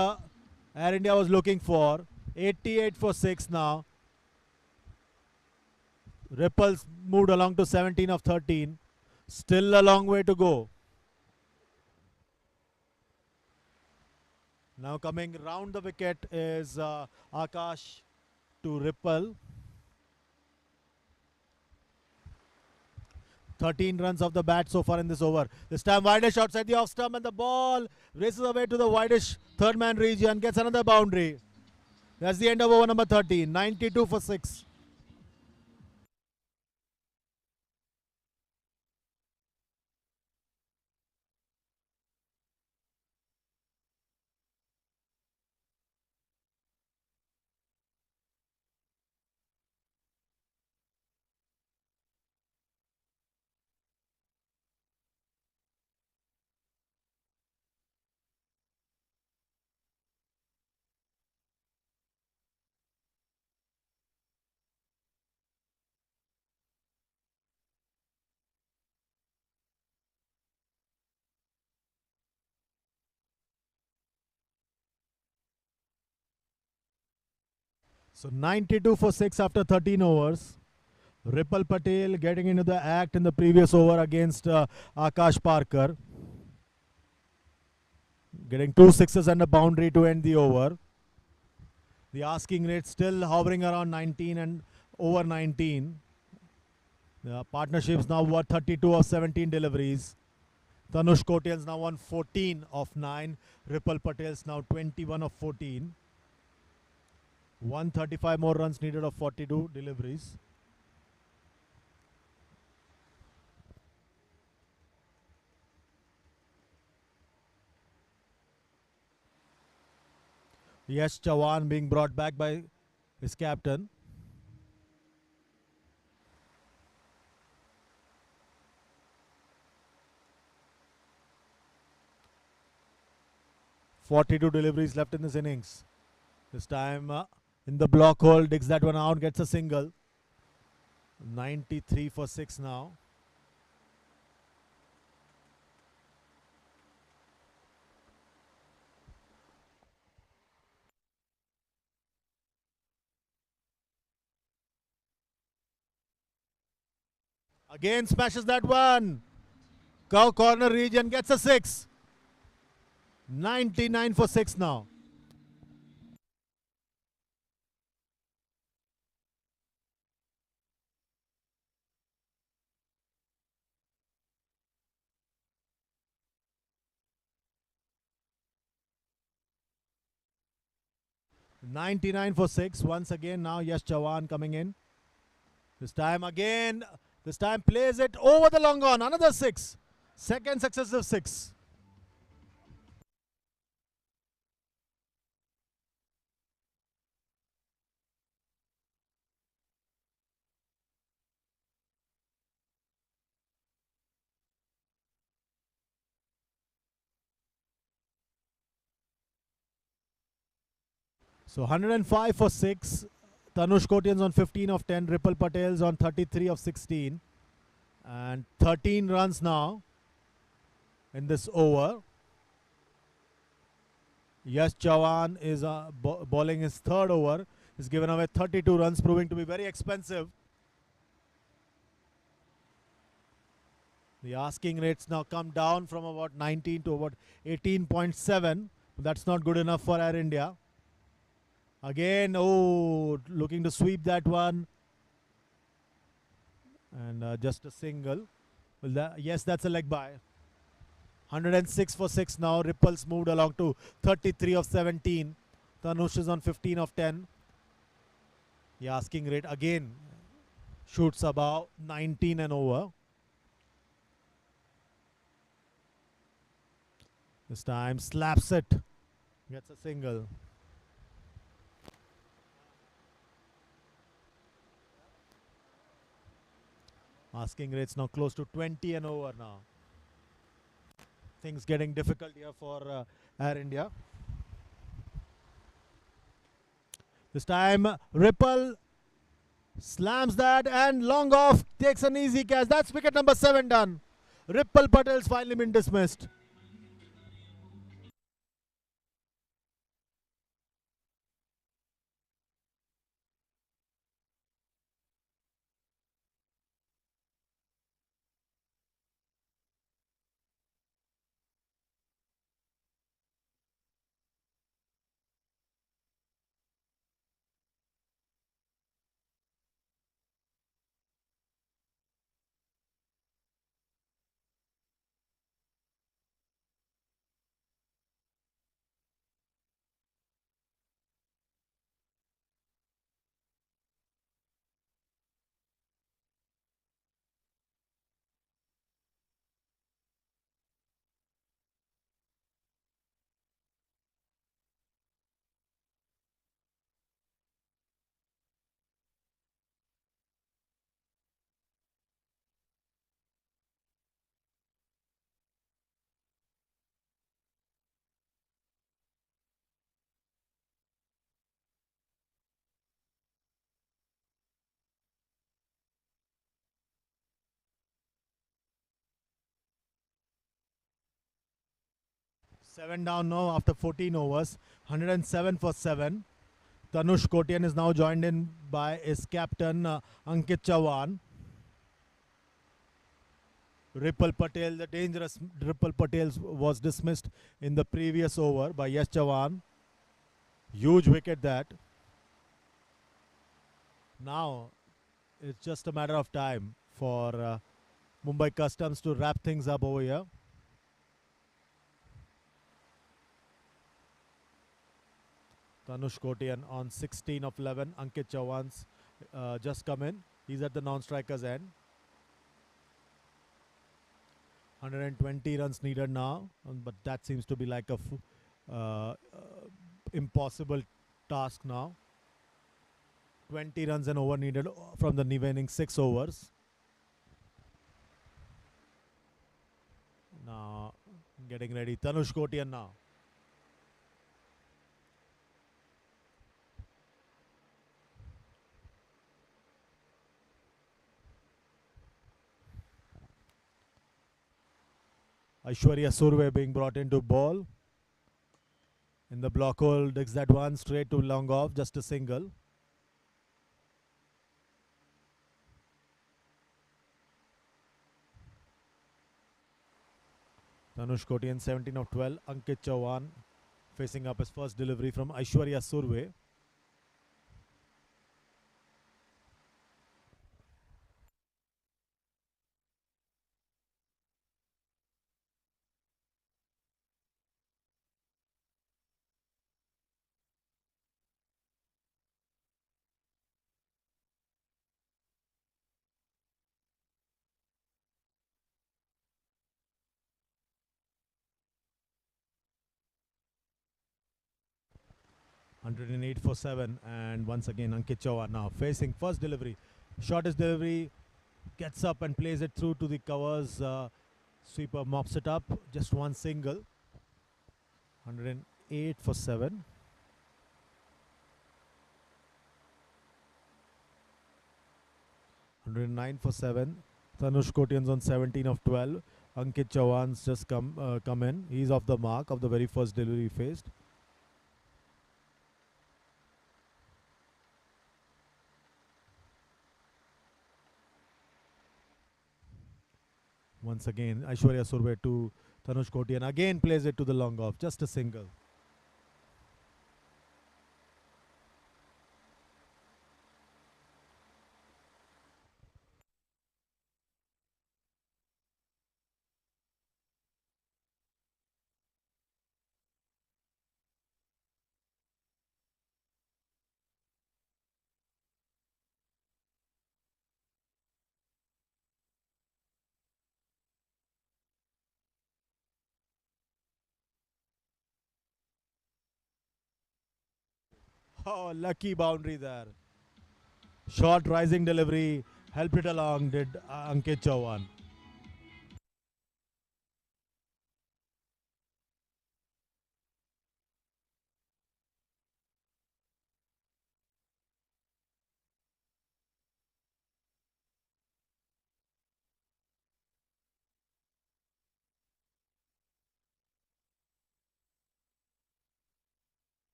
Air India was looking for. 88 for 6 now. Ripples moved along to 17 of 13. Still a long way to go. Now coming round the wicket is Akash to Ripple. 13 runs off the bat so far in this over. This time wideish outside the off stump and the ball races away to the wideish third man region. Gets another boundary. That's the end of over number 13. 92 for 6. So 92 for 6 after 13 overs. Ripple Patel getting into the act in the previous over against Akash Parker. Getting 2 sixes and a boundary to end the over. The asking rate still hovering around 19 and over 19. The partnerships now worth 32 of 17 deliveries. Tanush Kotial's now won 14 of 9. Ripple Patel's now 21 of 14. 135 more runs needed of 42 deliveries. Yes, Chawan being brought back by his captain. .42 deliveries left in this innings. This time in the block hole, digs that one out, gets a single. 93 for 6 now. Again smashes that one. Cow corner region gets a 6. 99 for 6 now. .99 for 6. Once again now Yash Chawan coming in. This time again. This time plays it over the long on. Another 6. Second successive 6. So 105 for 6. Tanush Kotian's on 15 of 10. Ripple Patel's on 33 of 16. And 13 runs now in this over. Yash Chawan is bowling his third over. He's given away 32 runs, proving to be very expensive. The asking rates now come down from about 19 to about 18.7. That's not good enough for Air India. Again, looking to sweep that one. And just a single. Well, yes, that's a leg by. 106 for 6 now. Ripples moved along to 33 of 17. Tanush is on 15 of 10. The asking rate again shoots about 19 and over. This time slaps it. Gets a single. Asking rates now close to 20 and over now. Things getting difficult here for Air India. This time, Ripple slams that and long off takes an easy catch. That's wicket number 7 done. Ripple Patel's finally been dismissed. Seven down now after 14 overs. 107 for 7. Tanush Kotian is now joined in by his captain Ankit Chavan. Ripple Patel, the dangerous Ripple Patel was dismissed in the previous over by Yash Chavan. Huge wicket that. Now it's just a matter of time for Mumbai Customs to wrap things up over here. Tanush Kotian on 16 of 11. Ankit Chavan's just come in. He's at the non-striker's end. 120 runs needed now, but that seems to be like a impossible task now. 20 runs and over needed from the remaining 6 overs. Now getting ready. Tanush Kotian now. Aishwarya Surve being brought into ball. In the block hole, digs that one straight to long off, just a single. Tanush Kotian 17 of 12. Ankit Chavan facing up his first delivery from Aishwarya Surve. .108 for 7, and once again Ankit Chavan now facing first delivery. Shortest delivery, gets up and plays it through to the covers. Sweeper mops it up, just one single. 108 for 7. .109 for 7. Tanush Kotian's on 17 of 12. Ankit Chavan's just come in. He's off the mark of the very first delivery faced. Once again, Aishwarya Surve to Tanush Kotian. Again plays it to the long off. Just a single. Oh, lucky boundary there. Short rising delivery. Helped it along, did Ankit Chavan.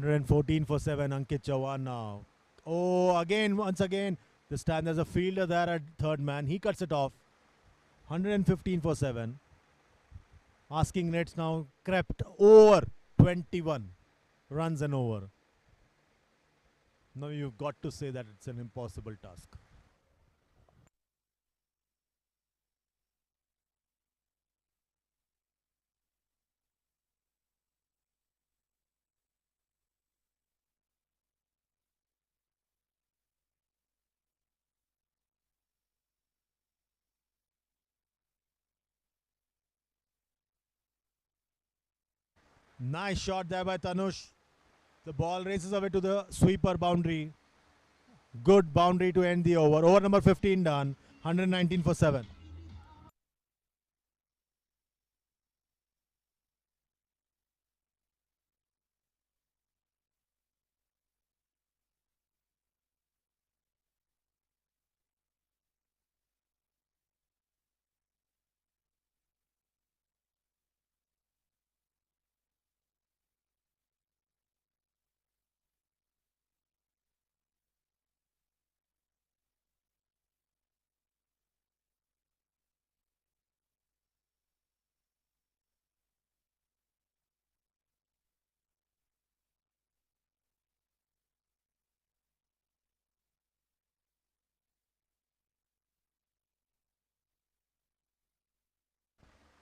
114 for 7. Ankit Chauhan now. Oh, again, once again. This time there's a fielder there at third man. He cuts it off. 115 for 7. Asking nets now crept over 21 runs and over. Now you've got to say that it's an impossible task. Nice shot there by Tanush. The ball races away to the sweeper boundary. Good boundary to end the over. Over number 15 done. 119 for 7.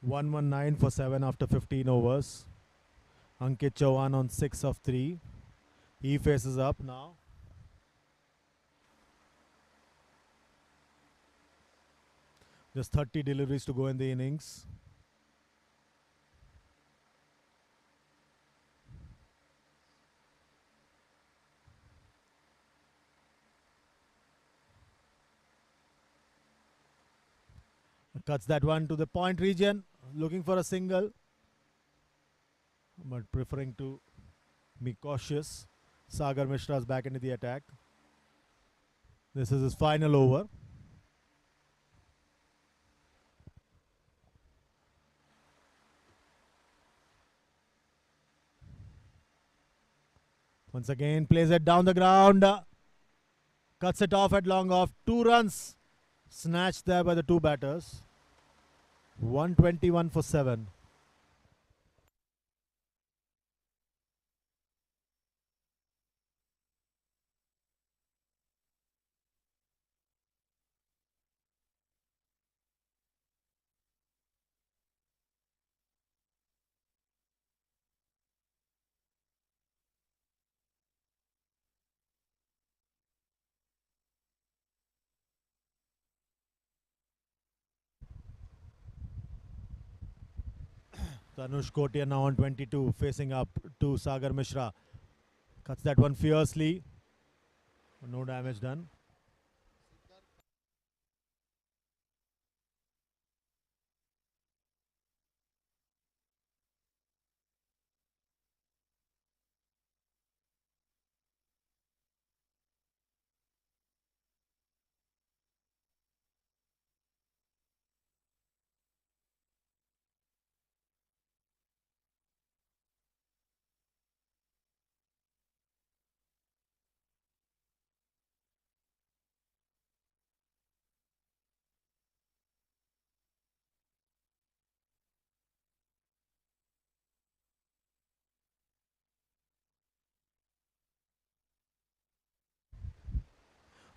One one nine for 7 after 15 overs. Ankit Chauhan on 6 of 3. He faces up now. Just 30 deliveries to go in the innings. Cuts that one to the point region. Looking for a single. But preferring to be cautious. Sagar Mishra is back into the attack. This is his final over. Once again, plays it down the ground. Cuts it off at long off. 2 runs snatched there by the 2 batters. 121 for 7. Tanush Kotia now on 22, facing up to Sagar Mishra. Cuts that one fiercely. No damage done.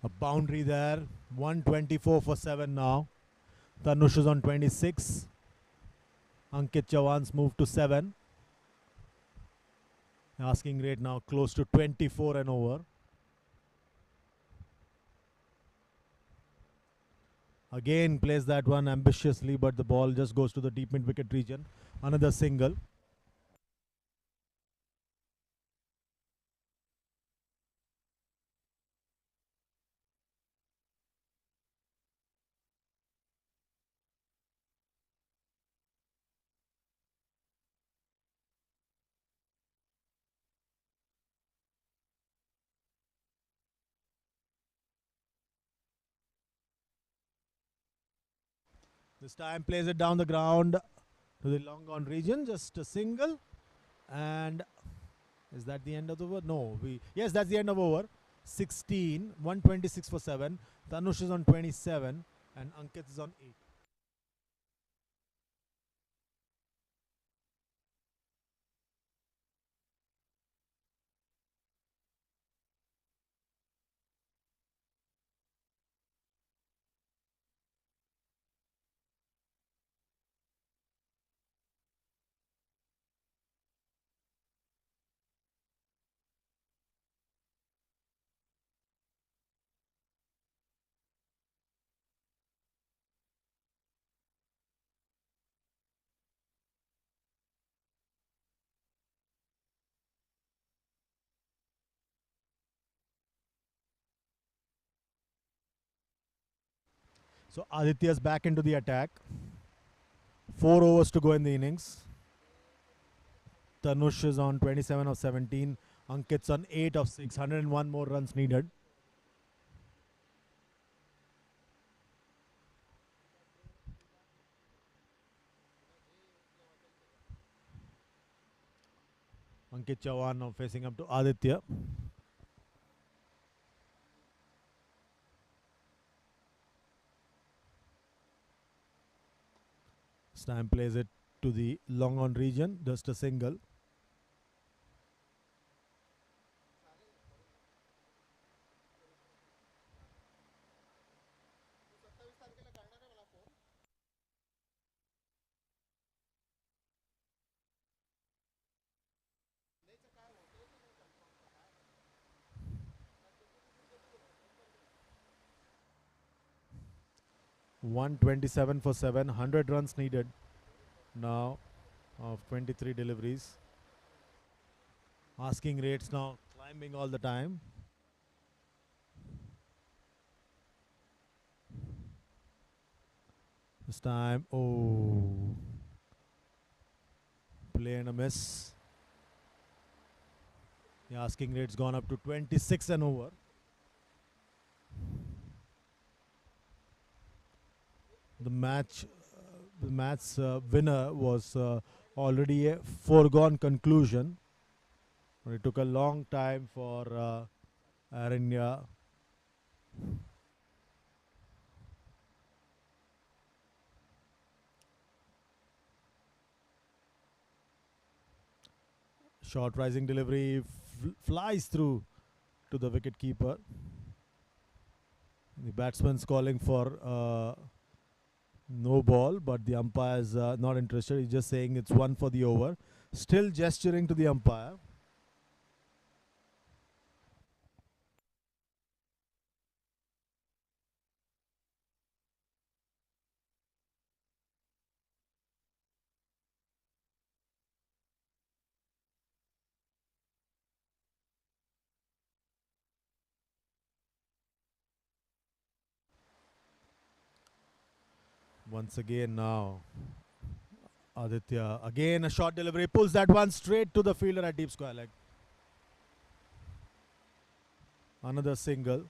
A boundary there. 124 for 7 now. Tanush is on 26. Ankit Chauhan's moved to 7. Asking rate now close to 24 and over. Again plays that one ambitiously, but the ball just goes to the deep mid wicket region. Another single. This time plays it down the ground to the long on region. Just a single. And Is that the end of the over? No. Yes, that's the end of over. 16, 126 for 7. Tanush is on 27 and Ankit is on 8. So Aditya's back into the attack. 4 overs to go in the innings. Tanush is on 27 of 17. Ankit's on 8 of 6. 101 more runs needed. Ankit Chavan now facing up to Aditya. Stam plays it to the long on region, just a single. $127 for 7, 100 runs needed now of 23 deliveries. Asking rates now climbing all the time. This time, oh, play and a miss. The asking rate's gone up to 26 and over. The match winner was already a foregone conclusion. It took a long time for Aranya. Short rising delivery flies through to the wicket keeper. The batsman's calling for no ball, but the umpire's not interested. He's just saying it's one for the over. Still gesturing to the umpire. Once again now, Aditya, again a short delivery, pulls that one straight to the fielder at deep square leg. Another single.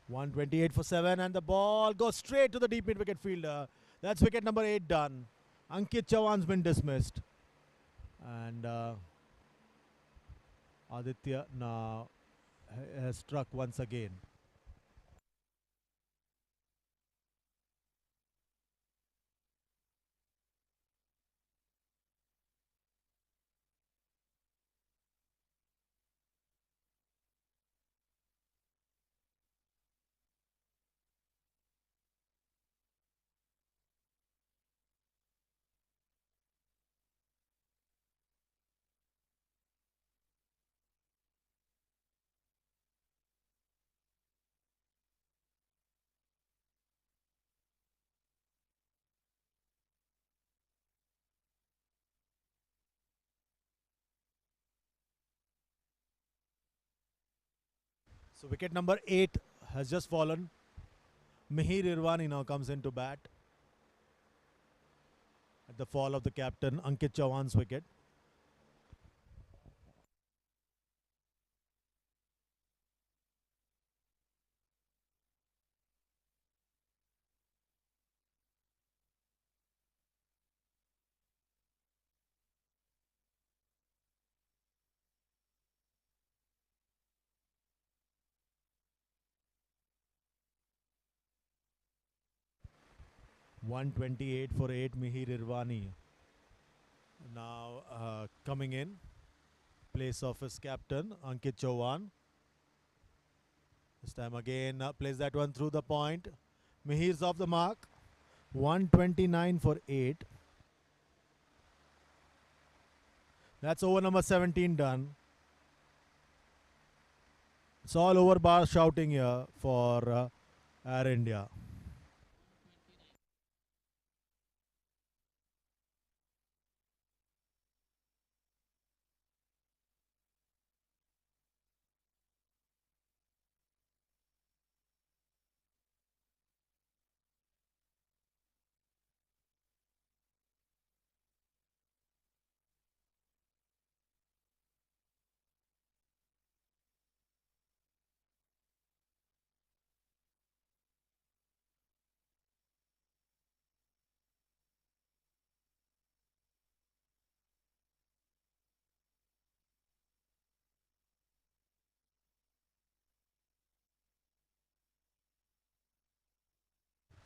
$128 for 7, and the ball goes straight to the deep mid wicket fielder. That's wicket number 8 done. Ankit Chavan's been dismissed. And Aditya now has struck once again. So wicket number 8 has just fallen. Mihir Irvani now comes into bat at the fall of the captain Ankit Chauhan's wicket. (128 for 8). Mihir Irvani now coming in place of his captain Ankit Chauhan. This time again plays that one through the point. Mihir's off the mark. 129 for 8. That's over number 17 done. It's all over bar shouting here for Air India.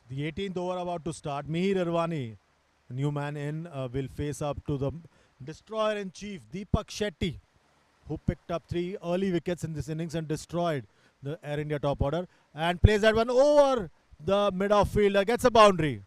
The 18th over about to start. Mihir Irvani, new man in, will face up to the destroyer in chief Deepak Shetty, who picked up 3 early wickets in this innings and destroyed the Air India top order, and plays that one over the mid-off fielder, gets a boundary.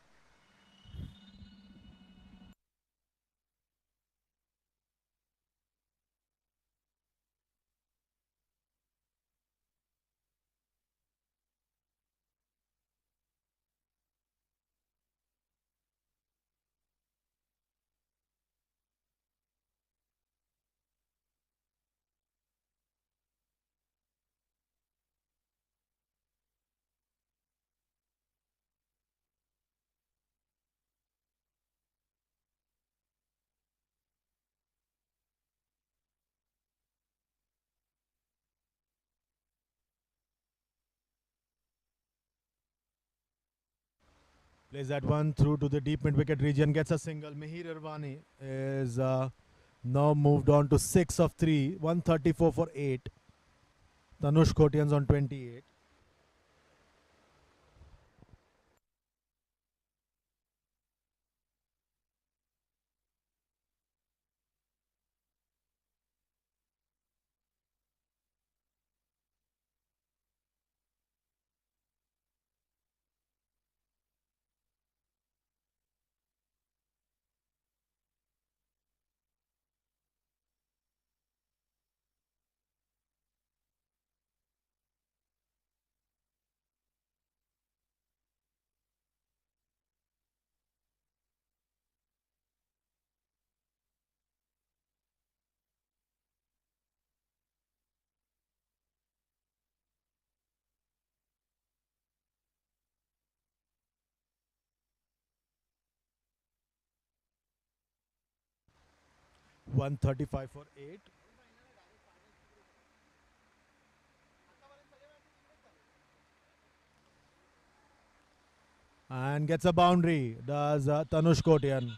Plays that one through to the deep mid-wicket region, gets a single. Mihir Irvani is now moved on to 6 of 3, 134 for 8. Tanush Khotian's on 28. (135 for 8). And gets a boundary, does Tanush Khotian.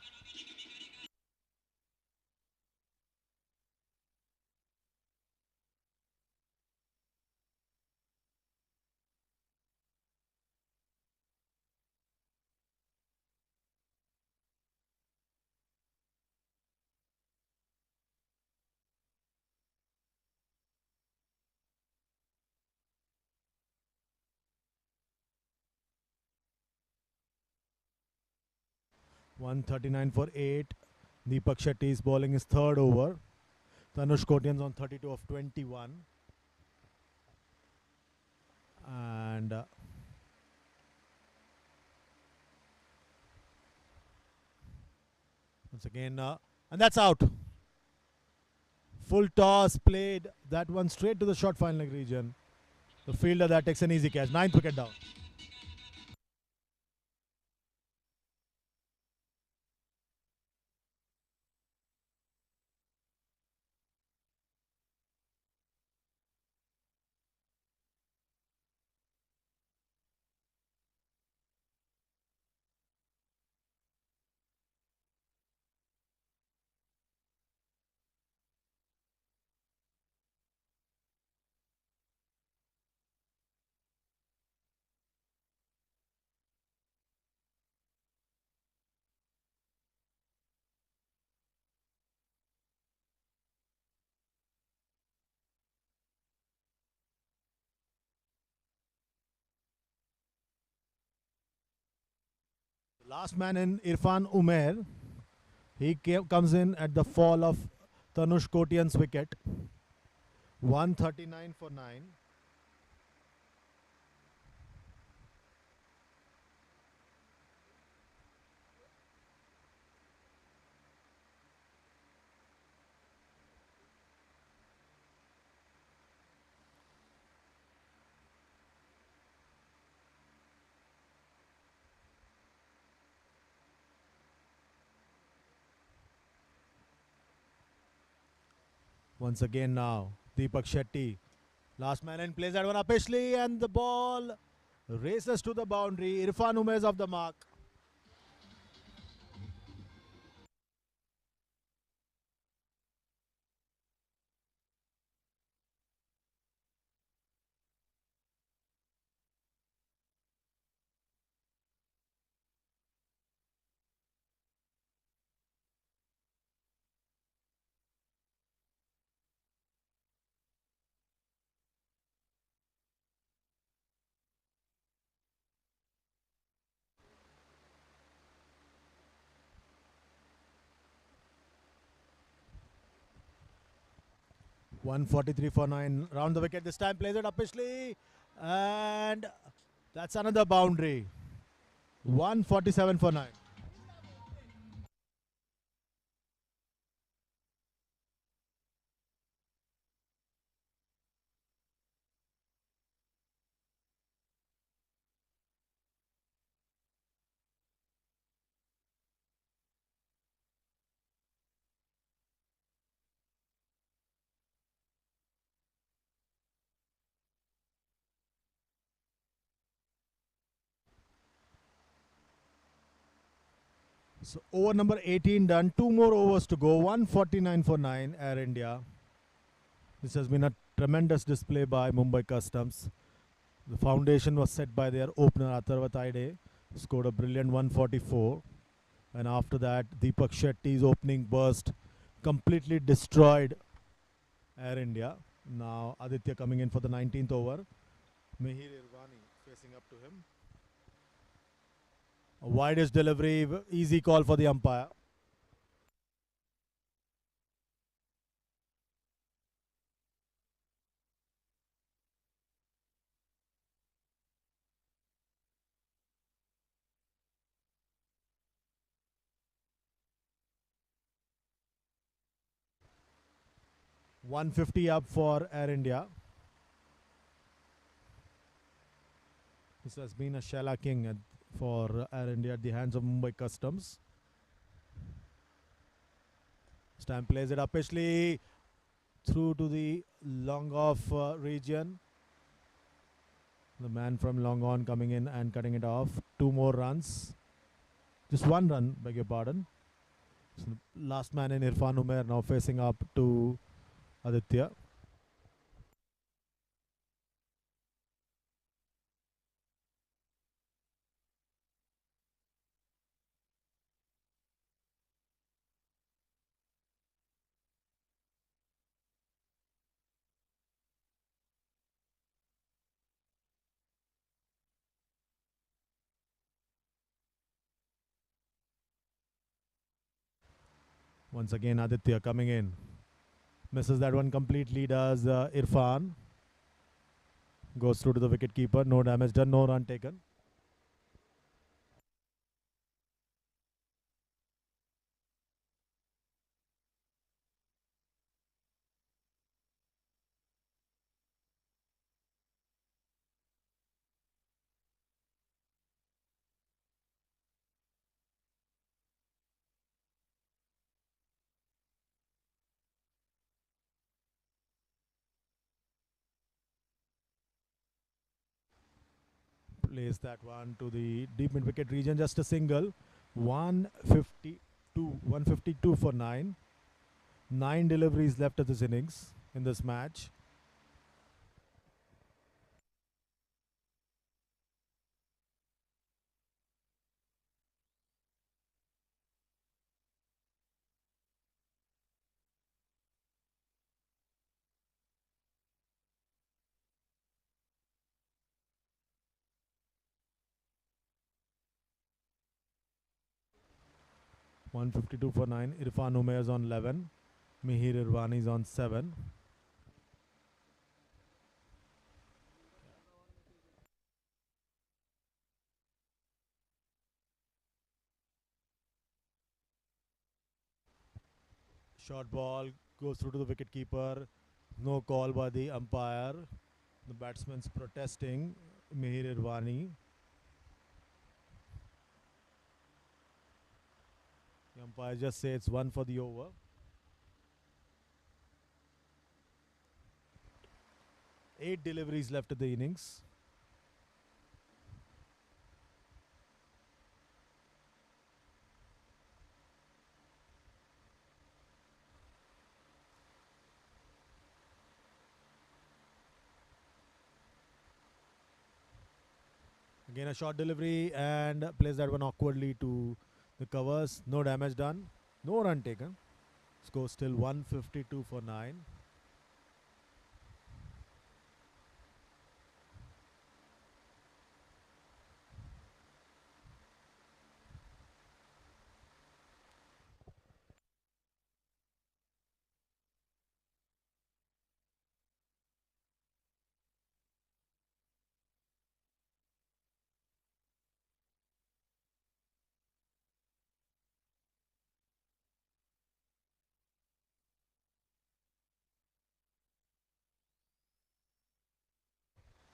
(139 for 8). Deepak Shetty is bowling his third over. Tanush Khotian's on 32 of 21. And once again, and that's out. Full toss played, that one straight to the short fine leg region. The fielder that takes an easy catch. 9th wicket down. Last man in Irfan Umair. Comes in at the fall of Tanush Kotian's wicket. 139 for 9. Once again now, Deepak Shetty. Last man in, plays that one upishly, and the ball races to the boundary. Irfan Umair is off the mark. .143 for 9. Round the wicket this time, plays it upishly, and that's another boundary. 147 for 9. So over number 18 done. 2 more overs to go. 149 for 9, Air India. This has been a tremendous display by Mumbai Customs. The foundation was set by their opener Atharva Taide, scored a brilliant 144. And after that, Deepak Shetty's opening burst completely destroyed Air India. Now Aditya coming in for the 19th over. Mihir Irvani facing up to him. A widest delivery, easy call for the umpire. .150 up for Air India. This has been a shellacking for Air India at the hands of Mumbai Customs. Stamp plays it upishly through to the long off region. The man from long on coming in and cutting it off. 2 more runs. Just 1 run, beg your pardon. So last man in Irfan Umair now facing up to Aditya. Once again Aditya coming in. Misses that one completely, does Irfan. Goes through to the wicket keeper. No damage done, no run taken. Place that one to the deep mid wicket region. Just a single. 152 for 9. 9 deliveries left of this innings in this match. (152 for 9). Irfan Umair is on 11. Mihir Irvani is on 7. Short ball goes through to the wicket keeper. No call by the umpire. The batsman's protesting. Mihir Irvani. The umpire just says it's 1 for the over. Eight deliveries left of the innings. Again a short delivery and plays that one awkwardly to the covers. No damage done. No run taken. Score still 152 for 9.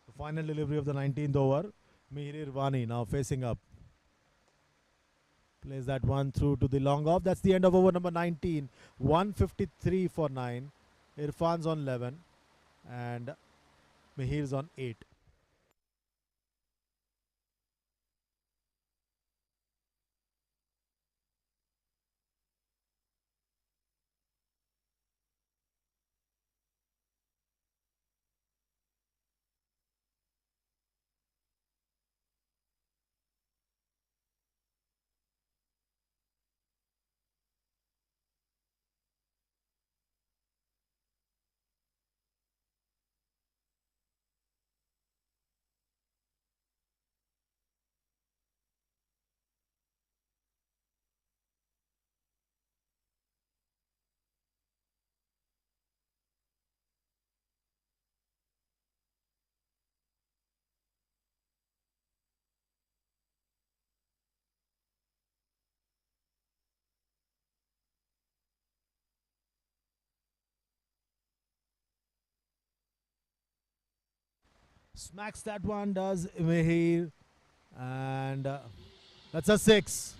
The final delivery of the 19th over. Mihir Irvani now facing up. Plays that one through to the long off. That's the end of over number 19. 153 for 9. Irfan's on 11. And Mihir's on 8. Smacks that one, does Mihir. And that's a 6.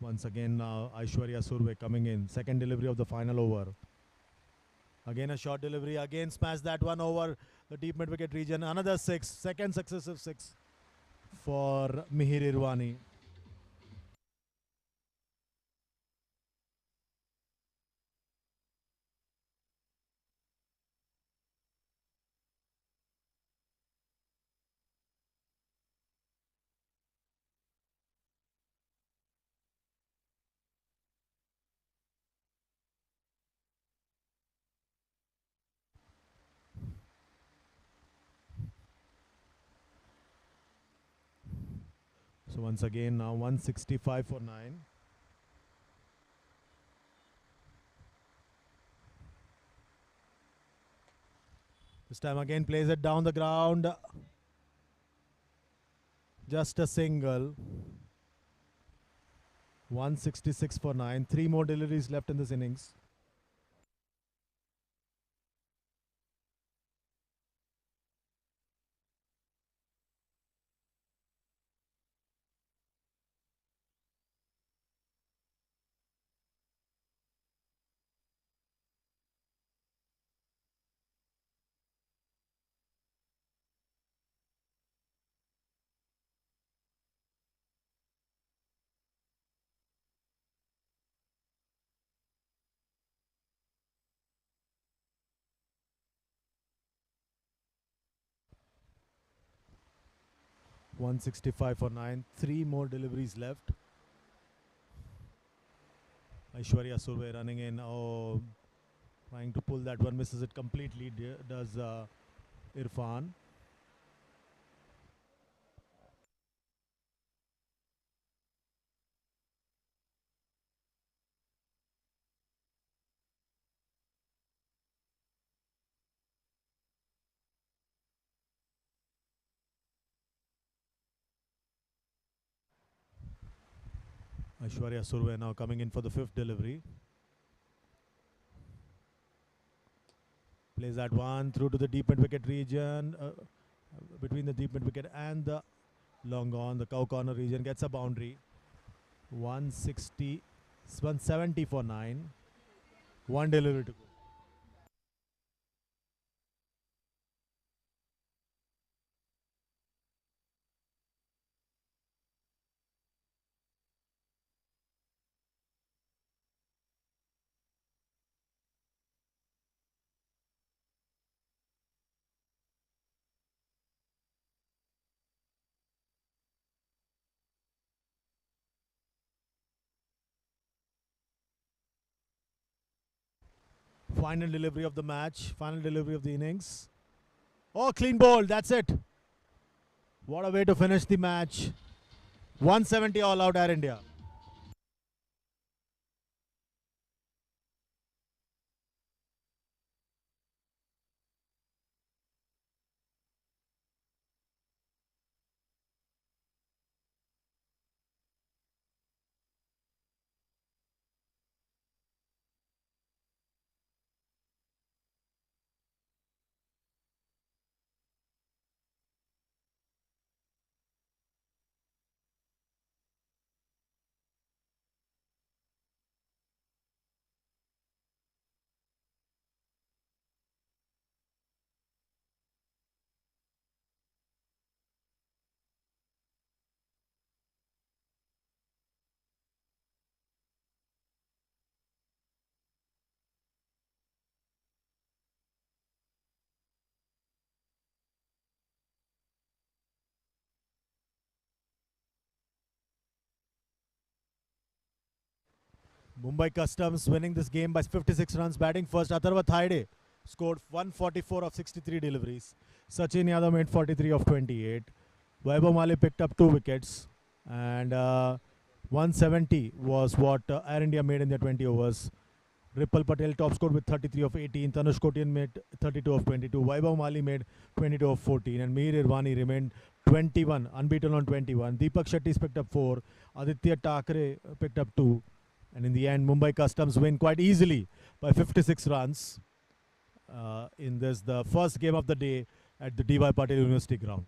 Once again now Aishwarya Surve coming in. Second delivery of the final over. Again a short delivery. Again smash that one over the deep mid wicket region. Another 6. Second successive 6 for Mihir Irvani. So once again now 165 for 9. This time again plays it down the ground. Just a single. 166 for 9. 3 more deliveries left in this innings. $165 for 9. 3 more deliveries left. Aishwarya Surve running in. Oh, trying to pull that one. Misses it completely. Does Irfan. Aishwarya Surve now coming in for the 5th delivery. Plays that one through to the deep mid wicket region. Between the deep mid wicket and the long on, the cow corner region gets a boundary. 160, 170 for 9. 1 delivery to go. Final delivery of the match. Final delivery of the innings. Oh, clean ball. That's it. What a way to finish the match. 170 all out Air India. Mumbai Customs winning this game by 56 runs. Batting first, Atharva Thaide scored 144 of 63 deliveries. Sachin Yadav made 43 of 28. Vaibhav Mali picked up 2 wickets. And 170 was what Air India made in their 20 overs. Ripple Patel top scored with 33 of 18. Tanush Kotian made 32 of 22. Vaibhav Mali made 22 of 14. And Mir Irvani remained 21, unbeaten on 21. Deepak Shetty's picked up 4. Aditya Takre picked up 2. And in the end, Mumbai Customs win quite easily by 56 runs in this, the first game of the day at the D.Y. Patel University ground.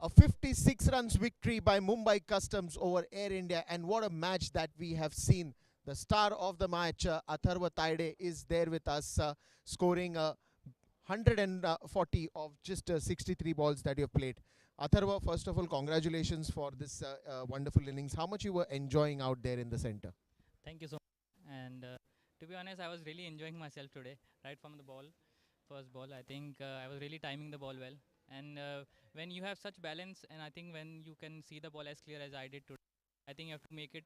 A 56 runs victory by Mumbai Customs over Air India, and what a match that we have seen. The star of the match, Atharva Taide, is there with us, scoring 140 of just 63 balls that you have played. Atharva, first of all, congratulations for this wonderful innings. How much you were enjoying out there in the center? Thank you so much. And to be honest, I was really enjoying myself today, right from the ball, first ball. I think I was really timing the ball well. And when you have such balance, and I think when you can see the ball as clear as I did today, I think you have to make it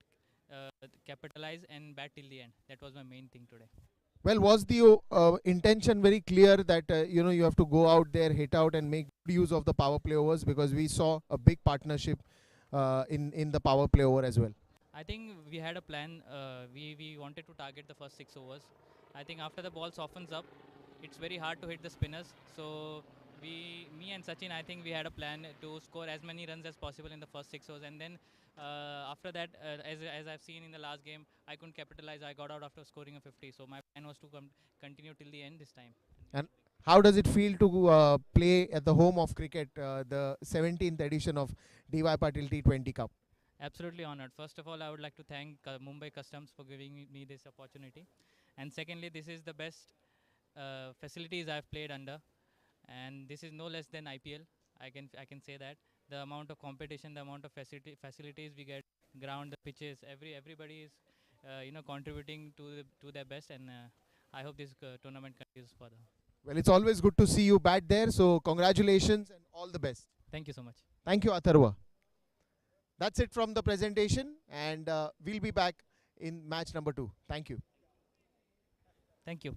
capitalize and bat till the end. That was my main thing today. Well, was the intention very clear that you have to go out there, hit out, and make good use of the power play overs, because we saw a big partnership in the power play over as well? I think we had a plan. We wanted to target the first 6 overs. I think after the ball softens up, it's very hard to hit the spinners. So me and Sachin, I think we had a plan to score as many runs as possible in the first 6 overs, and then after that, as I've seen in the last game, I couldn't capitalize. I got out after scoring a 50. So my plan was to continue till the end this time. And how does it feel to play at the home of cricket, the 17th edition of DY Patil T20 Cup? Absolutely honored. First of all, I would like to thank Mumbai Customs for giving me this opportunity. And secondly, this is the best facilities I've played under. And this is no less than IPL. I can say that. The amount of competition, the amount of facilities we get, ground, the pitches, everybody is contributing to their best. And I hope this tournament continues further. Well, it's always good to see you bat there. So congratulations and all the best. Thank you so much. Thank you, Atharva. That's it from the presentation, and we'll be back in match number 2. Thank you. Thank you.